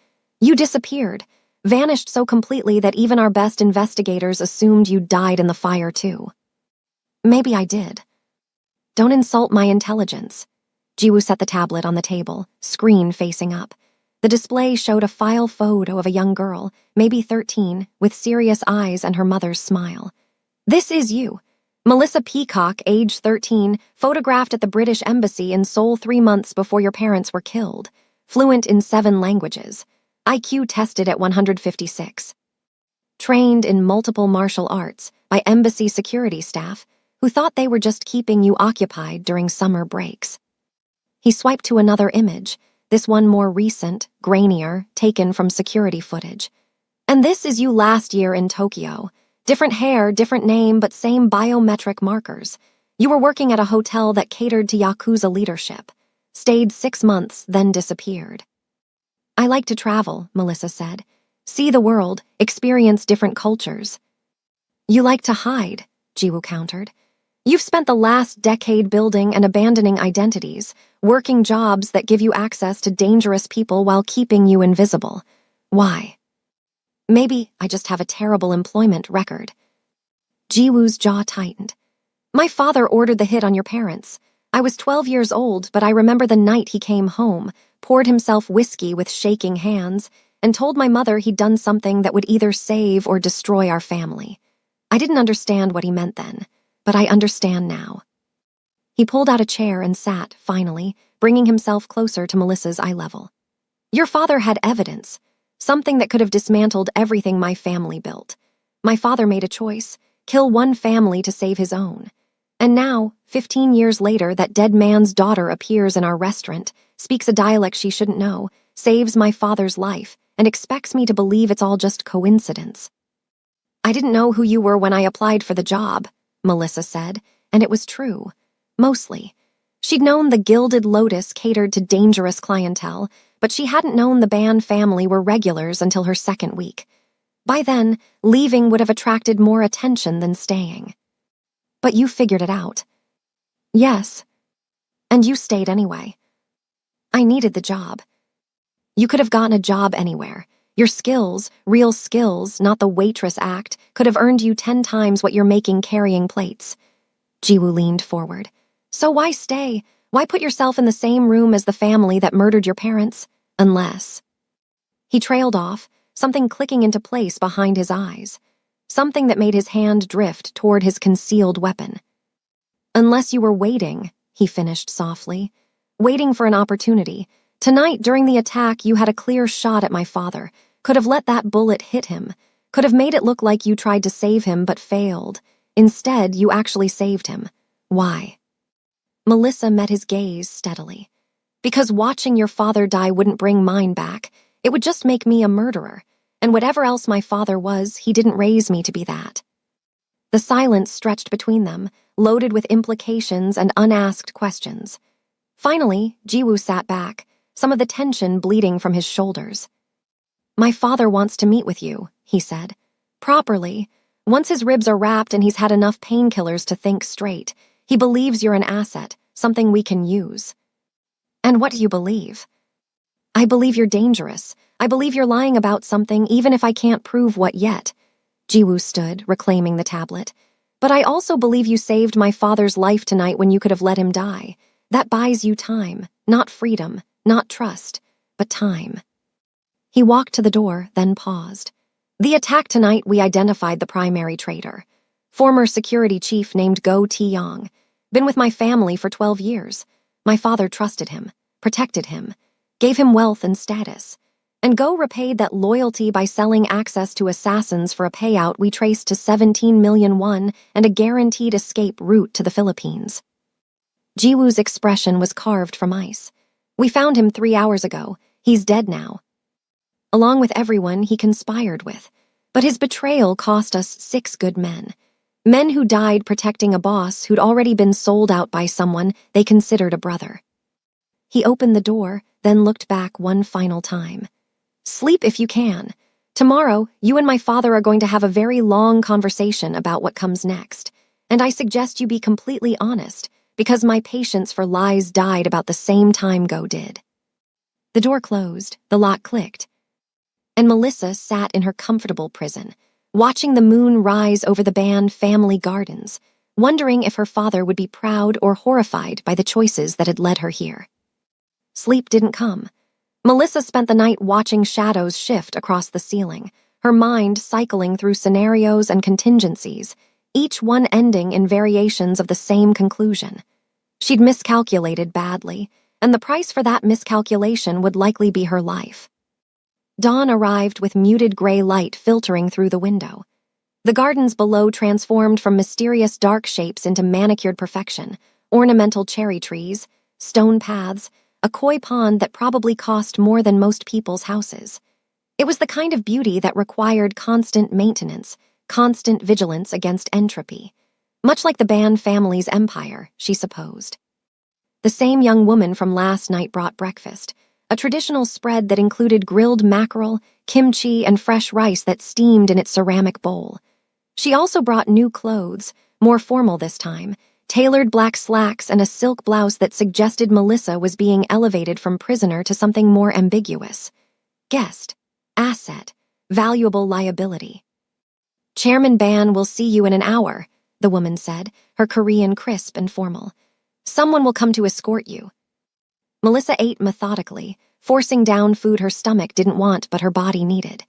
[SPEAKER 1] You disappeared, vanished so completely that even our best investigators assumed you died in the fire too. Maybe I did. Don't insult my intelligence. Jiwoo set the tablet on the table, screen facing up. The display showed a file photo of a young girl, maybe 13, with serious eyes and her mother's smile. This is you. Melissa Peacock, age 13, photographed at the British Embassy in Seoul 3 months before your parents were killed. Fluent in 7 languages. IQ tested at 156. Trained in multiple martial arts by embassy security staff who thought they were just keeping you occupied during summer breaks. He swiped to another image, this one more recent, grainier, taken from security footage. And this is you last year in Tokyo. Different hair, different name, but same biometric markers. You were working at a hotel that catered to Yakuza leadership. Stayed 6 months, then disappeared. I like to travel, Melissa said. See the world, experience different cultures. You like to hide, Jiwoo countered. You've spent the last decade building and abandoning identities, working jobs that give you access to dangerous people while keeping you invisible. Why? Maybe I just have a terrible employment record. Jiwoo's jaw tightened. My father ordered the hit on your parents. I was 12 years old, but I remember the night he came home, poured himself whiskey with shaking hands, and told my mother he'd done something that would either save or destroy our family. I didn't understand what he meant then, but I understand now. He pulled out a chair and sat, finally, bringing himself closer to Melissa's eye level. Your father had evidence, something that could have dismantled everything my family built. My father made a choice, kill one family to save his own. And now, 15 years later, that dead man's daughter appears in our restaurant, speaks a dialect she shouldn't know, saves my father's life, and expects me to believe it's all just coincidence. I didn't know who you were when I applied for the job, Melissa said, and it was true. Mostly. She'd known the Gilded Lotus catered to dangerous clientele, but she hadn't known the Ban family were regulars until her second week. By then, leaving would have attracted more attention than staying. But you figured it out. Yes. And you stayed anyway. I needed the job. You could have gotten a job anywhere. Your skills, real skills, not the Waitress act, could have earned you 10 times what you're making carrying plates. Jiwoo leaned forward. So why stay? Why put yourself in the same room as the family that murdered your parents? Unless. He trailed off, something clicking into place behind his eyes. Something that made his hand drift toward his concealed weapon. Unless you were waiting, he finished softly. Waiting for an opportunity. Tonight, during the attack, you had a clear shot at my father. Could have let that bullet hit him. Could have made it look like you tried to save him but failed. Instead, you actually saved him. Why? Melissa met his gaze steadily. Because watching your father die wouldn't bring mine back. It would just make me a murderer. And whatever else my father was, he didn't raise me to be that. The silence stretched between them, loaded with implications and unasked questions. Finally, Jiwoo sat back, some of the tension bleeding from his shoulders. My father wants to meet with you, he said. Properly. Once his ribs are wrapped and he's had enough painkillers to think straight, he believes you're an asset, something we can use. And what do you believe? I believe you're dangerous. I believe you're lying about something, even if I can't prove what yet. Jiwoo stood, reclaiming the tablet. But I also believe you saved my father's life tonight when you could have let him die. That buys you time, not freedom, not trust. but time. He walked to the door, then paused. The attack tonight, we identified the primary traitor. Former security chief named Go Ti-yong. Been with my family for 12 years. My father trusted him, protected him, gave him wealth and status. And Go repaid that loyalty by selling access to assassins for a payout we traced to 17 million won and a guaranteed escape route to the Philippines. Jiwoo's expression was carved from ice. We found him 3 hours ago. He's dead now. Along with everyone he conspired with. But his betrayal cost us 6 good men. Men who died protecting a boss who'd already been sold out by someone they considered a brother. He opened the door, then looked back one final time. Sleep if you can. Tomorrow, you and my father are going to have a very long conversation about what comes next. And I suggest you be completely honest, because my patience for lies died about the same time Go did. The door closed, the lock clicked, and Melissa sat in her comfortable prison, watching the moon rise over the Ban family gardens, wondering if her father would be proud or horrified by the choices that had led her here. Sleep didn't come. Melissa spent the night watching shadows shift across the ceiling, her mind cycling through scenarios and contingencies, each one ending in variations of the same conclusion. She'd miscalculated badly, and the price for that miscalculation would likely be her life. Dawn arrived with muted gray light filtering through the window. The gardens below transformed from mysterious dark shapes into manicured perfection, ornamental cherry trees, stone paths, a koi pond that probably cost more than most people's houses. It was the kind of beauty that required constant maintenance, constant vigilance against entropy. Much like the Ban family's empire, she supposed. The same young woman from last night brought breakfast, a traditional spread that included grilled mackerel, kimchi, and fresh rice that steamed in its ceramic bowl. She also brought new clothes, more formal this time, tailored black slacks and a silk blouse that suggested Melissa was being elevated from prisoner to something more ambiguous. Guest, asset, valuable liability. Chairman Ban will see you in an hour, the woman said, her Korean crisp and formal. Someone will come to escort you. Melissa ate methodically, forcing down food her stomach didn't want but her body needed.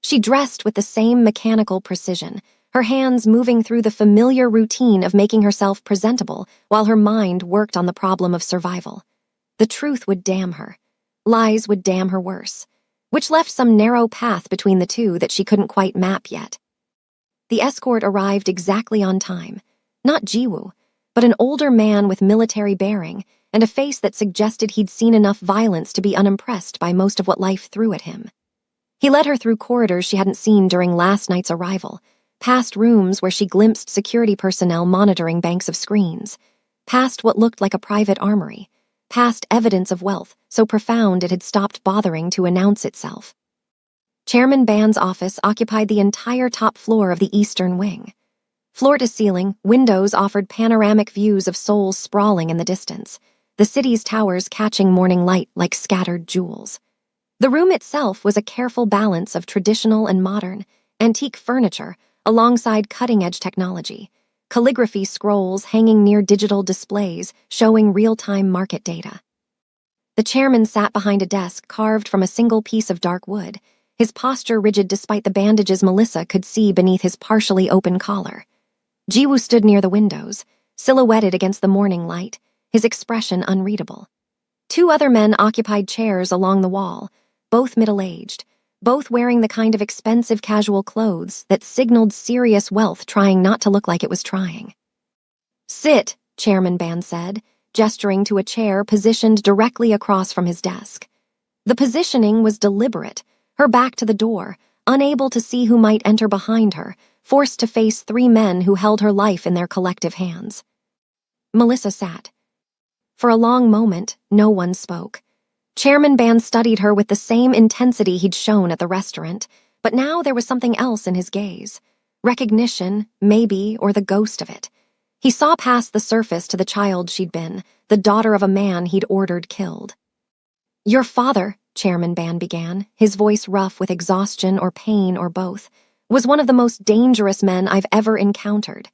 [SPEAKER 1] She dressed with the same mechanical precision, her hands moving through the familiar routine of making herself presentable while her mind worked on the problem of survival. The truth would damn her. Lies would damn her worse, which left some narrow path between the two that she couldn't quite map yet. The escort arrived exactly on time. Not Jiwoo, but an older man with military bearing and a face that suggested he'd seen enough violence to be unimpressed by most of what life threw at him. He led her through corridors she hadn't seen during last night's arrival, past rooms where she glimpsed security personnel monitoring banks of screens, past what looked like a private armory, past evidence of wealth so profound it had stopped bothering to announce itself. Chairman Ban's office occupied the entire top floor of the eastern wing. Floor to ceiling, windows offered panoramic views of Seoul sprawling in the distance, the city's towers catching morning light like scattered jewels. The room itself was a careful balance of traditional and modern, antique furniture, alongside cutting-edge technology, calligraphy scrolls hanging near digital displays showing real-time market data. The chairman sat behind a desk carved from a single piece of dark wood, his posture rigid despite the bandages Melissa could see beneath his partially open collar. Jiwoo stood near the windows, silhouetted against the morning light, his expression unreadable. 2 other men occupied chairs along the wall, both middle-aged, both wearing the kind of expensive casual clothes that signaled serious wealth trying not to look like it was trying. Sit, Chairman Ban said, gesturing to a chair positioned directly across from his desk. The positioning was deliberate, her back to the door, unable to see who might enter behind her, forced to face 3 men who held her life in their collective hands. Melissa sat. For a long moment, no one spoke. Chairman Ban studied her with the same intensity he'd shown at the restaurant, but now there was something else in his gaze. Recognition, maybe, or the ghost of it. He saw past the surface to the child she'd been, the daughter of a man he'd ordered killed. Your father, Chairman Ban began, his voice rough with exhaustion or pain or both, was one of the most dangerous men I've ever encountered.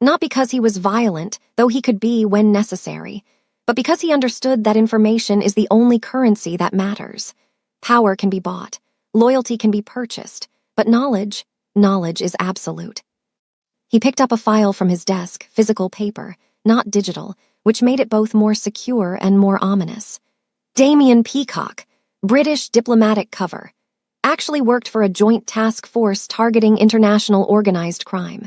[SPEAKER 1] Not because he was violent, though he could be when necessary, but because he understood that information is the only currency that matters. Power can be bought. Loyalty can be purchased. But knowledge is absolute. He picked up a file from his desk, physical paper, not digital, which made it both more secure and more ominous. Damien Peacock, British diplomatic cover. Actually worked for a joint task force targeting international organized crime.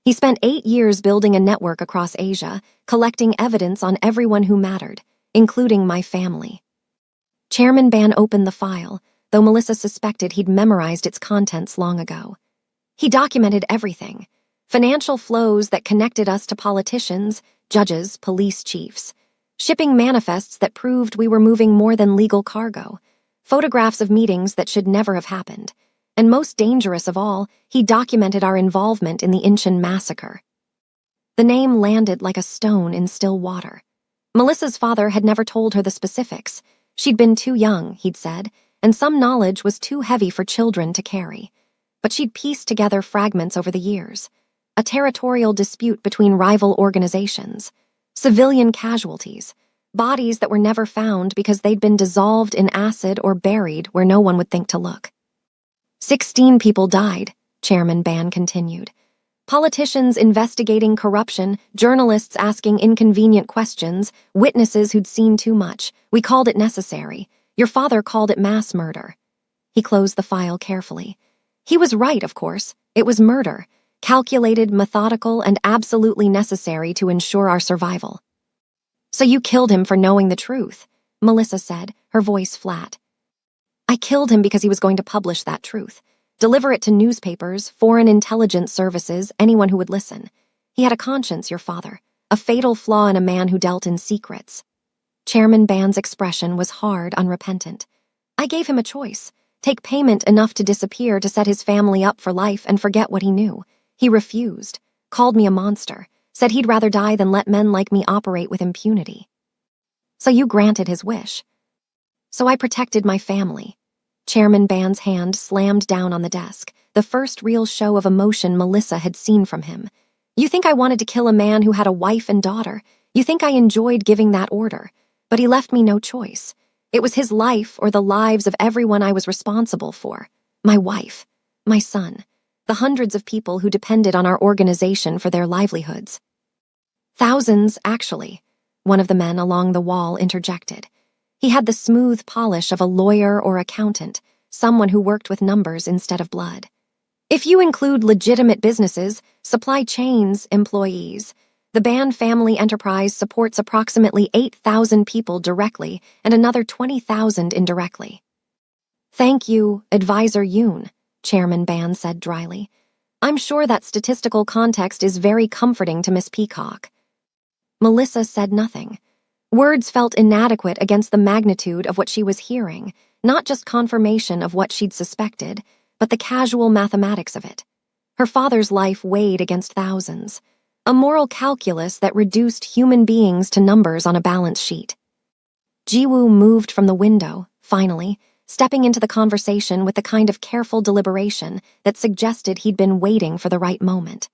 [SPEAKER 1] He spent 8 years building a network across Asia, collecting evidence on everyone who mattered, including my family. Chairman Ban opened the file, though Melissa suspected he'd memorized its contents long ago. He documented everything. Financial flows that connected us to politicians, judges, police chiefs. Shipping manifests that proved we were moving more than legal cargo. Photographs of meetings that should never have happened. And most dangerous of all, he documented our involvement in the Incheon massacre. The name landed like a stone in still water. Melissa's father had never told her the specifics. She'd been too young, he'd said, and some knowledge was too heavy for children to carry. But she'd pieced together fragments over the years. A territorial dispute between rival organizations. Civilian casualties. Bodies that were never found because they'd been dissolved in acid or buried where no one would think to look. 16 people died, Chairman Ban continued. Politicians investigating corruption, journalists asking inconvenient questions, witnesses who'd seen too much. We called it necessary. Your father called it mass murder. He closed the file carefully. He was right, of course. It was murder. Calculated, methodical, and absolutely necessary to ensure our survival. So you killed him for knowing the truth, Melissa said, her voice flat. I killed him because he was going to publish that truth. Deliver it to newspapers, foreign intelligence services, anyone who would listen. He had a conscience, your father. A fatal flaw in a man who dealt in secrets. Chairman Ban's expression was hard, unrepentant. I gave him a choice. Take payment enough to disappear to set his family up for life and forget what he knew. He refused. Called me a monster. Said he'd rather die than let men like me operate with impunity. So you granted his wish. So I protected my family. Chairman Ban's hand slammed down on the desk, the first real show of emotion Melissa had seen from him. You think I wanted to kill a man who had a wife and daughter? You think I enjoyed giving that order? But he left me no choice. It was his life or the lives of everyone I was responsible for. My wife, my son, the hundreds of people who depended on our organization for their livelihoods. Thousands, actually, one of the men along the wall interjected. He had the smooth polish of a lawyer or accountant, someone who worked with numbers instead of blood. If you include legitimate businesses, supply chains, employees, the Ban family enterprise supports approximately 8,000 people directly and another 20,000 indirectly. Thank you, Advisor Yoon, Chairman Ban said dryly. I'm sure that statistical context is very comforting to Miss Peacock. Melissa said nothing. Words felt inadequate against the magnitude of what she was hearing, not just confirmation of what she'd suspected, but the casual mathematics of it. Her father's life weighed against thousands, a moral calculus that reduced human beings to numbers on a balance sheet. Jiwoo moved from the window, finally, stepping into the conversation with the kind of careful deliberation that suggested he'd been waiting for the right moment.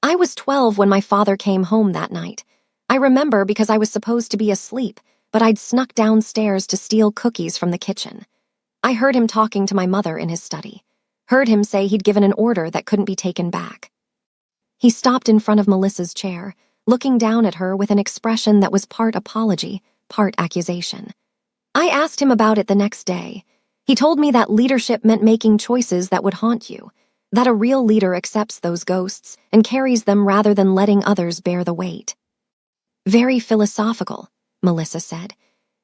[SPEAKER 1] I was 12 when my father came home that night. I remember because I was supposed to be asleep, but I'd snuck downstairs to steal cookies from the kitchen. I heard him talking to my mother in his study. Heard him say he'd given an order that couldn't be taken back. He stopped in front of Melissa's chair, looking down at her with an expression that was part apology, part accusation. I asked him about it the next day. He told me that leadership meant making choices that would haunt you, that a real leader accepts those ghosts and carries them rather than letting others bear the weight. Very philosophical, Melissa said.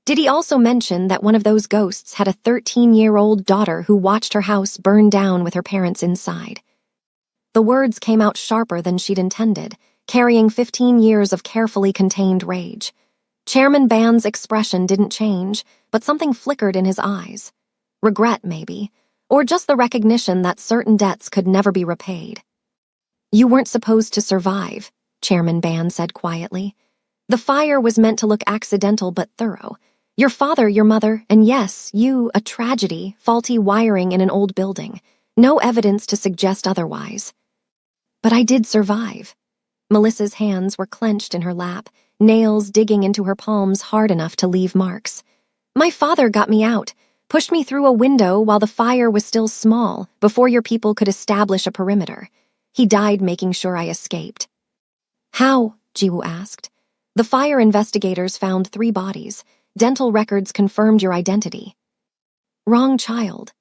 [SPEAKER 1] Did he also mention that one of those ghosts had a 13-year-old daughter who watched her house burn down with her parents inside? The words came out sharper than she'd intended, carrying 15 years of carefully contained rage. Chairman Ban's expression didn't change, but something flickered in his eyes. Regret, maybe, or just the recognition that certain debts could never be repaid. You weren't supposed to survive, Chairman Ban said quietly. The fire was meant to look accidental but thorough. Your father, your mother, and yes, you, a tragedy, faulty wiring in an old building. No evidence to suggest otherwise. But I did survive. Melissa's hands were clenched in her lap, nails digging into her palms hard enough to leave marks. My father got me out, Pushed me through a window while the fire was still small, before your people could establish a perimeter. He died making sure I escaped. How? Jiwoo asked. The fire investigators found 3 bodies. Dental records confirmed your identity. Wrong child.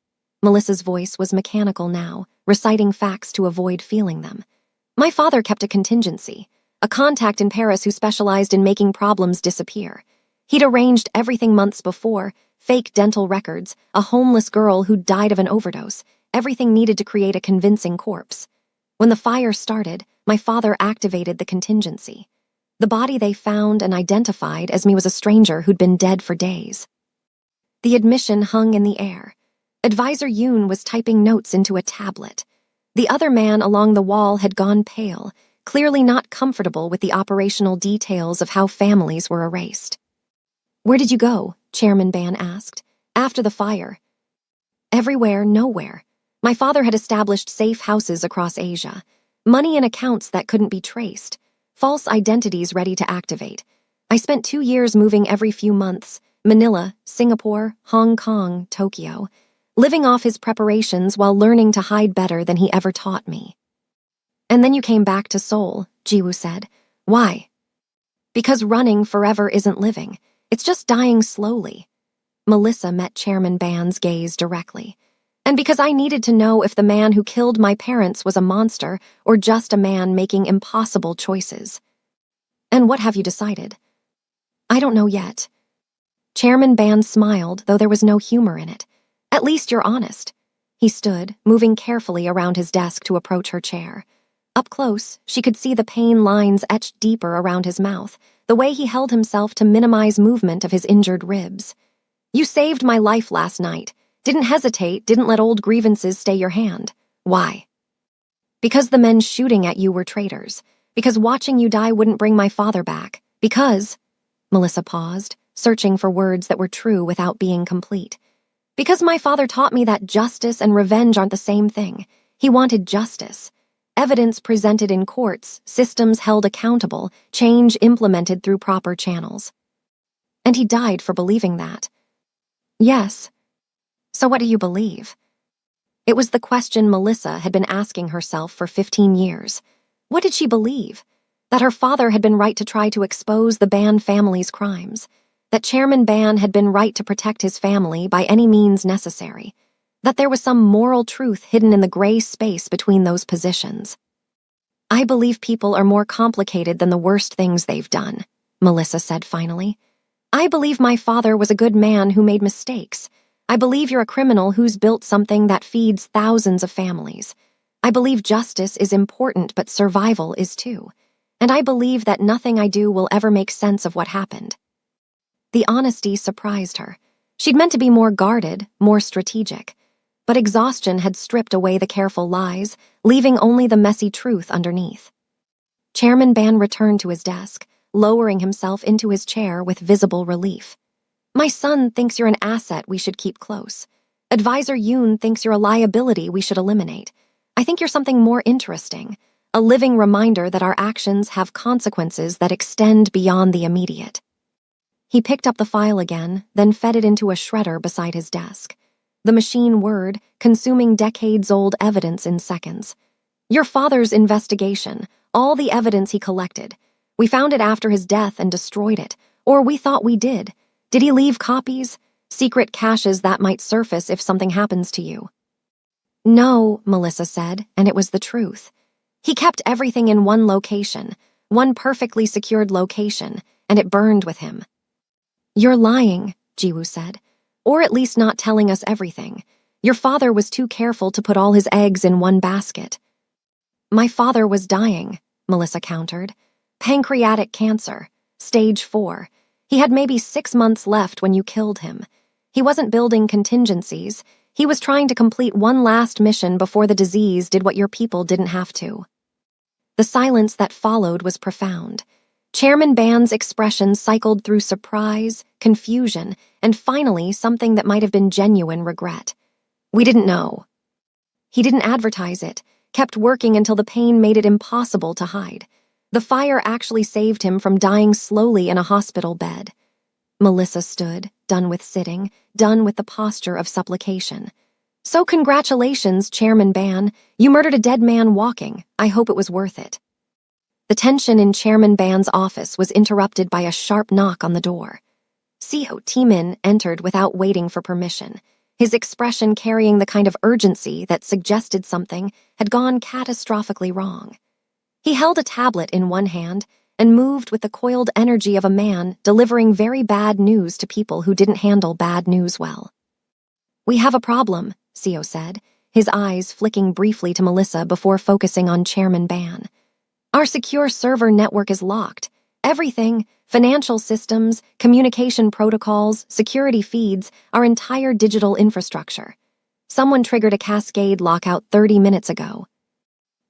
[SPEAKER 1] Melissa's voice was mechanical now, reciting facts to avoid feeling them. My father kept a contingency, a contact in Paris who specialized in making problems disappear. He'd arranged everything months before, fake dental records, a homeless girl who died of an overdose, everything needed to create a convincing corpse. When the fire started, my father activated the contingency. The body they found and identified as me was a stranger who'd been dead for days. The admission hung in the air. Advisor Yoon was typing notes into a tablet. The other man along the wall had gone pale, clearly not comfortable with the operational details of how families were erased. Where did you go? Chairman Ban asked. After the fire. Everywhere, nowhere. My father had established safe houses across Asia. Money in accounts that couldn't be traced. False identities ready to activate. I spent 2 years moving every few months. Manila, Singapore, Hong Kong, Tokyo. Living off his preparations while learning to hide better than he ever taught me. And then you came back to Seoul, Jiwoo said. Why? Because running forever isn't living. It's just dying slowly. Melissa met Chairman Ban's gaze directly. And because I needed to know if the man who killed my parents was a monster or just a man making impossible choices. And what have you decided? I don't know yet. Chairman Ban smiled, though there was no humor in it. At least you're honest. He stood, moving carefully around his desk to approach her chair. Up close, she could see the pain lines etched deeper around his mouth, the way he held himself to minimize movement of his injured ribs. You saved my life last night. Didn't hesitate, didn't let old grievances stay your hand. Why? Because the men shooting at you were traitors. Because watching you die wouldn't bring my father back. Because... Melissa paused, searching for words that were true without being complete. Because my father taught me that justice and revenge aren't the same thing. He wanted justice. Evidence presented in courts, systems held accountable, change implemented through proper channels. And he died for believing that. Yes. So what do you believe? It was the question Melissa had been asking herself for 15 years. What did she believe? That her father had been right to try to expose the Ban family's crimes. That Chairman Ban had been right to protect his family by any means necessary. That there was some moral truth hidden in the gray space between those positions. I believe people are more complicated than the worst things they've done, Melissa said finally. I believe my father was a good man who made mistakes. I believe you're a criminal who's built something that feeds thousands of families. I believe justice is important, but survival is too. And I believe that nothing I do will ever make sense of what happened. The honesty surprised her. She'd meant to be more guarded, more strategic. But exhaustion had stripped away the careful lies, leaving only the messy truth underneath. Chairman Ban returned to his desk, lowering himself into his chair with visible relief. My son thinks you're an asset we should keep close. Advisor Yoon thinks you're a liability we should eliminate. I think you're something more interesting, a living reminder that our actions have consequences that extend beyond the immediate. He picked up the file again, then fed it into a shredder beside his desk. The machine whirred, consuming decades-old evidence in seconds. Your father's investigation, all the evidence he collected. We found it after his death and destroyed it, or we thought we did. Did he leave copies? Secret caches that might surface if something happens to you. No, Melissa said, and it was the truth. He kept everything in one location, one perfectly secured location, and it burned with him. You're lying, Jiwoo said, or at least not telling us everything. Your father was too careful to put all his eggs in one basket. My father was dying, Melissa countered. Pancreatic cancer, stage 4. He had maybe 6 months left when you killed him. He wasn't building contingencies. He was trying to complete one last mission before the disease did what your people didn't have to. The silence that followed was profound. Chairman Ban's expression cycled through surprise, confusion, and finally something that might have been genuine regret. We didn't know. He didn't advertise it, kept working until the pain made it impossible to hide. The fire actually saved him from dying slowly in a hospital bed. Melissa stood, done with sitting, done with the posture of supplication. So congratulations, Chairman Ban. You murdered a dead man walking. I hope it was worth it. The tension in Chairman Ban's office was interrupted by a sharp knock on the door. CO Timin entered without waiting for permission, his expression carrying the kind of urgency that suggested something had gone catastrophically wrong. He held a tablet in one hand and moved with the coiled energy of a man delivering very bad news to people who didn't handle bad news well. We have a problem, CO said, his eyes flicking briefly to Melissa before focusing on Chairman Ban. Our secure server network is locked. Everything, financial systems, communication protocols, security feeds, our entire digital infrastructure. Someone triggered a cascade lockout 30 minutes ago.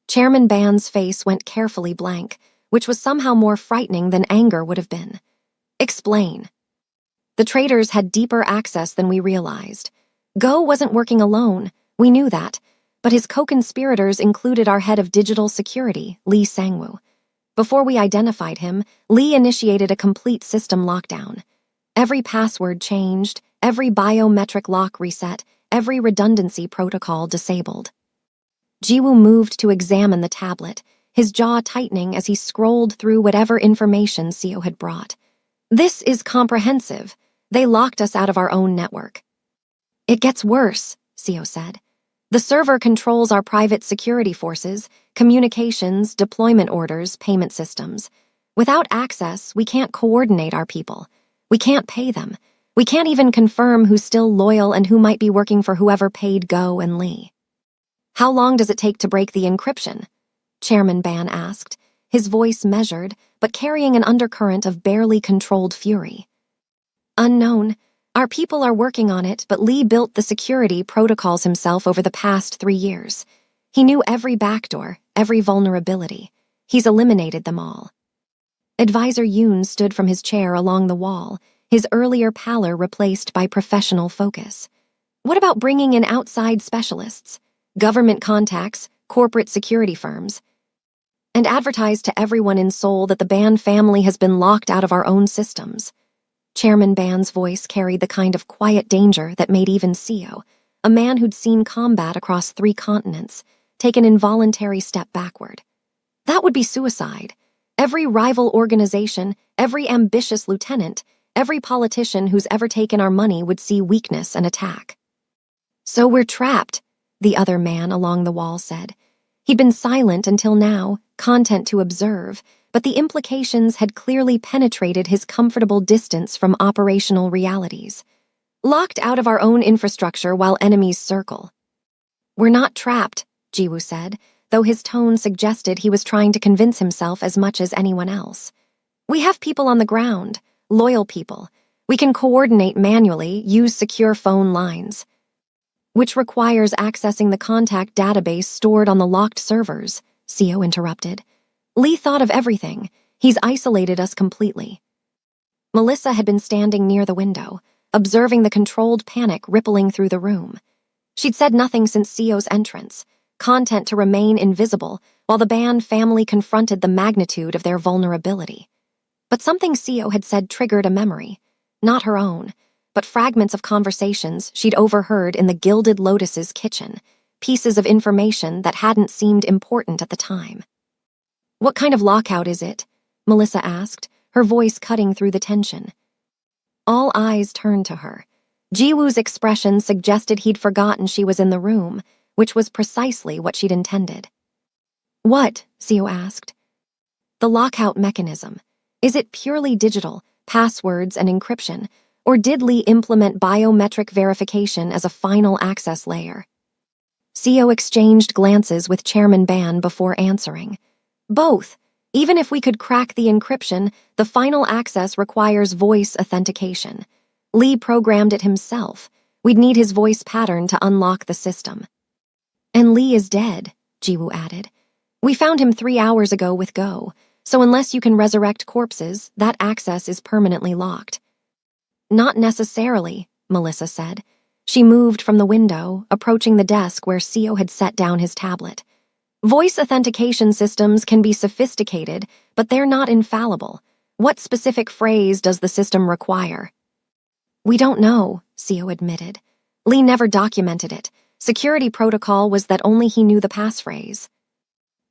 [SPEAKER 1] Chairman Ban's face went carefully blank, which was somehow more frightening than anger would have been. Explain. The traitors had deeper access than we realized. Go wasn't working alone, we knew that, but his co-conspirators included our head of digital security, Lee Sangwoo. Before we identified him, Lee initiated a complete system lockdown. Every password changed, every biometric lock reset, every redundancy protocol disabled. Jiwoo moved to examine the tablet, his jaw tightening as he scrolled through whatever information CO had brought. This is comprehensive. They locked us out of our own network. It gets worse, CO said. The server controls our private security forces, communications, deployment orders, payment systems. Without access, we can't coordinate our people. We can't pay them. We can't even confirm who's still loyal and who might be working for whoever paid Go and Lee. How long does it take to break the encryption? Chairman Ban asked, his voice measured, but carrying an undercurrent of barely controlled fury. Unknown. Our people are working on it, but Lee built the security protocols himself over the past 3 years. He knew every backdoor, every vulnerability. He's eliminated them all. Advisor Yoon stood from his chair along the wall, his earlier pallor replaced by professional focus. What about bringing in outside specialists, government contacts, corporate security firms, and advertise to everyone in Seoul that the Ban family has been locked out of our own systems? Chairman Ban's voice carried the kind of quiet danger that made even CO, a man who'd seen combat across 3 continents, take an involuntary step backward. That would be suicide. Every rival organization, every ambitious lieutenant, every politician who's ever taken our money would see weakness and attack. So we're trapped, the other man along the wall said. He'd been silent until now, content to observe, but the implications had clearly penetrated his comfortable distance from operational realities. Locked out of our own infrastructure while enemies circle. We're not trapped, Jiwoo said, though his tone suggested he was trying to convince himself as much as anyone else. We have people on the ground, loyal people. We can coordinate manually, use secure phone lines, which requires accessing the contact database stored on the locked servers, CO interrupted. Lee thought of everything. He's isolated us completely. Melissa had been standing near the window, observing the controlled panic rippling through the room. She'd said nothing since CO's entrance, content to remain invisible while the Ban family confronted the magnitude of their vulnerability. But something CO had said triggered a memory, not her own, but fragments of conversations she'd overheard in the Gilded Lotus's kitchen, pieces of information that hadn't seemed important at the time. What kind of lockout is it? Melissa asked, her voice cutting through the tension. All eyes turned to her. Jiwoo's expression suggested he'd forgotten she was in the room, which was precisely what she'd intended. What? CO asked. The lockout mechanism. Is it purely digital, passwords and encryption, or did Lee implement biometric verification as a final access layer? CO exchanged glances with Chairman Ban before answering. Both. Even if we could crack the encryption, the final access requires voice authentication. Lee programmed it himself. We'd need his voice pattern to unlock the system. And Lee is dead, Jiwoo added. We found him 3 hours ago with Go, so unless you can resurrect corpses, that access is permanently locked. Not necessarily, Melissa said. She moved from the window, approaching the desk where CO had set down his tablet. Voice authentication systems can be sophisticated, but they're not infallible. What specific phrase does the system require? We don't know, Sio admitted. Lee never documented it. Security protocol was that only he knew the passphrase.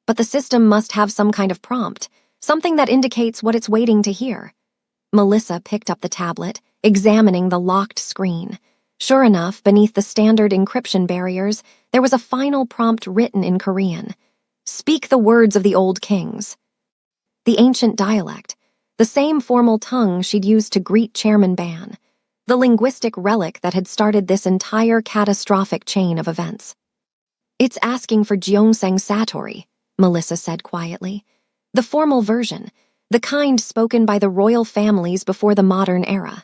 [SPEAKER 1] But the system must have some kind of prompt, something that indicates what it's waiting to hear. Melissa picked up the tablet, examining the locked screen. Sure enough, beneath the standard encryption barriers, there was a final prompt written in Korean. Speak the words of the old kings. The ancient dialect, the same formal tongue she'd used to greet Chairman Ban, the linguistic relic that had started this entire catastrophic chain of events. It's asking for Gyeongsang Satori, Melissa said quietly. The formal version, the kind spoken by the royal families before the modern era.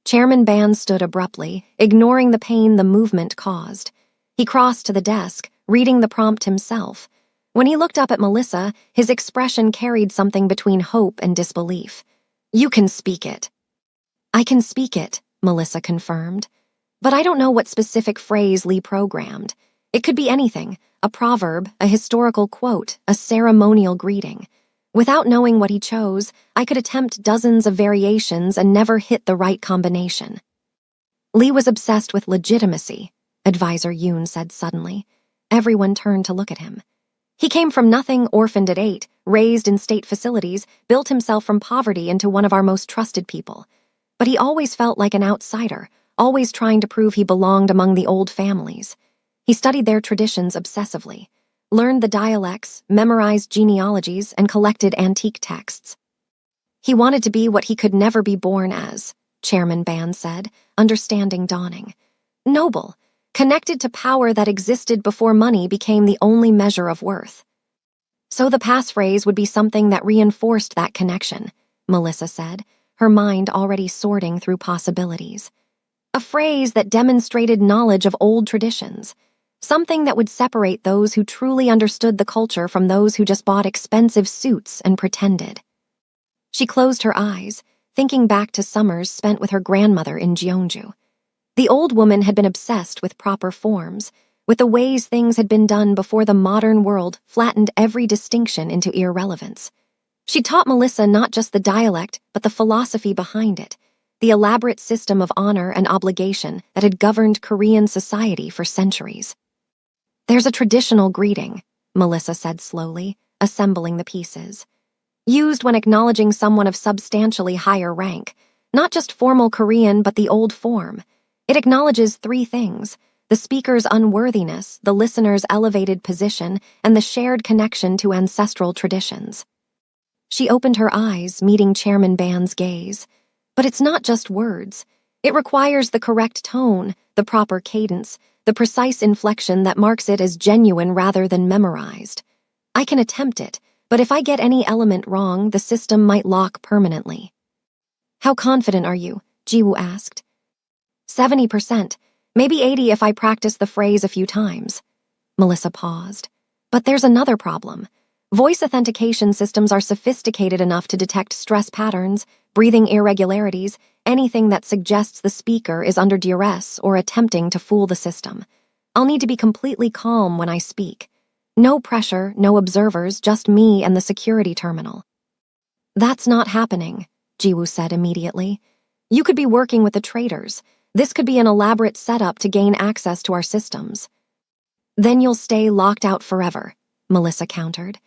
[SPEAKER 1] Chairman Ban stood abruptly, ignoring the pain the movement caused. He crossed to the desk, reading the prompt himself. When he looked up at Melissa, his expression carried something between hope and disbelief. You can speak it. I can speak it, Melissa confirmed. But I don't know what specific phrase Lee programmed. It could be anything, a proverb, a historical quote, a ceremonial greeting. Without knowing what he chose, I could attempt dozens of variations and never hit the right combination. Lee was obsessed with legitimacy, Advisor Yoon said suddenly. Everyone turned to look at him. He came from nothing, orphaned at 8, raised in state facilities, built himself from poverty into one of our most trusted people. But he always felt like an outsider, always trying to prove he belonged among the old families. He studied their traditions obsessively, learned the dialects, memorized genealogies, and collected antique texts. He wanted to be what he could never be born as, Chairman Ban said, understanding dawning. Noble, connected to power that existed before money became the only measure of worth. So the passphrase would be something that reinforced that connection, Melissa said, her mind already sorting through possibilities. A phrase that demonstrated knowledge of old traditions, something that would separate those who truly understood the culture from those who just bought expensive suits and pretended. She closed her eyes, thinking back to summers spent with her grandmother in Jeonju. The old woman had been obsessed with proper forms, with the ways things had been done before the modern world flattened every distinction into irrelevance. She taught Melissa not just the dialect, but the philosophy behind it, the elaborate system of honor and obligation that had governed Korean society for centuries. There's a traditional greeting, Melissa said slowly, assembling the pieces. Used when acknowledging someone of substantially higher rank, not just formal Korean but the old form. It acknowledges 3 things: the speaker's unworthiness, the listener's elevated position, and the shared connection to ancestral traditions. She opened her eyes, meeting Chairman Ban's gaze. But it's not just words. It requires the correct tone, the proper cadence, the precise inflection that marks it as genuine rather than memorized. I can attempt it, but if I get any element wrong, the system might lock permanently. How confident are you? Jiwoo asked. 70%, maybe 80 if I practice the phrase a few times. Melissa paused. But there's another problem. Voice authentication systems are sophisticated enough to detect stress patterns, breathing irregularities, anything that suggests the speaker is under duress or attempting to fool the system. I'll need to be completely calm when I speak. No pressure, no observers, just me and the security terminal. That's not happening, Jiwoo said immediately. You could be working with the traitors. This could be an elaborate setup to gain access to our systems. Then you'll stay locked out forever, Melissa countered.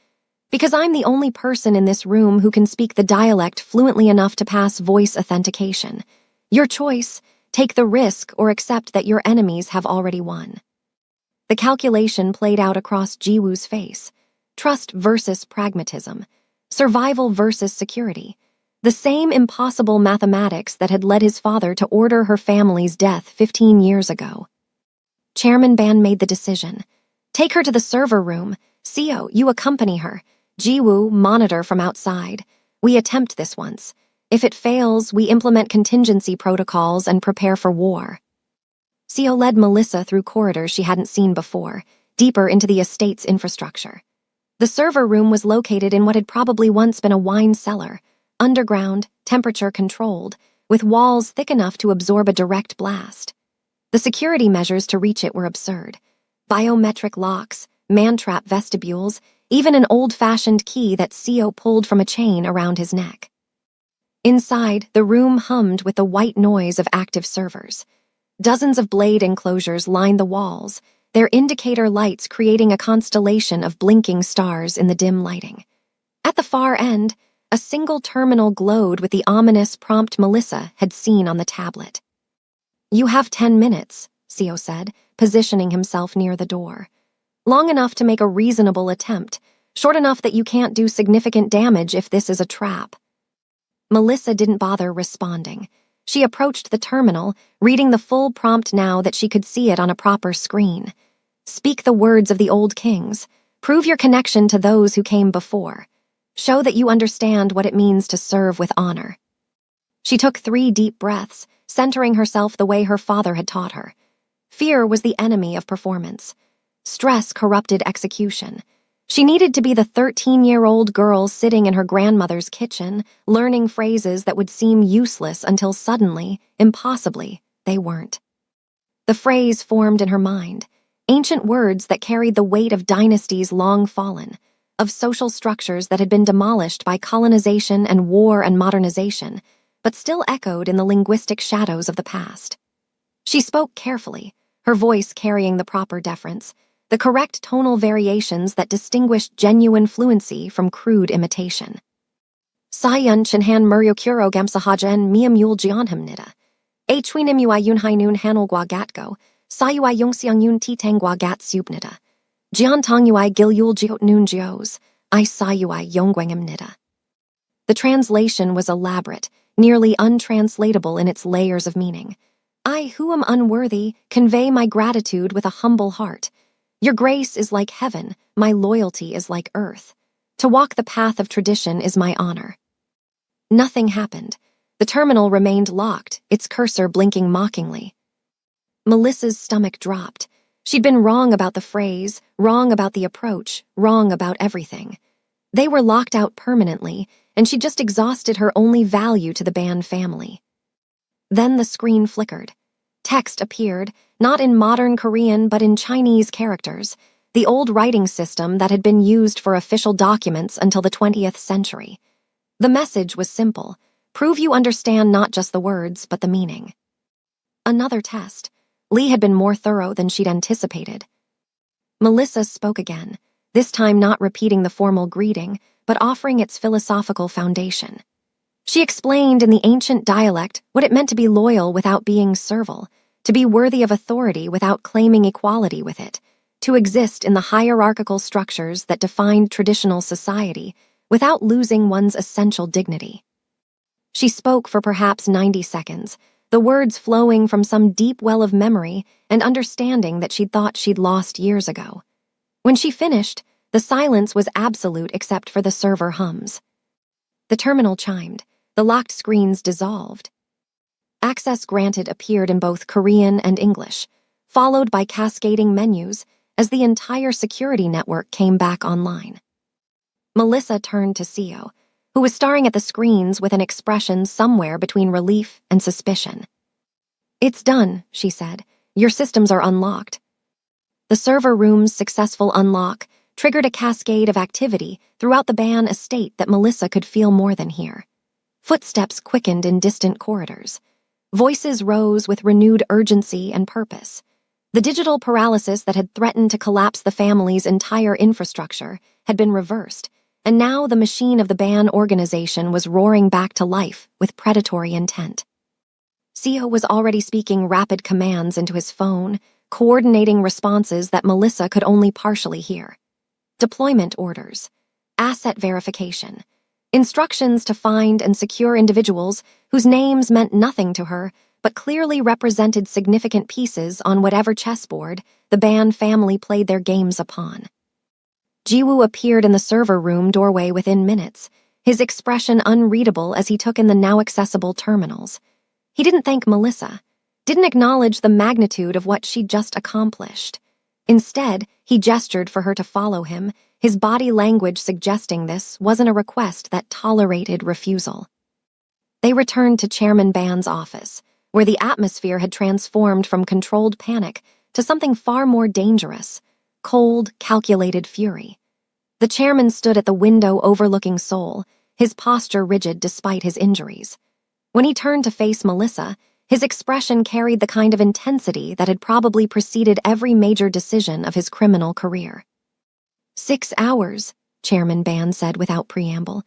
[SPEAKER 1] Because I'm the only person in this room who can speak the dialect fluently enough to pass voice authentication. Your choice, take the risk or accept that your enemies have already won. The calculation played out across Jiwoo's face. Trust versus pragmatism. Survival versus security. The same impossible mathematics that had led his father to order her family's death 15 years ago. Chairman Ban made the decision. Take her to the server room. Seo, you accompany her. Jiwoo, monitor from outside. We attempt this once. If it fails, we implement contingency protocols and prepare for war. Seo led Melissa through corridors she hadn't seen before, deeper into the estate's infrastructure. The server room was located in what had probably once been a wine cellar, underground, temperature-controlled, with walls thick enough to absorb a direct blast. The security measures to reach it were absurd. Biometric locks, man-trap vestibules, even an old-fashioned key that Seo pulled from a chain around his neck. Inside, the room hummed with the white noise of active servers. Dozens of blade enclosures lined the walls, their indicator lights creating a constellation of blinking stars in the dim lighting. At the far end, a single terminal glowed with the ominous prompt Melissa had seen on the tablet. "You have 10 minutes, Sio said, positioning himself near the door. "Long enough to make a reasonable attempt, short enough that you can't do significant damage if this is a trap." Melissa didn't bother responding. She approached the terminal, reading the full prompt now that she could see it on a proper screen. "Speak the words of the old kings. Prove your connection to those who came before. Show that you understand what it means to serve with honor." She took 3 deep breaths, centering herself the way her father had taught her. Fear was the enemy of performance. Stress corrupted execution. She needed to be the 13-year-old girl sitting in her grandmother's kitchen, learning phrases that would seem useless until suddenly, impossibly, they weren't. The phrase formed in her mind, ancient words that carried the weight of dynasties long fallen, of social structures that had been demolished by colonization and war and modernization, but still echoed in the linguistic shadows of the past. She spoke carefully, her voice carrying the proper deference, the correct tonal variations that distinguished genuine fluency from crude imitation. "Sayun chinhan muryokuro gamsahajan miam yul jianhamnida. A chwinim ui yunhainun hanulgwa gatgo, sayui yungsiang yun titangwa gat subnida. Jiantong ui gilyul jiot nun jios, I sayui yongwangam nida." The translation was elaborate, nearly untranslatable in its layers of meaning. "I, who am unworthy, convey my gratitude with a humble heart. Your grace is like heaven, my loyalty is like earth. To walk the path of tradition is my honor." Nothing happened. The terminal remained locked, its cursor blinking mockingly. Melissa's stomach dropped. She'd been wrong about the phrase, wrong about the approach, wrong about everything. They were locked out permanently, and she just exhausted her only value to the band family. Then the screen flickered. Text appeared, not in modern Korean but in Chinese characters, the old writing system that had been used for official documents until the 20th century. The message was simple: prove you understand not just the words, but the meaning. Another test. Lee had been more thorough than she'd anticipated. Melissa spoke again, this time not repeating the formal greeting, but offering its philosophical foundation. She explained in the ancient dialect what it meant to be loyal without being servile, to be worthy of authority without claiming equality with it, to exist in the hierarchical structures that defined traditional society without losing one's essential dignity. She spoke for perhaps 90 seconds, the words flowing from some deep well of memory and understanding that she'd thought she'd lost years ago. When she finished, the silence was absolute except for the server hums. The terminal chimed. The locked screens dissolved. Access granted appeared in both Korean and English, followed by cascading menus as the entire security network came back online. Melissa turned to Sio, who was staring at the screens with an expression somewhere between relief and suspicion. "It's done," she said. "Your systems are unlocked." The server room's successful unlock triggered a cascade of activity throughout the Ban estate that Melissa could feel more than hear. Footsteps quickened in distant corridors. Voices rose with renewed urgency and purpose. The digital paralysis that had threatened to collapse the family's entire infrastructure had been reversed, and now the machine of the Ban organization was roaring back to life with predatory intent. Sio was already speaking rapid commands into his phone, coordinating responses that Melissa could only partially hear. Deployment orders, asset verification, instructions to find and secure individuals whose names meant nothing to her but clearly represented significant pieces on whatever chessboard the Ban family played their games upon. Jiwoo appeared in the server room doorway within minutes, his expression unreadable as he took in the now-accessible terminals. He didn't thank Melissa, didn't acknowledge the magnitude of what she'd just accomplished. Instead, he gestured for her to follow him, his body language suggesting this wasn't a request that tolerated refusal. They returned to Chairman Ban's office, where the atmosphere had transformed from controlled panic to something far more dangerous, cold, calculated fury. The chairman stood at the window overlooking Seoul, his posture rigid despite his injuries. When he turned to face Melissa, his expression carried the kind of intensity that had probably preceded every major decision of his criminal career. 6 hours, Chairman Ban said without preamble.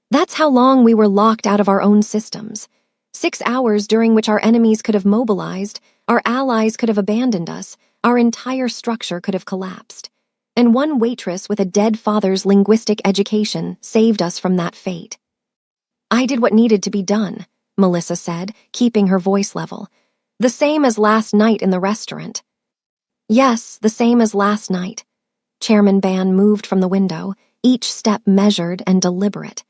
[SPEAKER 1] That's how long we were locked out of our own systems. 6 hours during which our enemies could have mobilized, our allies could have abandoned us, our entire structure could have collapsed. And one waitress with a dead father's linguistic education saved us from that fate. I did what needed to be done, Melissa said, keeping her voice level. The same as last night in the restaurant. Yes, the same as last night. Chairman Ban moved from the window, each step measured and deliberate.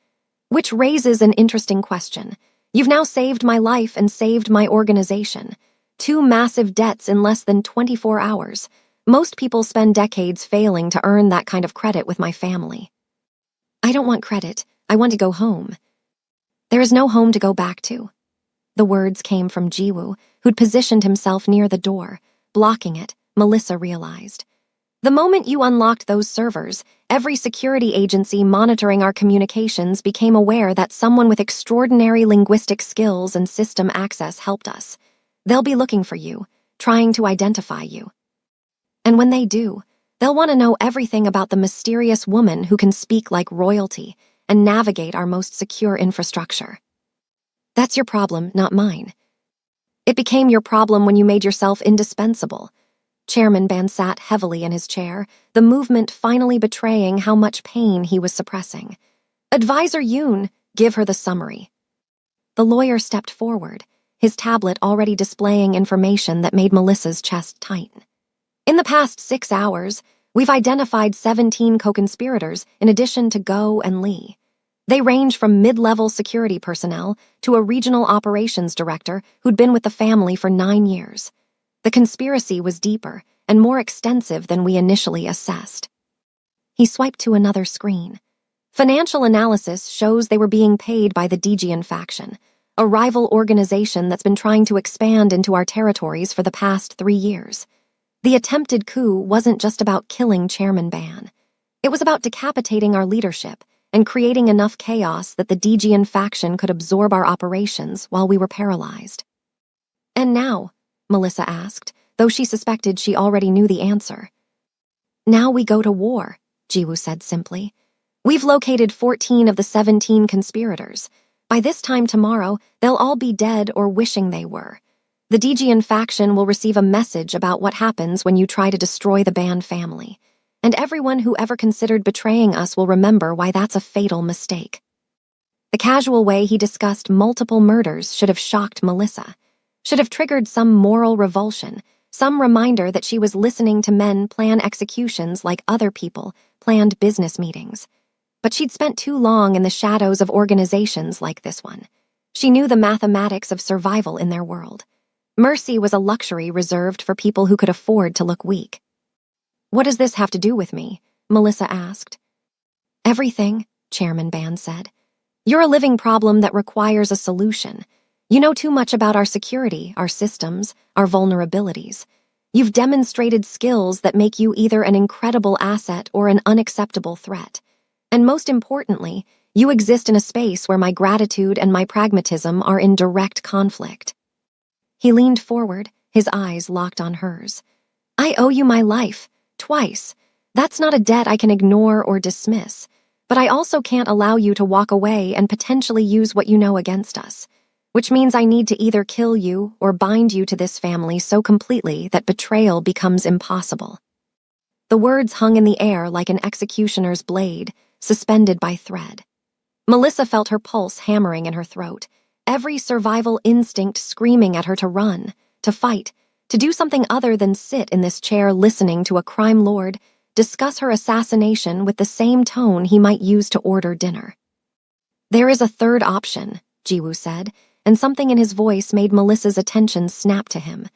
[SPEAKER 1] Which raises an interesting question. You've now saved my life and saved my organization. 2 massive debts in less than 24 hours. Most people spend decades failing to earn that kind of credit with my family. I don't want credit. I want to go home. There is no home to go back to. The words came from Jiwoo, who'd positioned himself near the door. Blocking it, Melissa realized. The moment you unlocked those servers, every security agency monitoring our communications became aware that someone with extraordinary linguistic skills and system access helped us. They'll be looking for you, trying to identify you. And when they do, they'll want to know everything about the mysterious woman who can speak like royalty and navigate our most secure infrastructure. That's your problem, not mine. It became your problem when you made yourself indispensable. Chairman Ban sat heavily in his chair, the movement finally betraying how much pain he was suppressing. Advisor Yoon, give her the summary. The lawyer stepped forward, his tablet already displaying information that made Melissa's chest tighten. In the past 6 hours, we've identified 17 co-conspirators in addition to Go and Lee. They range from mid-level security personnel to a regional operations director who'd been with the family for 9 years. The conspiracy was deeper and more extensive than we initially assessed. He swiped to another screen. Financial analysis shows they were being paid by the Dijian faction, a rival organization that's been trying to expand into our territories for the past 3 years. The attempted coup wasn't just about killing Chairman Ban. It was about decapitating our leadership and creating enough chaos that the Dijian faction could absorb our operations while we were paralyzed. And now, Melissa asked, though she suspected she already knew the answer. Now we go to war, Jiwoo said simply. We've located 14 of the 17 conspirators. By this time tomorrow, they'll all be dead or wishing they were. The Dijian faction will receive a message about what happens when you try to destroy the Ban family. And everyone who ever considered betraying us will remember why that's a fatal mistake. The casual way he discussed multiple murders should have shocked Melissa. Should have triggered some moral revulsion, some reminder that she was listening to men plan executions like other people planned business meetings. But she'd spent too long in the shadows of organizations like this one. She knew the mathematics of survival in their world. Mercy was a luxury reserved for people who could afford to look weak. What does this have to do with me? Melissa asked. Everything, Chairman Ban said. You're a living problem that requires a solution. You know too much about our security, our systems, our vulnerabilities. You've demonstrated skills that make you either an incredible asset or an unacceptable threat. And most importantly, you exist in a space where my gratitude and my pragmatism are in direct conflict. He leaned forward, his eyes locked on hers. I owe you my life, twice. That's not a debt I can ignore or dismiss. But I also can't allow you to walk away and potentially use what you know against us. Which means I need to either kill you or bind you to this family so completely that betrayal becomes impossible. The words hung in the air like an executioner's blade, suspended by thread. Melissa felt her pulse hammering in her throat, every survival instinct screaming at her to run, to fight, to do something other than sit in this chair listening to a crime lord discuss her assassination with the same tone he might use to order dinner. There is a third option, Jiwoo said, and something in his voice made Melissa's attention snap to him.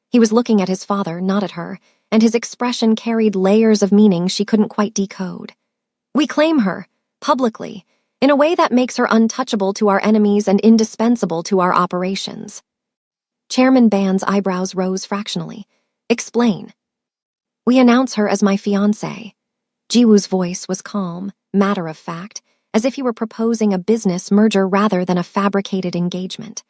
[SPEAKER 1] He was looking at his father, not at her, and his expression carried layers of meaning she couldn't quite decode. We claim her, publicly, in a way that makes her untouchable to our enemies and indispensable to our operations. Chairman Ban's eyebrows rose fractionally. Explain. We announce her as my fiancée. Jiwoo's voice was calm, matter of fact, as if he were proposing a business merger rather than a fabricated engagement.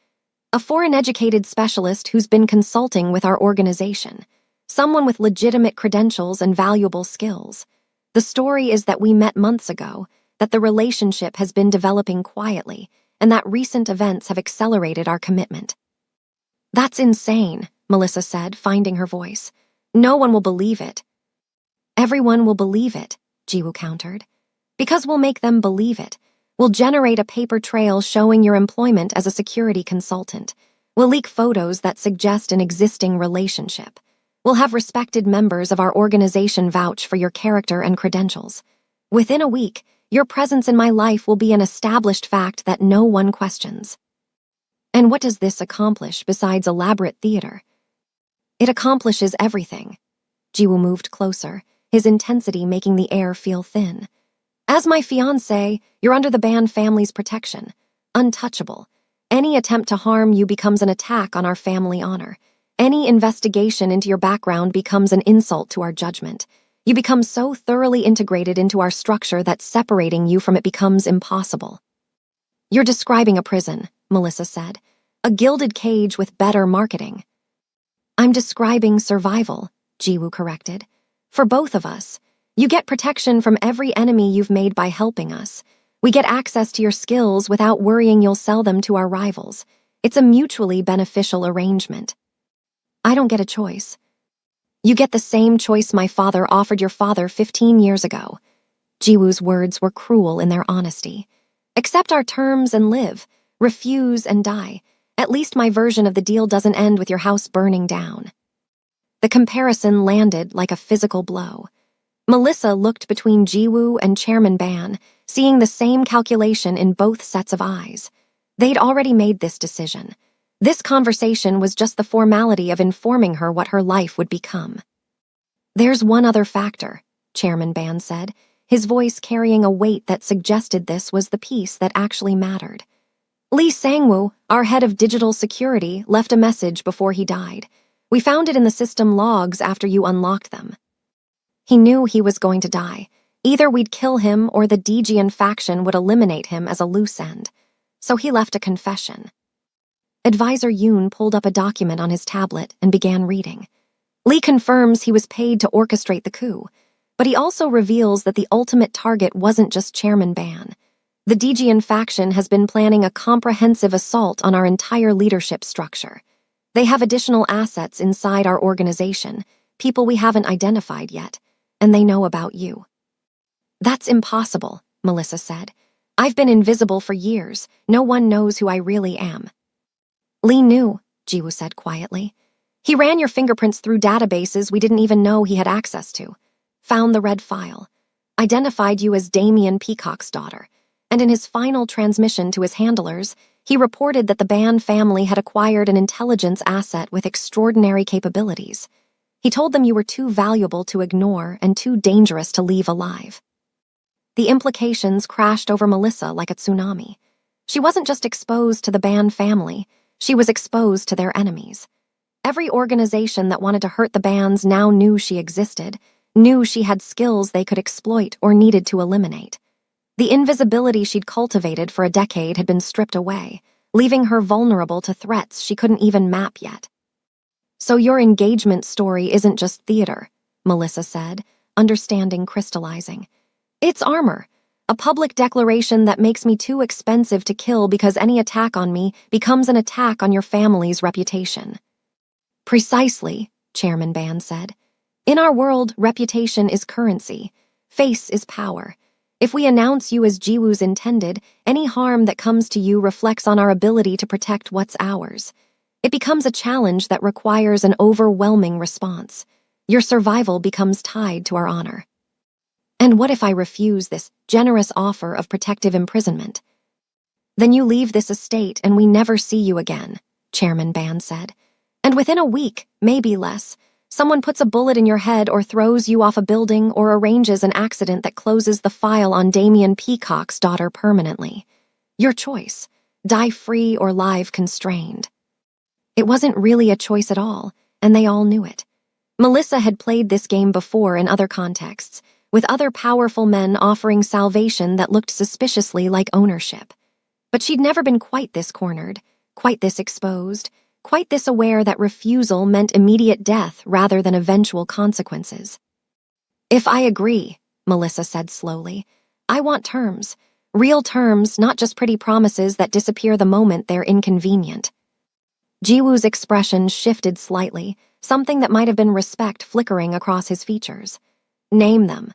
[SPEAKER 1] A foreign-educated specialist who's been consulting with our organization. Someone with legitimate credentials and valuable skills. The story is that we met months ago, that the relationship has been developing quietly, and that recent events have accelerated our commitment. That's insane, Melissa said, finding her voice. No one will believe it. Everyone will believe it, Jiwoo countered. Because we'll make them believe it. We'll generate a paper trail showing your employment as a security consultant. We'll leak photos that suggest an existing relationship. We'll have respected members of our organization vouch for your character and credentials. Within a week, your presence in my life will be an established fact that no one questions. And what does this accomplish besides elaborate theater? It accomplishes everything. Jiwoo moved closer, his intensity making the air feel thin. As my fiancé, you're under the Ban family's protection. Untouchable. Any attempt to harm you becomes an attack on our family honor. Any investigation into your background becomes an insult to our judgment. You become so thoroughly integrated into our structure that separating you from it becomes impossible. You're describing a prison, Melissa said. A gilded cage with better marketing. I'm describing survival, Jiwoo corrected. For both of us. You get protection from every enemy you've made by helping us. We get access to your skills without worrying you'll sell them to our rivals. It's a mutually beneficial arrangement. I don't get a choice. You get the same choice my father offered your father 15 years ago. Jiwoo's words were cruel in their honesty. Accept our terms and live. Refuse and die. At least my version of the deal doesn't end with your house burning down. The comparison landed like a physical blow. Melissa looked between Jiwoo and Chairman Ban, seeing the same calculation in both sets of eyes. They'd already made this decision. This conversation was just the formality of informing her what her life would become. There's one other factor, Chairman Ban said, his voice carrying a weight that suggested this was the piece that actually mattered. Lee Sang-woo, our head of digital security, left a message before he died. We found it in the system logs after you unlocked them. He knew he was going to die. Either we'd kill him or the Dijian faction would eliminate him as a loose end. So he left a confession. Advisor Yoon pulled up a document on his tablet and began reading. Lee confirms he was paid to orchestrate the coup, but he also reveals that the ultimate target wasn't just Chairman Ban. The Dijian faction has been planning a comprehensive assault on our entire leadership structure. They have additional assets inside our organization, people we haven't identified yet. And they know about you. That's impossible, Melissa said. I've been invisible for years. No one knows who I really am. Lee knew, Jiwoo said quietly. He ran your fingerprints through databases we didn't even know he had access to. Found the red file. Identified you as Damien Peacock's daughter. And in his final transmission to his handlers, he reported that the Ban family had acquired an intelligence asset with extraordinary capabilities. He told them you were too valuable to ignore and too dangerous to leave alive. The implications crashed over Melissa like a tsunami. She wasn't just exposed to the Ban family, she was exposed to their enemies. Every organization that wanted to hurt the Bans now knew she existed, knew she had skills they could exploit or needed to eliminate. The invisibility she'd cultivated for a decade had been stripped away, leaving her vulnerable to threats she couldn't even map yet. So your engagement story isn't just theater, Melissa said, understanding crystallizing. It's armor, a public declaration that makes me too expensive to kill because any attack on me becomes an attack on your family's reputation. Precisely, Chairman Ban said. In our world, reputation is currency. Face is power. If we announce you as Jiwoo's intended, any harm that comes to you reflects on our ability to protect what's ours. It becomes a challenge that requires an overwhelming response. Your survival becomes tied to our honor. And what if I refuse this generous offer of protective imprisonment? Then you leave this estate and we never see you again, Chairman Ban said. And within a week, maybe less, someone puts a bullet in your head or throws you off a building or arranges an accident that closes the file on Damien Peacock's daughter permanently. Your choice, die free or live constrained. It wasn't really a choice at all, and they all knew it. Melissa had played this game before in other contexts, with other powerful men offering salvation that looked suspiciously like ownership. But she'd never been quite this cornered, quite this exposed, quite this aware that refusal meant immediate death rather than eventual consequences. "If I agree," Melissa said slowly, "I want terms. Real terms, not just pretty promises that disappear the moment they're inconvenient." Jiwoo's expression shifted slightly, something that might have been respect flickering across his features. "Name them."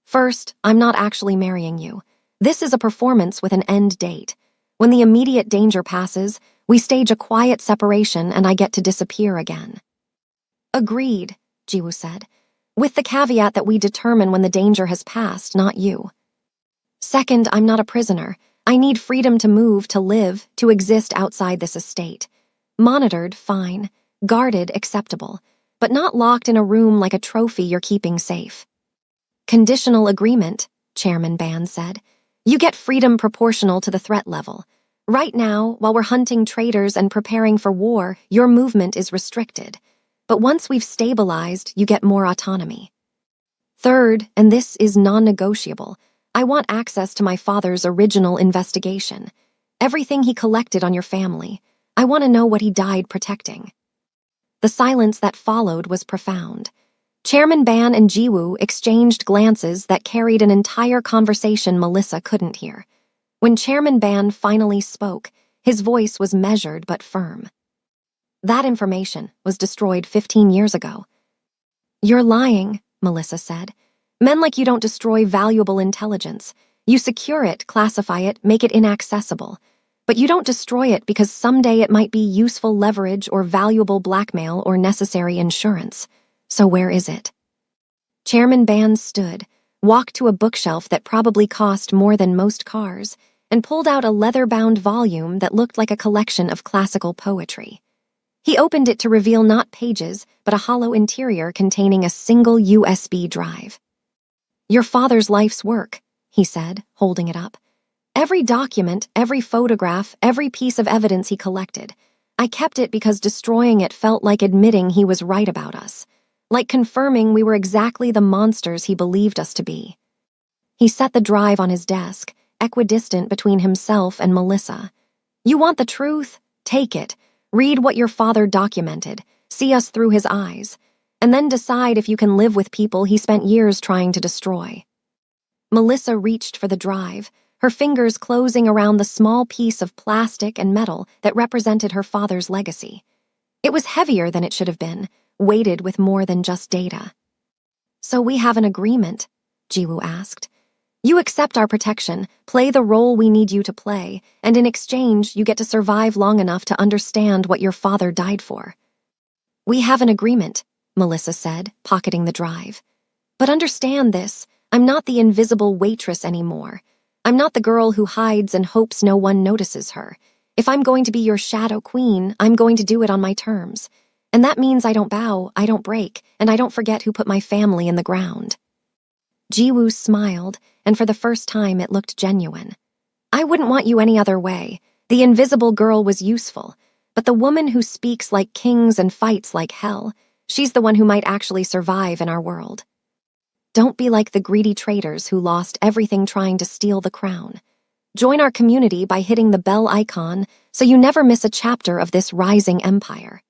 [SPEAKER 1] "First, I'm not actually marrying you. This is a performance with an end date. When the immediate danger passes, we stage a quiet separation and I get to disappear again." "Agreed," Jiwoo said, "with the caveat that we determine when the danger has passed, not you. Second, I'm not a prisoner. I need freedom to move, to live, to exist outside this estate. Monitored, fine. Guarded, acceptable. But not locked in a room like a trophy you're keeping safe." "Conditional agreement," Chairman Ban said. "You get freedom proportional to the threat level. Right now, while we're hunting traitors and preparing for war, your movement is restricted. But once we've stabilized, you get more autonomy. Third, and this is non-negotiable, I want access to my father's original investigation. Everything he collected on your family. I want to know what he died protecting." The silence that followed was profound. Chairman Ban and Jiwoo exchanged glances that carried an entire conversation Melissa couldn't hear. When Chairman Ban finally spoke, his voice was measured but firm. "That information was destroyed 15 years ago." "You're lying," Melissa said. "Men like you don't destroy valuable intelligence. You secure it, classify it, make it inaccessible. But you don't destroy it because someday it might be useful leverage or valuable blackmail or necessary insurance. So where is it?" Chairman Ban stood, walked to a bookshelf that probably cost more than most cars, and pulled out a leather-bound volume that looked like a collection of classical poetry. He opened it to reveal not pages, but a hollow interior containing a single USB drive. "Your father's life's work," he said, holding it up. "Every document, every photograph, every piece of evidence he collected. I kept it because destroying it felt like admitting he was right about us, like confirming we were exactly the monsters he believed us to be." He set the drive on his desk, equidistant between himself and Melissa. "You want the truth? Take it. Read what your father documented, see us through his eyes, and then decide if you can live with people he spent years trying to destroy." Melissa reached for the drive, her fingers closing around the small piece of plastic and metal that represented her father's legacy. It was heavier than it should have been, weighted with more than just data. "So we have an agreement?" Jiwoo asked. "You accept our protection, play the role we need you to play, and in exchange you get to survive long enough to understand what your father died for." "We have an agreement," Melissa said, pocketing the drive. "But understand this, I'm not the invisible waitress anymore. I'm not the girl who hides and hopes no one notices her. If I'm going to be your shadow queen, I'm going to do it on my terms. And that means I don't bow, I don't break, and I don't forget who put my family in the ground." Jiwoo smiled, and for the first time it looked genuine. "I wouldn't want you any other way. The invisible girl was useful, but the woman who speaks like kings and fights like hell, she's the one who might actually survive in our world. Don't be like the greedy traitors who lost everything trying to steal the crown. Join our community by hitting the bell icon so you never miss a chapter of this rising empire."